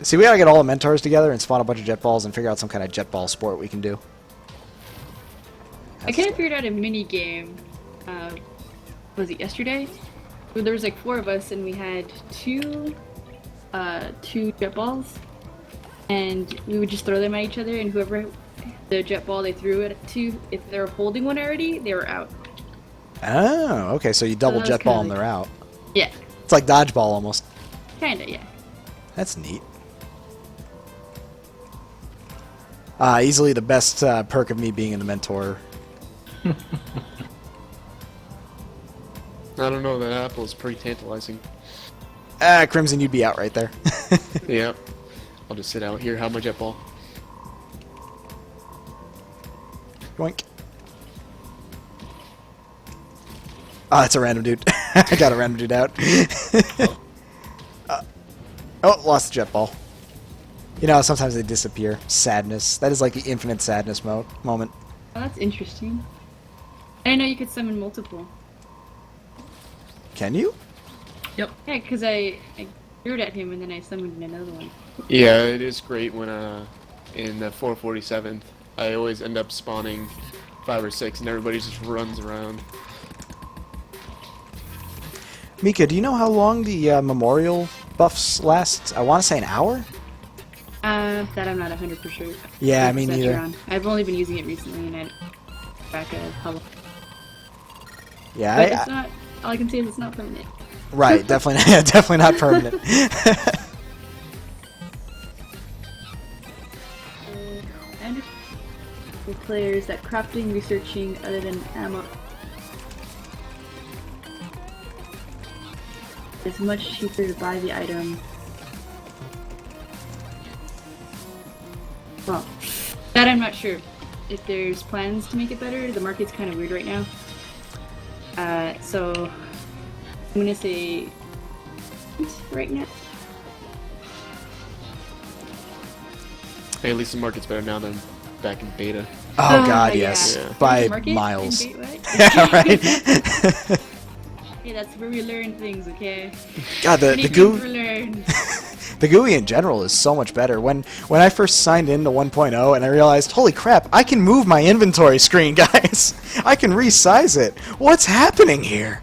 Speaker 1: See, we gotta get all the mentors together and spawn a bunch of jet balls and figure out some kind of jet ball sport we can do.
Speaker 2: I kind of figured out a mini game. Was it yesterday? Where there was like 4 of us, and we had two jet balls, and we would just throw them at each other, and whoever the jet ball they threw it to, if they were holding one already, they were out.
Speaker 1: Oh, okay, so you double
Speaker 2: that was
Speaker 1: jet ball
Speaker 2: kinda
Speaker 1: and they're out.
Speaker 2: Yeah,
Speaker 1: It's like dodgeball almost.
Speaker 2: kinda, yeah.
Speaker 1: That's neat. Easily the best perk of me being in the mentor.
Speaker 8: I don't know, that apple is pretty tantalizing.
Speaker 1: Crimson, you'd be out right there.
Speaker 8: Yeah. I'll just sit out here, have my jet ball.
Speaker 1: Yoink. Oh, it's a random dude. I got a random dude out. Oh, lost the jet ball. You know, sometimes they disappear. Sadness. That is like the infinite sadness moment.
Speaker 2: Oh, that's interesting. I didn't know you could summon multiple.
Speaker 1: Can you?
Speaker 7: Yep.
Speaker 2: Yeah, because I threw it at him and then I summoned another one.
Speaker 8: Yeah, it is great when in the 447th, I always end up spawning 5 or 6 and everybody just runs around.
Speaker 1: Mika, do you know how long the memorial buffs last? I want to say an hour?
Speaker 2: That I'm not 100% sure.
Speaker 1: Yeah, me
Speaker 2: 100%
Speaker 1: neither.
Speaker 2: sure on. I've only been using it recently and I back a public.
Speaker 1: Yeah,
Speaker 2: But it's not. All I can say is it's not permanent.
Speaker 1: right, definitely, definitely not permanent.
Speaker 2: I understand with players that crafting, researching other than ammo is much cheaper to buy the item. Well, that I'm not sure. If there's plans to make it better, the market's kind of weird right now. So I'm gonna say right now.
Speaker 8: Hey, at least the market's better now than back in beta.
Speaker 1: Oh god,
Speaker 2: yeah.
Speaker 1: yes.
Speaker 8: Yeah.
Speaker 1: By
Speaker 2: Market
Speaker 1: miles.
Speaker 2: and gateway?
Speaker 1: Yeah, right?
Speaker 2: Hey, that's where we learn things, okay?
Speaker 1: God, the
Speaker 2: Many
Speaker 1: goo...
Speaker 2: things we learn.
Speaker 1: The GUI in general is so much better. When I first signed into 1.0 and I realized, holy crap, I can move my inventory screen, guys. I can resize it. What's happening here?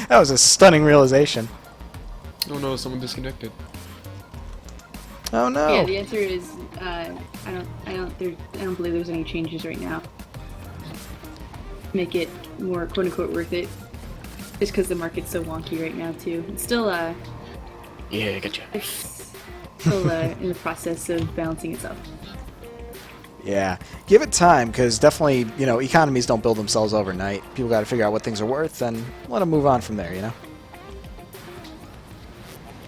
Speaker 1: That was a stunning realization.
Speaker 8: Oh no, someone disconnected.
Speaker 1: Oh no.
Speaker 2: Yeah, the answer is I don't believe there's any changes right now. Make it more quote unquote worth it. Just because the market's so wonky right now too. It's still
Speaker 8: Yeah, gotcha.
Speaker 2: it's still in the process of balancing itself.
Speaker 1: Yeah, give it time, because definitely, you know, economies don't build themselves overnight. People got to figure out what things are worth, and let them move on from there, you know?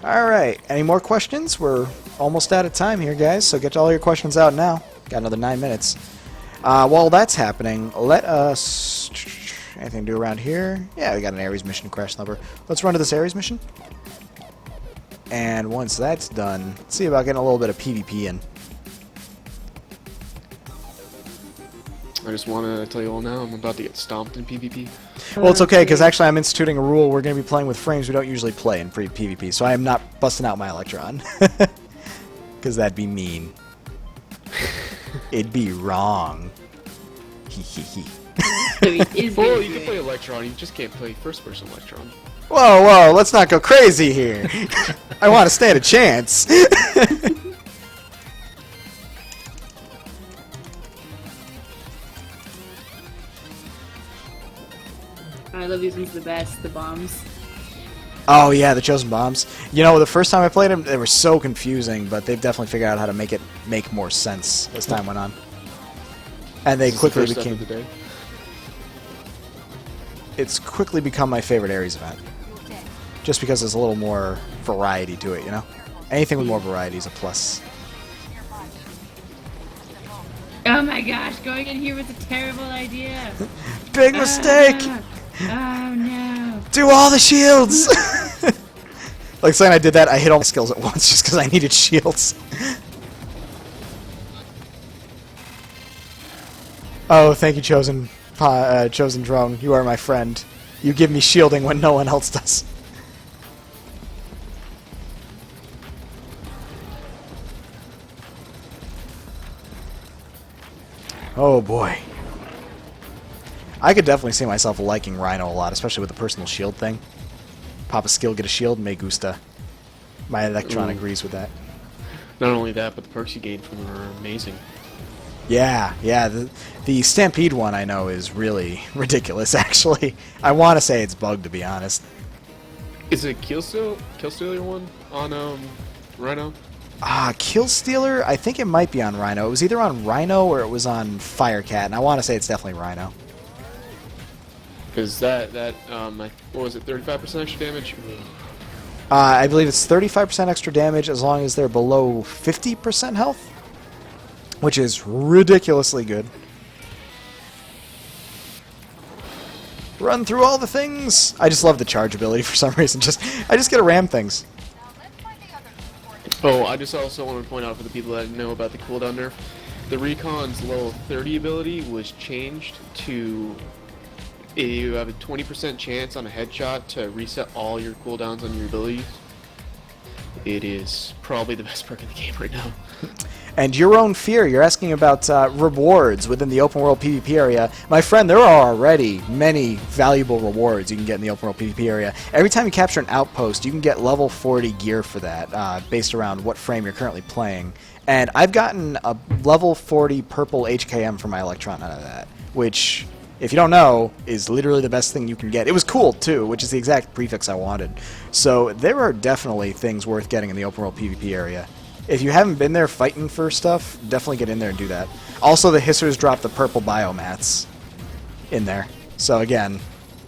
Speaker 1: Alright, any more questions? We're almost out of time here, guys, so get all your questions out now. Got another 9 minutes. While that's happening, let us Anything to do around here? Yeah, we got an Ares mission, crash number. Let's run to this Ares mission. And once that's done, let's see about getting a little bit of PvP in.
Speaker 8: I just want to tell you all now, I'm about to get stomped in PvP.
Speaker 1: Well, it's okay, because actually I'm instituting a rule. We're going to be playing with frames we don't usually play in PvP, so I am not busting out my Electron. Because that'd be mean. It'd be wrong. Hee hee hee.
Speaker 2: So he is
Speaker 8: Well,
Speaker 2: gonna
Speaker 8: you
Speaker 2: do
Speaker 8: can
Speaker 2: it.
Speaker 8: play Electron, you just can't play first-person Electron.
Speaker 1: Whoa, whoa, let's not go crazy here. I want to stand a chance.
Speaker 2: I love these ones the best, the bombs.
Speaker 1: Oh yeah, the Chosen Bombs. You know, the first time I played them, they were so confusing, but they've definitely figured out how to make it make more sense as time went on. And they
Speaker 8: This is the
Speaker 1: quickly
Speaker 8: first step
Speaker 1: became...
Speaker 8: of the day.
Speaker 1: It's quickly become my favorite Ares event. Just because there's a little more variety to it, you know? Anything with more variety is a plus.
Speaker 2: Oh my gosh, going in here was a terrible idea.
Speaker 1: Big mistake!
Speaker 2: Oh no.
Speaker 1: Do all the shields! Like saying I did that, I hit all the skills at once just because I needed shields. Oh, thank you, Chosen Drone. You are my friend. You give me shielding when no one else does. Oh boy. I could definitely see myself liking Rhino a lot, especially with the personal shield thing. Pop a skill, get a shield, me gusta. My Electron agrees with that.
Speaker 8: Not only that, but the perks you gain from them are amazing.
Speaker 1: Yeah, the Stampede one I know is really ridiculous, actually. I want to say it's bugged, to be honest.
Speaker 8: Is it Killstealer one on Rhino?
Speaker 1: Kill Stealer, I think it might be on Rhino. It was either on Rhino or it was on Firecat, and I want to say it's definitely Rhino.
Speaker 8: Because that what was it, 35% extra damage?
Speaker 1: I believe it's 35% extra damage as long as they're below 50% health, which is ridiculously good. Run through all the things! I just love the charge ability for some reason. I just get to ram things.
Speaker 8: Oh, I just also want to point out for the people that know about the cooldown nerf, the Recon's level 30 ability was changed to you have a 20% chance on a headshot to reset all your cooldowns on your abilities. It is probably the best perk in the game right now.
Speaker 1: And your own fear, you're asking about rewards within the open world PvP area. My friend, there are already many valuable rewards you can get in the open world PvP area. Every time you capture an outpost, you can get level 40 gear for that, based around what frame you're currently playing. And I've gotten a level 40 purple HKM for my Electron out of that, which, if you don't know, is literally the best thing you can get. It was cool, too, which is the exact prefix I wanted. So there are definitely things worth getting in the open world PvP area. If you haven't been there fighting for stuff, definitely get in there and do that. Also, the Hissers drop the purple biomats in there. So again,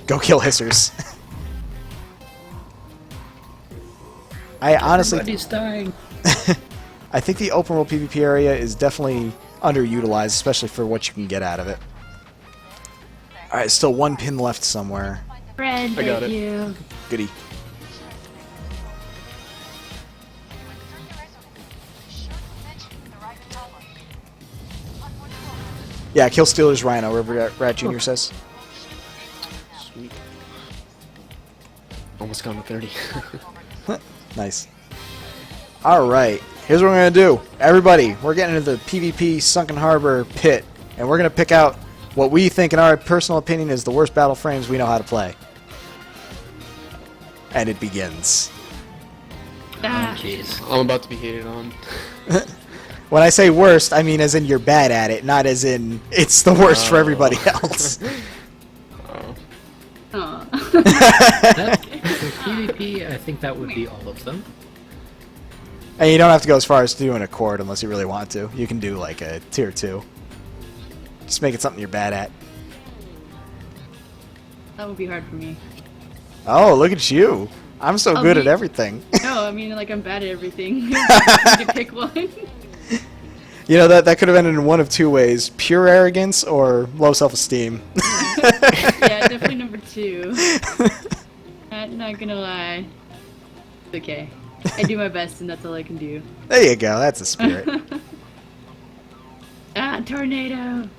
Speaker 1: go kill Hissers. I honestly...
Speaker 7: Everybody's dying.
Speaker 1: I think the open world PvP area is definitely underutilized, especially for what you can get out of it. Alright, still one pin left somewhere.
Speaker 2: Friend,
Speaker 8: I got
Speaker 2: thank
Speaker 8: it.
Speaker 2: you.
Speaker 1: Goody. Yeah, kill Steelers Rhino, River Rat Jr. says.
Speaker 8: Sweet. Almost gone to 30.
Speaker 1: Nice. Alright, here's what we're going to do. Everybody, we're getting into the PvP Sunken Harbor pit, and we're going to pick out what we think, in our personal opinion, is the worst battle frames we know how to play. And it begins.
Speaker 2: Ah,
Speaker 7: Jeez.
Speaker 8: I'm about to be hated on.
Speaker 1: When I say worst, I mean as in you're bad at it, not as in it's the worst for everybody else.
Speaker 8: Oh.
Speaker 2: aw.
Speaker 7: For PvP, I think that would be all of them.
Speaker 1: And you don't have to go as far as doing a chord unless you really want to. You can do like a tier 2. Just make it something you're bad at.
Speaker 2: That would be hard for me.
Speaker 1: Oh, look at you. I'm so
Speaker 2: Oh,
Speaker 1: good at
Speaker 2: me?
Speaker 1: everything.
Speaker 2: No, I mean, like, I'm bad at everything. You need to pick one.
Speaker 1: You know, that could have ended in one of two ways: pure arrogance or low self-esteem.
Speaker 2: Yeah, definitely number 2. Not gonna lie. It's okay. I do my best, and that's all I can do.
Speaker 1: There you go. That's the spirit.
Speaker 2: Ah, tornado!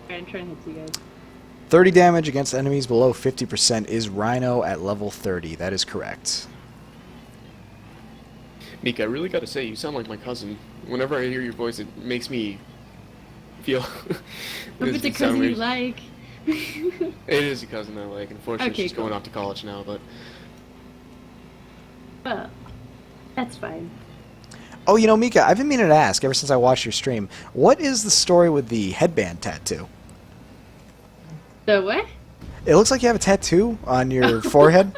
Speaker 2: Alright, I'm trying to hit you guys.
Speaker 1: 30 damage against enemies below 50% is Rhino at level 30. That is correct.
Speaker 8: Mika, I really gotta say, you sound like my cousin. Whenever I hear your voice, it makes me feel.
Speaker 2: Hope
Speaker 8: This
Speaker 2: it's a
Speaker 8: would sound
Speaker 2: cousin you
Speaker 8: weird.
Speaker 2: like.
Speaker 8: It is a cousin I like. Unfortunately,
Speaker 2: Okay,
Speaker 8: she's going
Speaker 2: cool.
Speaker 8: off to college now, but
Speaker 2: Well, that's fine.
Speaker 1: Oh, you know, Mika, I've been meaning to ask ever since I watched your stream. What is the story with the headband tattoo?
Speaker 2: So what?
Speaker 1: It looks like you have a tattoo on your forehead.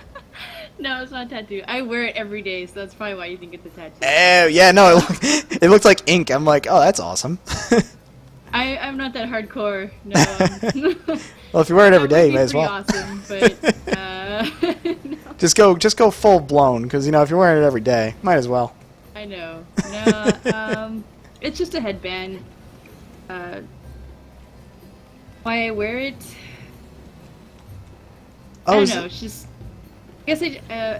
Speaker 2: No, it's not a tattoo. I wear it every day, so that's probably why you think it's a tattoo.
Speaker 1: Oh, yeah, no, it looked like ink. I'm like, oh, that's awesome.
Speaker 2: I'm not that hardcore. No.
Speaker 1: Well, if you wear it every
Speaker 2: That
Speaker 1: day,
Speaker 2: would
Speaker 1: you
Speaker 2: be
Speaker 1: may as
Speaker 2: pretty
Speaker 1: well.
Speaker 2: Awesome, but no.
Speaker 1: Just go full blown, because you know if you're wearing it every day, might as well.
Speaker 2: I know. No, it's just a headband. Why I wear it? I
Speaker 1: Oh,
Speaker 2: don't
Speaker 1: is
Speaker 2: know.
Speaker 1: it-
Speaker 2: It's just. I guess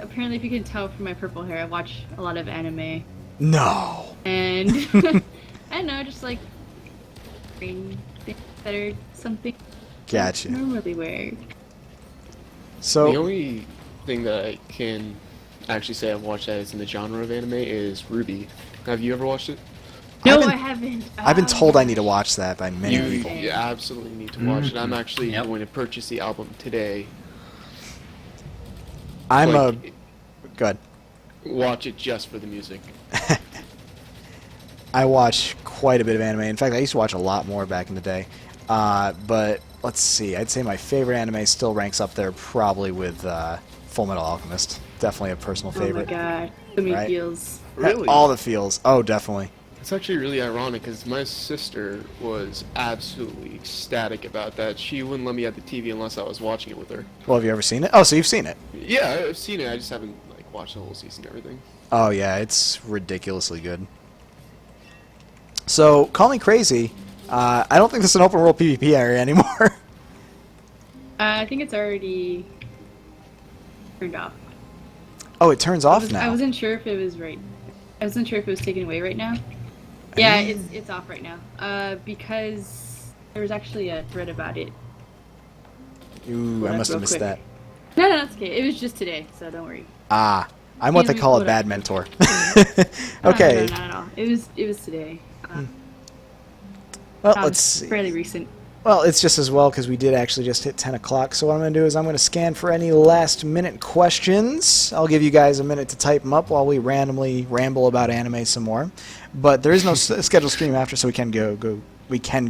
Speaker 2: apparently, if you can tell from my purple hair, I watch a lot of anime,
Speaker 1: No.
Speaker 2: and I don't know, just like wearing things that are something I
Speaker 1: Gotcha.
Speaker 2: normally wear.
Speaker 1: So
Speaker 8: the only thing that I can actually say I've watched that is in the genre of anime is Ruby. Have you ever watched it?
Speaker 2: No,
Speaker 1: been-
Speaker 2: I haven't.
Speaker 1: I've been
Speaker 2: Oh,
Speaker 1: told I need to watch that by many
Speaker 8: You,
Speaker 1: people.
Speaker 8: you absolutely need to watch it. I'm actually
Speaker 7: Yep.
Speaker 8: going to purchase the album today.
Speaker 1: I'm
Speaker 8: Like,
Speaker 1: good.
Speaker 8: Watch it just for the music.
Speaker 1: I watch quite a bit of anime. In fact, I used to watch a lot more back in the day. But let's see. I'd say my favorite anime still ranks up there, probably with Full Metal Alchemist. Definitely a personal
Speaker 2: Oh my
Speaker 1: favorite.
Speaker 2: god, so many
Speaker 1: Right?
Speaker 2: feels.
Speaker 8: Really?
Speaker 1: All the feels. Oh, definitely.
Speaker 8: It's actually really ironic because my sister was absolutely ecstatic about that. She wouldn't let me at the TV unless I was watching it with her.
Speaker 1: Well, have you ever seen it? Oh, so you've seen it.
Speaker 8: Yeah, I've seen it. I just haven't like watched the whole season and everything.
Speaker 1: Oh yeah, it's ridiculously good. So, call me crazy. I don't think this is an open world PvP area anymore.
Speaker 2: I think it's already turned off.
Speaker 1: Oh, it turns off
Speaker 2: I
Speaker 1: now.
Speaker 2: wasn't sure if it was right. I wasn't sure if it was taken away right now. Yeah, it's off right now. Because there was actually a thread about it.
Speaker 1: Ooh, I
Speaker 2: Hold
Speaker 1: must
Speaker 2: up
Speaker 1: have
Speaker 2: real
Speaker 1: missed
Speaker 2: quick.
Speaker 1: that.
Speaker 2: No, that's okay. It was just today, so don't worry.
Speaker 1: Ah, I'm what
Speaker 2: Yeah,
Speaker 1: they call a
Speaker 2: hold
Speaker 1: bad
Speaker 2: up.
Speaker 1: mentor.
Speaker 2: No,
Speaker 1: Okay.
Speaker 2: No, not at all. It was today.
Speaker 1: Well, let's see.
Speaker 2: Fairly recent.
Speaker 1: Well, it's just as well because we did actually just hit 10 o'clock. So what I'm going to do is I'm going to scan for any last-minute questions. I'll give you guys a minute to type them up while we randomly ramble about anime some more. But there is no scheduled stream after, so we can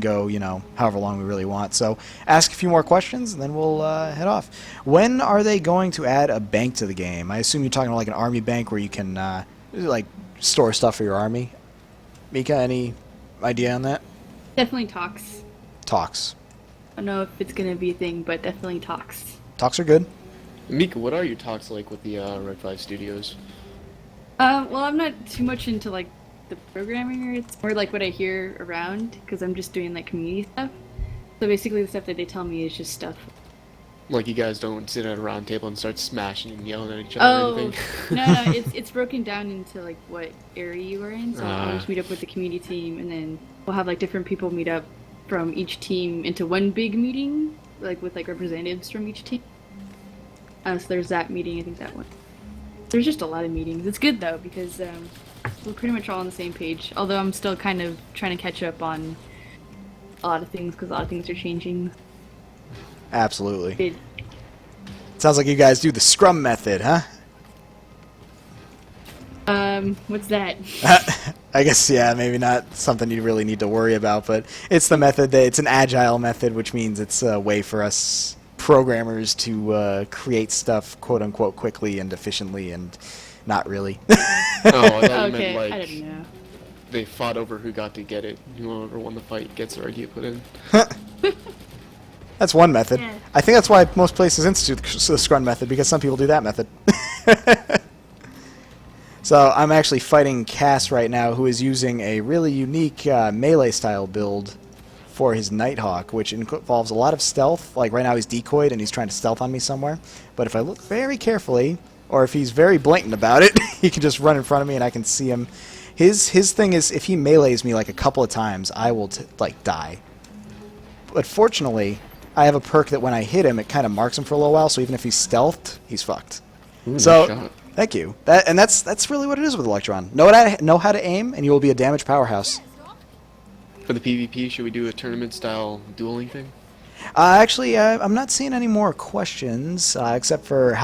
Speaker 1: go, you know, however long we really want. So ask a few more questions, and then we'll head off. When are they going to add a bank to the game? I assume you're talking about like an army bank where you can like store stuff for your army. Mika, any idea on that?
Speaker 2: Definitely talks.
Speaker 1: Talks.
Speaker 2: I don't know if it's gonna be a thing, but definitely talks.
Speaker 1: Talks are good.
Speaker 8: Mika, what are your talks like with the Red 5 Studios?
Speaker 2: Well, I'm not too much into like the programming, or it's more like what I hear around because I'm just doing like community stuff. So basically, the stuff that they tell me is just stuff.
Speaker 8: Like you guys don't sit at a round table and start smashing and yelling at each other or
Speaker 2: Oh
Speaker 8: anything?
Speaker 2: no, it's broken down into like what area you are in. So I'll just meet up with the community team, and then we'll have like different people meet up from each team into one big meeting, like with like representatives from each team. So there's that meeting. I think that one. There's just a lot of meetings. It's good though because we're pretty much all on the same page. Although I'm still kind of trying to catch up on a lot of things because a lot of things are changing.
Speaker 1: Absolutely.
Speaker 2: It,
Speaker 1: Sounds like you guys do the Scrum method, huh?
Speaker 2: what's that?
Speaker 1: I guess, yeah, maybe not something you really need to worry about, but it's the method it's an agile method, which means it's a way for us programmers to create stuff, quote unquote, quickly and efficiently, and not really.
Speaker 8: Oh, I thought you
Speaker 2: Okay,
Speaker 8: meant
Speaker 2: I
Speaker 8: like
Speaker 2: didn't know.
Speaker 8: they fought over who got to get it. Whoever won the fight gets their idea put in.
Speaker 1: That's one method.
Speaker 2: Yeah.
Speaker 1: I think that's why most places institute the Scrum method, because some people do that method. So I'm actually fighting Cass right now, who is using a really unique melee-style build for his Nighthawk, which involves a lot of stealth. Like right now he's decoyed and he's trying to stealth on me somewhere. But if I look very carefully, or if he's very blatant about it, he can just run in front of me and I can see him. His thing is, if he melees me like a couple of times, I will like die. But fortunately, I have a perk that when I hit him, it kind of marks him for a little while. So even if he's stealthed, he's fucked.
Speaker 8: Ooh,
Speaker 1: So.
Speaker 8: nice shot.
Speaker 1: Thank you. That's really what it is with Electron. Know how to aim, and you will be a damage powerhouse.
Speaker 8: For the PvP, should we do a tournament-style dueling thing?
Speaker 1: Actually, I'm not seeing any more questions, except for how